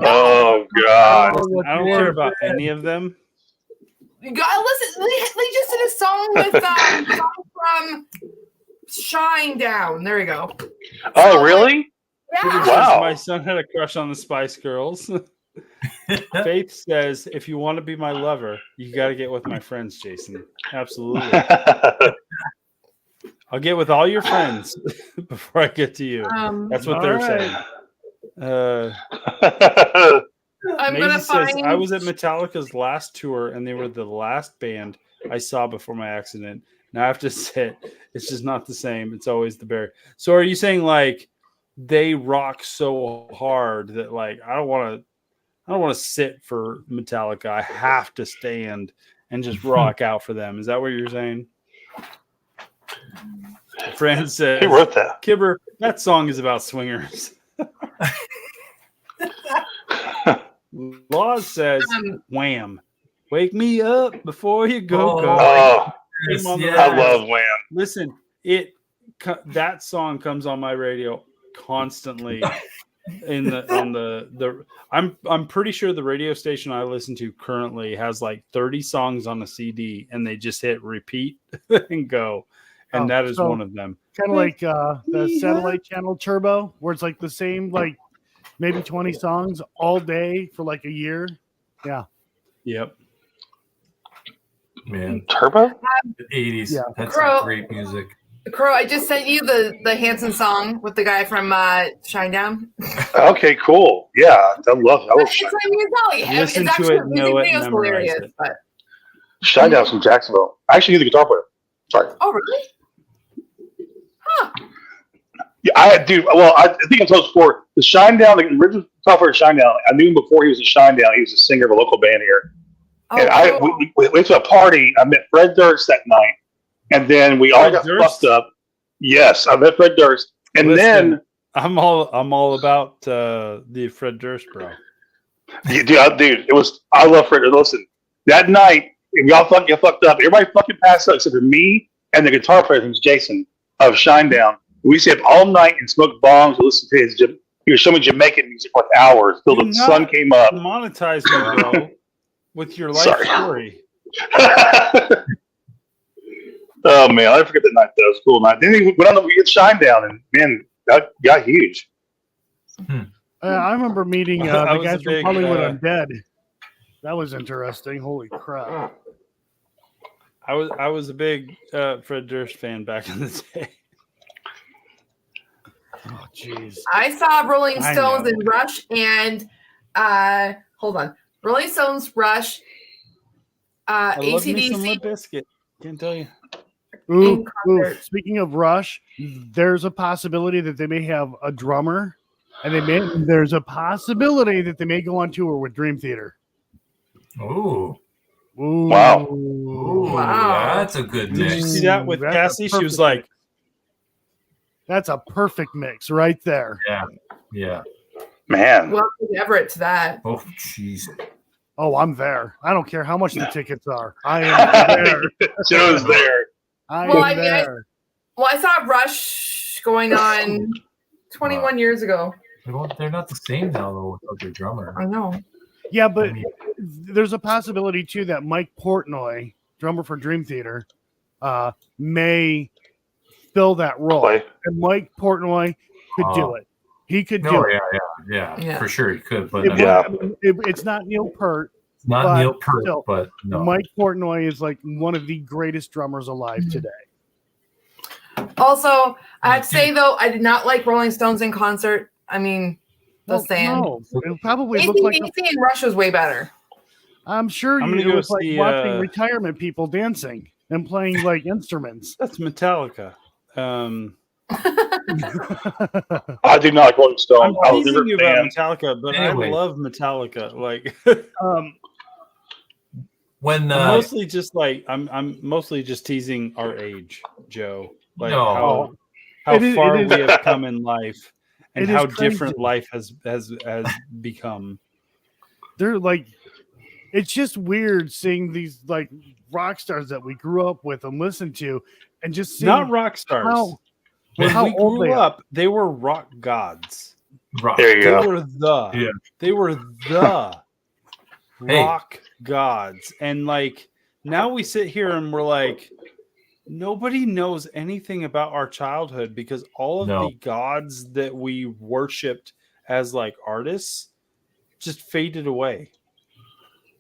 D: Oh God!
A: I don't care about any of them.
B: You gotta listen. They just did a song with from Shine Down. There you go.
D: Oh, really?
B: Yeah.
D: Wow.
A: My son had a crush on the Spice Girls. Faith says, if you want to be my lover, you got to get with my friends, Jason. Absolutely. I'll get with all your friends before I get to you. That's what they're saying.
B: I'm gonna find.
A: I was at Metallica's last tour, and they were the last band I saw before my accident. Now I have to say, it's just not the same. It's always the Barry. So are you saying like they rock so hard that like I don't want to sit for Metallica. I have to stand and just rock out for them. Is that what you're saying? Fran says,
D: who wrote that?
A: Kibber, that song is about swingers. Laws says, Wham. Wake me up before you go.
D: Oh, I love Wham.
A: Listen, that song comes on my radio constantly. I'm pretty sure the radio station I listen to currently has like 30 songs on a CD, and they just hit repeat and go. And that is one of them.
E: Kind of like the satellite channel Turbo, where it's like the same, like maybe 20 songs all day for like a year. Yeah.
A: Yep.
C: Man.
D: Turbo?
C: The 80s.
E: Yeah.
C: That's great music.
B: Crow, I just sent you the Hanson song with the guy from Shinedown.
D: Okay, cool. Yeah, I love that.
B: It's my music.
A: Listen
B: it's
A: to
B: actually
A: it, know it, memorize it.
B: But...
D: Shinedown's from Jacksonville. I actually knew the guitar player. Sorry.
B: Oh, really? Huh.
D: Yeah, I think I told you before, the Shinedown, the original guitar player of Shinedown, I knew him before he was in Shinedown. He was a singer of a local band here.
B: Oh,
D: and
B: cool.
D: we went to a party. I met Fred Durst that night. And then we all got fucked up. Yes, I met Fred Durst. And then
A: I'm all about the Fred Durst, bro.
D: Dude, it was. I love Fred. Listen, that night, y'all fucked up. Everybody fucking passed out except for me and the guitar player, who's Jason of Shinedown. We stayed up all night and smoked bongs and listened to his. He was showing me Jamaican music for like hours till the sun came up.
A: Monetize me, bro, with your life story.
D: Oh man, I forget that night. That was a cool night. Then we went on. We get Shinedown, and man, that got huge.
E: I remember meeting the guys from Hollywood Undead. That was interesting. Holy crap!
A: I was a big Fred Durst fan back in the day.
E: Oh jeez.
B: I saw Rolling Stones and Rush and hold on, Rolling Stones, Rush,
A: I love me some
B: AC/DC.
A: Limp Bizkit. Can't tell you.
E: Ooh, speaking of Rush, there's a possibility that they may have a drummer, and there's a possibility that they may go on tour with Dream Theater.
C: Ooh.
E: Ooh.
D: Wow.
C: Ooh,
B: Wow.
C: that's a good
A: Did you
C: mix.
A: see that with
E: That's
A: Cassie?
E: a
A: She was
E: perfect
A: like,
E: mix. That's a perfect mix right there.
C: Yeah.
D: Man,
B: Welcome Everett to that.
C: Oh, jeez.
E: Oh, I'm there. I don't care how much the tickets are. I am there.
D: Joe's there.
E: I
B: Well,
E: am there.
B: I saw Rush going on 21 years ago.
C: They're not the same now, though, without their drummer.
B: I know.
E: Yeah, but
C: I mean,
E: there's a possibility too that Mike Portnoy, drummer for Dream Theater, may fill that role.
D: Play.
E: And Mike Portnoy could do it. He could do it.
C: Yeah, for sure he could. But
E: It's not Neil Peart.
C: it's not Neil Peart,
E: still,
C: but no.
E: Mike Portnoy is like one of the greatest drummers alive today.
B: Also, I have to say though, I did not like Rolling Stones in concert. I mean, just saying.
E: No, it probably looked like
B: AC/DC and Rush was way better.
E: I'm sure
A: I'm gonna
E: it
A: go
E: was like
A: see,
E: watching retirement people dancing and playing like instruments.
A: that's Metallica.
D: I do not like Rolling Stones. I
A: I'm
D: was never
A: teasing you
D: a fan.
A: about Metallica, but
C: Anyway.
A: I love Metallica. Like,
C: When
A: I'm mostly just like I'm mostly just teasing our age, Joe. Like
C: No.
A: how
E: It is-
A: far
E: it is-
A: we have come in life, and
E: It is
A: how
E: crazy.
A: different life has become.
E: They're like, it's just weird seeing these like rock stars that we grew up with and listened to, and just seeing
A: Not rock stars.
E: how
A: When
E: how
A: we
E: old
A: grew
E: they are.
A: up, they were rock gods.
C: rock.
D: There you
A: They
D: go.
A: were the.
C: Yeah.
A: They were the
C: Hey.
A: rock gods, and like now we sit here and we're like, nobody knows anything about our childhood because all of
C: No.
A: the gods that we worshipped as like artists just faded away.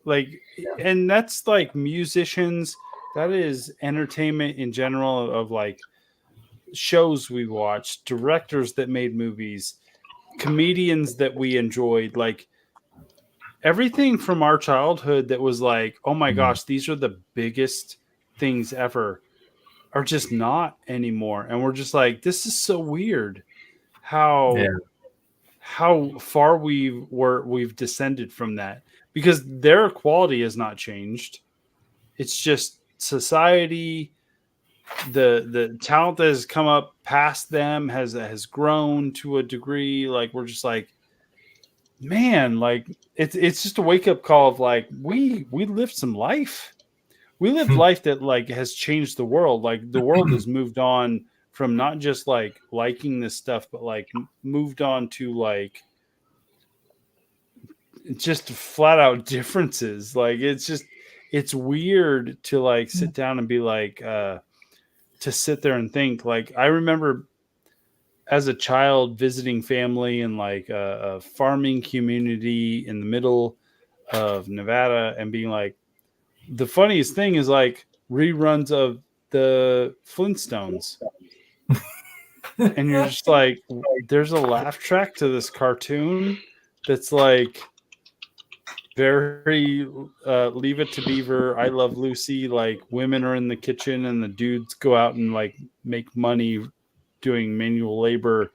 A: Like, and that's like musicians. That is entertainment in general of like shows we watched, directors that made movies, comedians that we enjoyed, like everything from our childhood that was like, oh my gosh, these are the biggest things ever, are just not anymore. And we're just like, this is so weird how far we've descended from that, because their quality has not changed. It's just society, the talent that has come up past them has grown to a degree. Like we're just like, man, like it's just a wake up call of like we lived some life. We lived life that like has changed the world. Like the world has moved on from not just like liking this stuff, but like moved on to like just flat out differences. Like it's weird to like sit down and be like to sit there and think. Like I remember as a child visiting family in like a farming community in the middle of Nevada and being like, the funniest thing is like reruns of the Flintstones. And you're just like, there's a laugh track to this cartoon that's like very Leave It to Beaver, I Love Lucy, like women are in the kitchen and the dudes go out and like make money doing manual labor.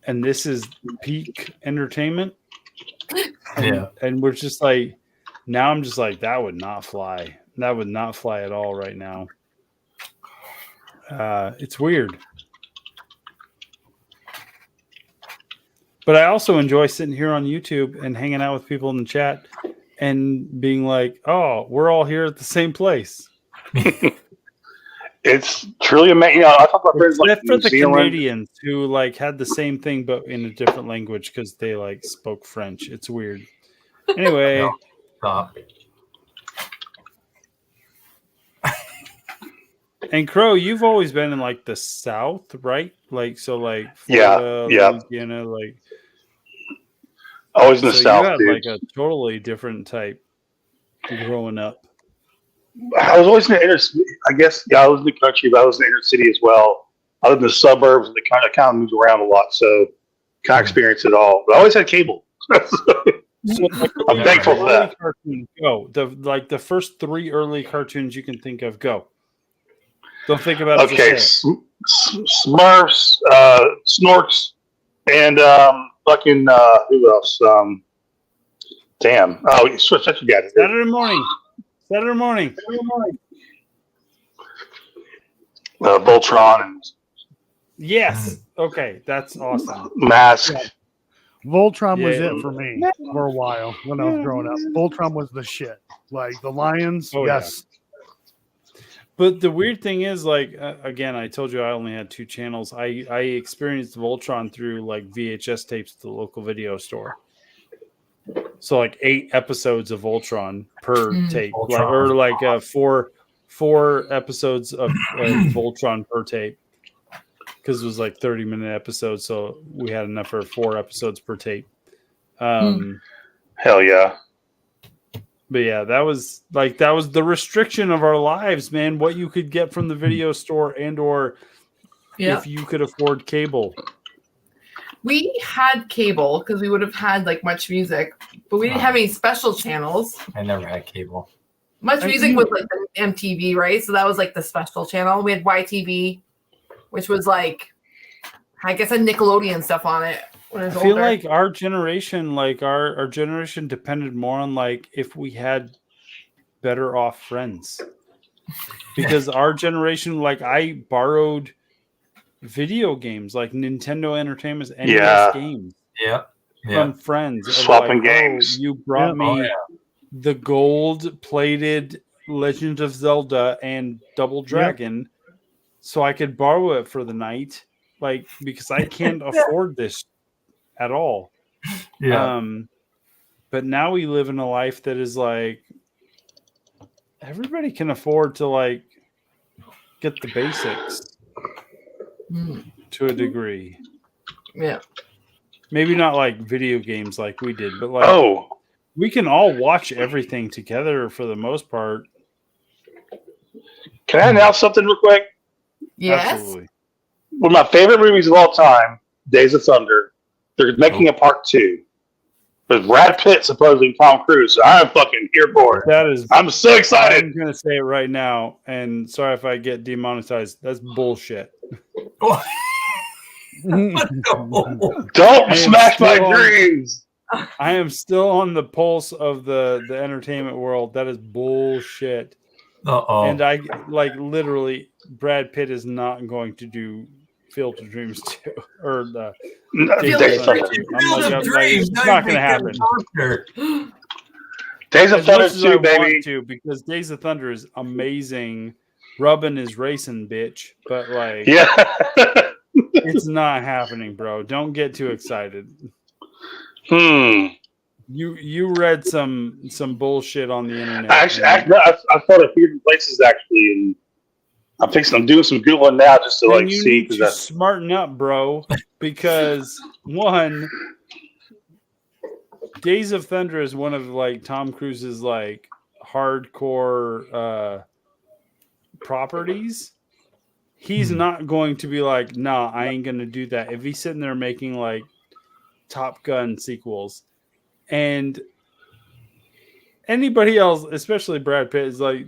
A: And this is peak entertainment. And we're just like, now I'm just like, that would not fly. That would not fly at all right now. It's weird. But I also enjoy sitting here on YouTube and hanging out with people in the chat and being like, "Oh, we're all here at the same place."
D: It's truly amazing. I talk about friends like
A: Except for
D: New
A: the
D: Zealand.
A: Canadians who like had the same thing but in a different language because they like spoke French. It's weird. Anyway,
C: Stop.
A: and Crow, you've always been in like the South, right? Like so, like
D: Yeah.
A: Louisiana, like
D: Always in the
A: so
D: South,
A: you had
D: dude.
A: like a totally different type growing up.
D: I was always in the inner city. I guess, I was in the country, but I was in the inner city as well. I lived in the suburbs, and kind of moved around a lot, so kind of experienced it all. But I always had cable.
A: So, like,
D: I'm thankful for that.
A: Cartoons, go the first 3 early cartoons you can think of. Go. Don't think about it.
D: Okay, Smurfs, Snorks, and fucking who else? Damn. Oh, switch that you got it.
A: Saturday morning.
D: Voltron and
A: Yes. Okay, that's awesome.
D: Mask.
E: Yeah. Voltron was
A: Yeah.
E: it for me for a while when I was growing up. Voltron was the shit. Like the Lions,
A: Oh,
E: yes.
A: But the weird thing is, like, again, I told you I only had 2 channels. I experienced Voltron through like VHS tapes at the local video store. So like 8 episodes of Voltron per tape,
C: Voltron.
A: like, or like 4 episodes of Voltron per tape, because it was like 30-minute episodes, so we had enough for 4 episodes per tape.
D: Hell yeah.
A: But yeah, that was the restriction of our lives, man. What you could get from the video store or if you could afford cable.
B: We had cable because we would have had like Much Music, but we didn't have any special channels.
C: I never had cable.
B: Much Music was like the MTV, right? So that was like the special channel. We had YTV, which was like, I guess, a Nickelodeon stuff on it. When I was
A: feel
B: older.
A: like our generation, our generation depended more on like if we had better off friends, because our generation, like, I borrowed video games like Nintendo Entertainment's NES games from friends.
D: Swapping
A: like,
D: games.
A: You brought me the gold-plated Legend of Zelda and Double Dragon, so I could borrow it for the night, like, because I can't afford this at all. But now we live in a life that is like everybody can afford to like get the basics to a degree.
B: Yeah.
A: Maybe not like video games like we did, but like we can all watch everything together for the most part.
D: Can I announce something real quick?
B: Yes.
A: Absolutely.
D: One of my favorite movies of all time, Days of Thunder. They're making a part 2. With Brad Pitt supposedly Tom Cruise. So I'm fucking here for it. I'm so excited.
A: I'm gonna say it right now, and sorry if I get demonetized. That's bullshit.
D: Don't smash my dreams.
A: I am still on the pulse of the entertainment world. That is bullshit. And I like literally Brad Pitt is not going to do Field of Dreams 2 or the
D: Days of Thunder 2.
A: It's not going to happen.
D: Days of Thunder 2, baby.
A: Because Days of Thunder is amazing. Rubbin is racing, bitch. But like, it's not happening, bro. Don't get too excited. You read some bullshit on the internet.
D: Actually, I thought a few places actually, and I'm doing some Googling now just to like
A: you
D: see.
A: Need to smarten up, bro, because one, Days of Thunder is one of like Tom Cruise's like hardcore properties. He's not going to be like, nah, I ain't gonna do that. If he's sitting there making like Top Gun sequels, and anybody else, especially Brad Pitt, is like,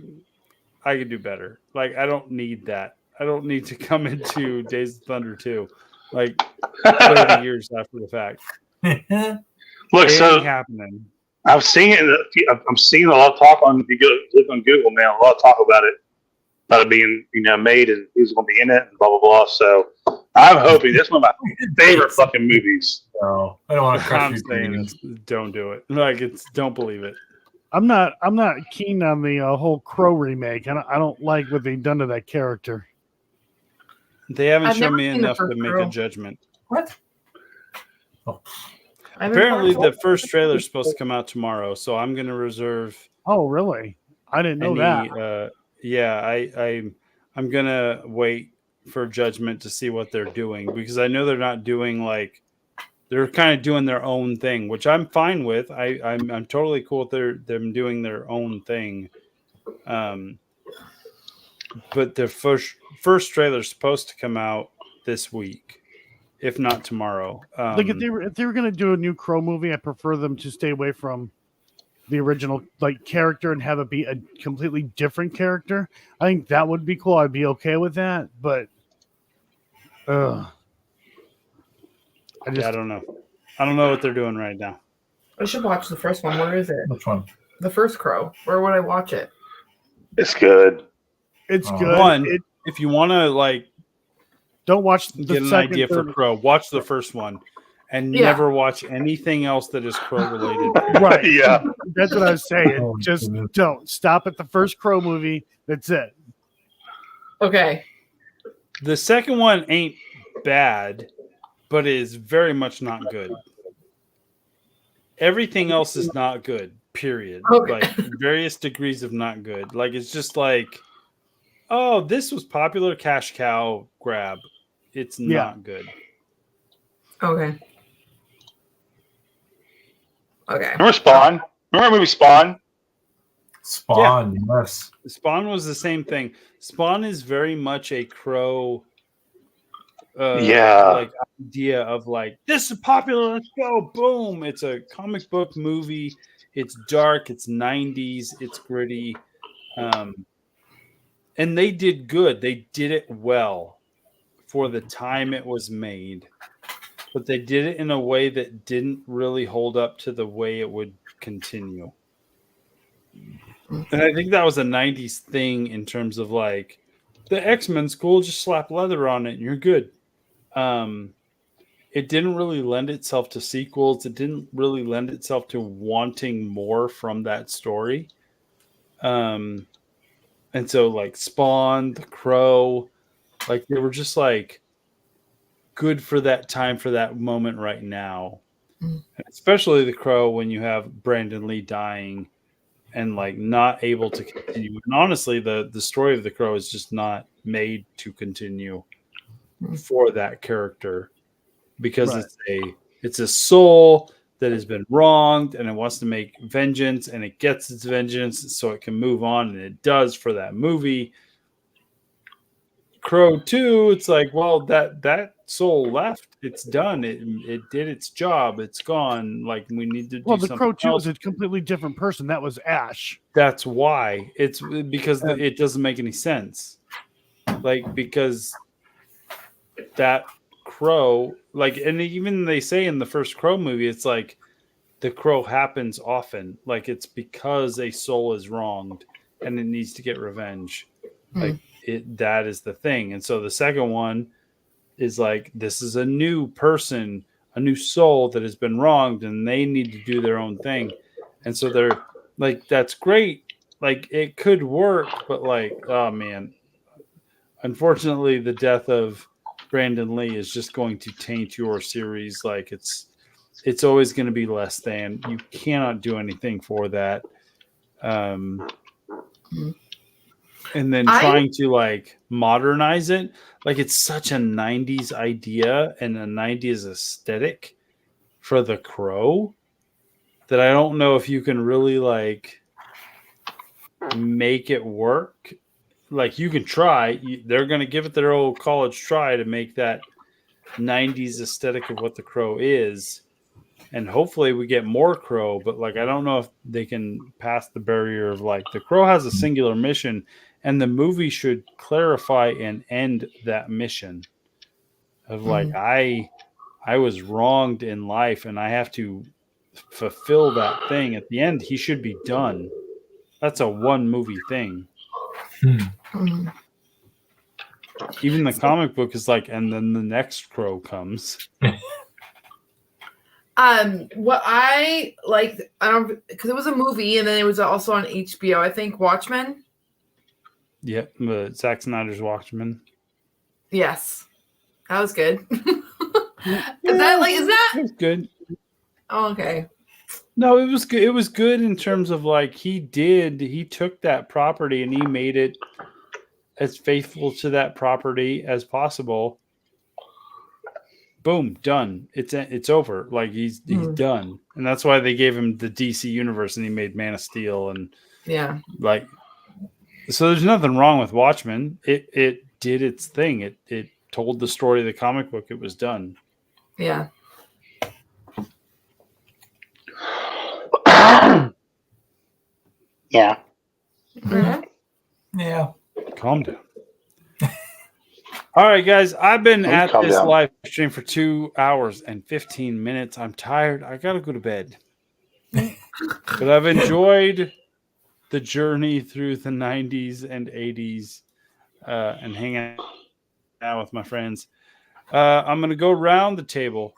A: I could do better. Like, I don't need that. I don't need to come into Days of Thunder 2, like 30 years after the fact.
D: Look, so
A: happening.
D: I'm seeing it. I'm seeing a lot of talk on. If you go look on Google, man, a lot of talk about it. about it being, made and who's going to be in it and blah, blah, blah. So I'm hoping this is one of my favorite fucking movies.
C: No, I don't want to crush
A: I'm
C: your
A: saying
C: dreams.
A: don't do it. Like, don't believe it.
E: I'm not keen on the whole Crow remake. I don't like what they've done to that character.
A: They haven't
B: I've
A: shown
B: never
A: me
B: seen the
A: enough to
B: first
A: make
B: Crow.
A: a judgment.
B: What?
C: Oh.
A: Apparently, the first trailer is supposed to come out tomorrow, so I'm going to reserve.
E: Oh, really? I didn't know that.
A: I'm going to wait for judgment to see what they're doing, because I know they're not doing they're kind of doing their own thing, which I'm fine with. I'm totally cool with them doing their own thing. But the first trailer is supposed to come out this week, if not tomorrow.
E: Like if they were going to do a new Crow movie, I prefer them to stay away from the original character and have it be a completely different character. I think that would be cool. I'd be okay with that, but I
A: don't know. I don't know what they're doing right now.
B: I should watch the first one. Where is it?
C: Which one?
B: The first Crow. Where would I watch it?
D: It's good.
E: It's good.
A: One, if you want to
E: don't watch the
A: get an
E: second,
A: idea for Crow, watch the first one, and never watch anything else that is Crow related.
E: Right?
D: Yeah,
E: that's what I was saying.
C: Oh,
E: Just
C: goodness.
E: don't stop at the first Crow movie. That's it.
B: Okay.
A: The second one ain't bad, but it is very much not good. Everything else is not good, period.
B: Okay.
A: Various degrees of not good. It's just oh, this was popular, cash cow grab. It's not good.
B: Okay. Okay.
D: remember Spawn? Remember the movie Spawn?
C: Spawn, yes.
A: Spawn was the same thing. Spawn is very much a Crow idea of this is popular, let's go, boom. It's a comic book movie. It's dark, it's 90s, it's gritty. And they did good. They did it well for the time it was made. But they did it in a way that didn't really hold up to the way it would continue. And I think that was a 90s thing in terms of the X-Men's cool, just slap leather on it and you're good. It didn't really lend itself to sequels. It didn't really lend itself to wanting more from that story. And so Spawn, The Crow, they were just good for that time, for that moment right now. Especially The Crow, when you have Brandon Lee dying and not able to continue. And honestly, the story of The Crow is just not made to continue for that character, because it's a soul that has been wronged and it wants to make vengeance, and it gets its vengeance so it can move on, and it does for that movie. Crow 2, it's well, that soul left. It's done. It did its job. It's gone. We need to do
E: the
A: something
E: Crow 2
A: else.
E: is a completely different person. That was Ash.
A: That's why. It's because it doesn't make any sense. Because that Crow, and even they say in the first Crow movie, it's the Crow happens often. It's because a soul is wronged and it needs to get revenge. That is the thing. And so the second one is this is a new person, a new soul that has been wronged, and they need to do their own thing. And so they're that's great. It could work, but oh man, unfortunately the death of Brandon Lee is just going to taint your series. It's always going to be less than. You cannot do anything for that. And then trying to modernize it, it's such a 90s idea and a 90s aesthetic for The Crow that I don't know if you can really make it work. You can try. They're going to give it their old college try to make that 90s aesthetic of what The Crow is. And hopefully we get more Crow, but I don't know if they can pass the barrier of The Crow has a singular mission, and the movie should clarify and end that mission of I was wronged in life and I have to fulfill that thing. At the end, he should be done. That's a one movie thing. Even the comic book is like, and then the next crow comes.
B: What I liked, because it was a movie and then it was also on HBO, I think, Watchmen.
A: Yep, Zack Snyder's Watchmen.
B: Yes, that was good.
A: Yeah,
B: Is that?
A: It was good.
B: Oh, okay.
A: No, it was good. It was good in terms of like he took that property and he made it as faithful to that property as possible. Boom, done. It's over. Like he's done, and that's why they gave him the DC universe, and he made Man of Steel, and like. So there's nothing wrong with Watchmen. It did its thing. It told the story of the comic book. It was done.
B: Yeah.
D: Yeah.
B: Mm-hmm.
C: Yeah.
A: Calm down. All right, guys. I've been at this live stream for 2 hours and 15 minutes. I'm tired. I gotta go to bed. But I've enjoyed the journey through the 90s and 80s and hanging out with my friends. I'm gonna go around the table,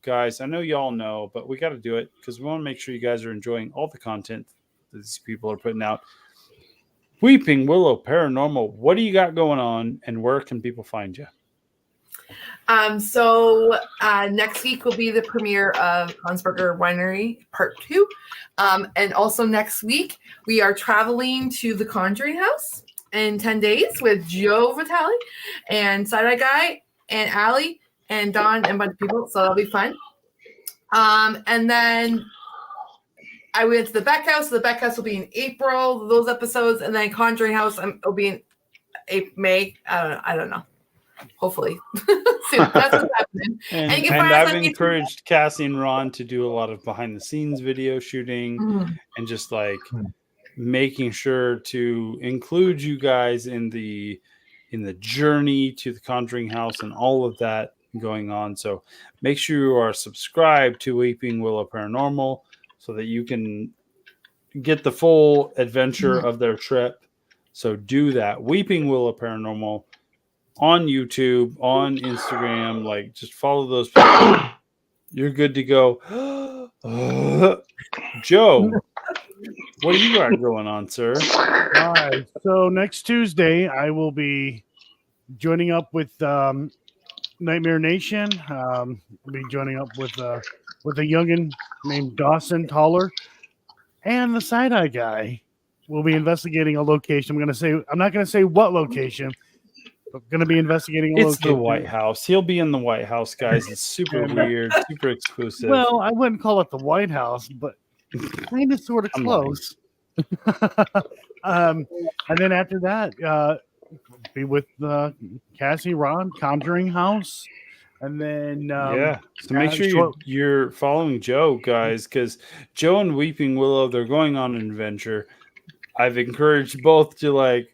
A: guys. I know y'all know, but we got to do it because we want to make sure you guys are enjoying all the content that these people are putting out. Weeping Willow Paranormal, what do you got going on, and where can people find you?
B: So next week will be the premiere of Hansberger Winery Part 2. And also next week, we are traveling to the Conjuring House in 10 days with Joe Vitale and Side-Eye Guy and Allie and Don and a bunch of people. So that'll be fun. And then I went to the Beck House. The Beck House will be in April, those episodes. And then Conjuring House will be in May. I don't know. Hopefully. Soon. That's what's happening.
A: And I've encouraged Cassie and Ron to do a lot of behind the scenes video shooting and just like making sure to include you guys in the journey to the Conjuring House and all of that going on. So make sure you are subscribed to Weeping Willow Paranormal so that you can get the full adventure of their trip. So do that. Weeping Willow Paranormal on YouTube, on Instagram, like just follow those people. You're good to go. Joe, what do you got going on, sir?
E: All right. So next Tuesday, I will be joining up with Nightmare Nation. I'll be joining up with a youngin named Dawson Toller, and the Side-Eye Guy. We'll be investigating a location. I'm not going to say what location. I'm going to be investigating a location.
A: It's the White House. He'll be in the White House, guys. It's super weird, super exclusive.
E: Well, I wouldn't call it the White House, but kind of sort of close. And then after that, be with Cassie, Ron, Conjuring House. And then
A: so make sure you're following Joe, guys, because Joe and Weeping Willow, they're going on an adventure. I've encouraged both to like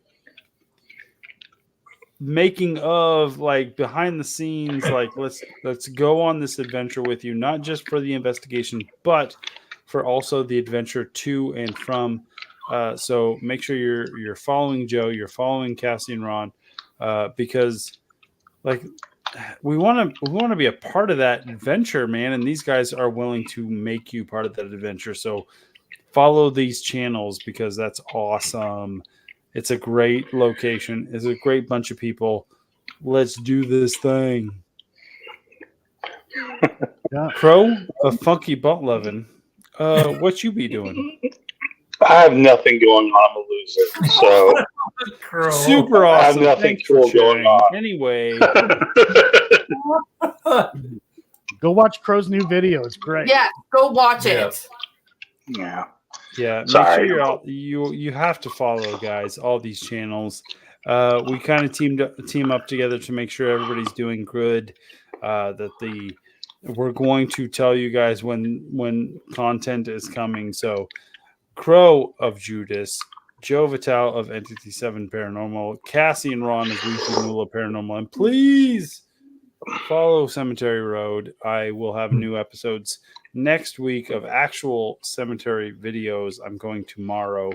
A: making of like behind the scenes, like let's go on this adventure with you, not just for the investigation, but for also the adventure to and from. So make sure you're following Joe, you're following Cassie and Ron, because like we want to be a part of that adventure, man. And these guys are willing to make you part of that adventure. So follow these channels because that's awesome. It's a great location. It's a great bunch of people. Let's do this thing. Crow, a funky butt loving. What you be doing?
D: I have nothing going on. I'm a loser. So
A: super awesome.
D: I have nothing cool going on.
A: Anyway.
E: Go watch Crow's new video. It's great.
B: Yeah, go watch it.
D: Yeah.
A: Yeah,
D: sorry.
A: Make sure you have to follow, guys, all these channels. We kind of team up together to make sure everybody's doing good. We're going to tell you guys when content is coming. So, Crow of Judas, Joe Vitale of Entity 7 Paranormal, Cassie and Ron of Weeping Willow Paranormal, and please follow Cemetery Road. I will have new episodes next week of actual cemetery videos. I'm going tomorrow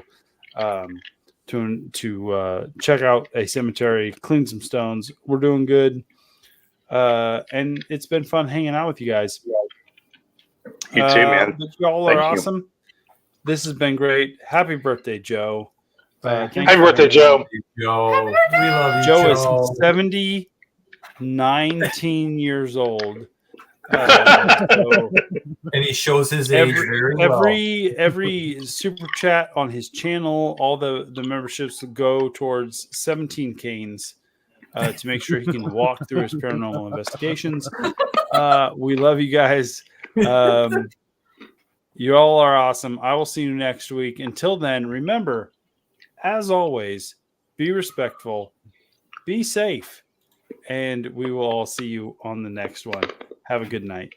A: to check out a cemetery, clean some stones. We're doing good. And it's been fun hanging out with you guys.
D: You too, man.
A: But y'all
D: Thank
A: are
D: you.
A: awesome. This has been great. Happy birthday, Joe.
D: Happy birthday, Joe.
C: Joe. We love you,
A: Joe
C: Joe.
A: is 19 years old. So
C: And he shows his age very well.
A: every super chat on his channel, all the memberships go towards 17 canes to make sure he can walk through his paranormal investigations. We love you guys. You all are awesome. I will see you next week. Until then, remember, as always, be respectful, be safe, and we will all see you on the next one. Have a good night.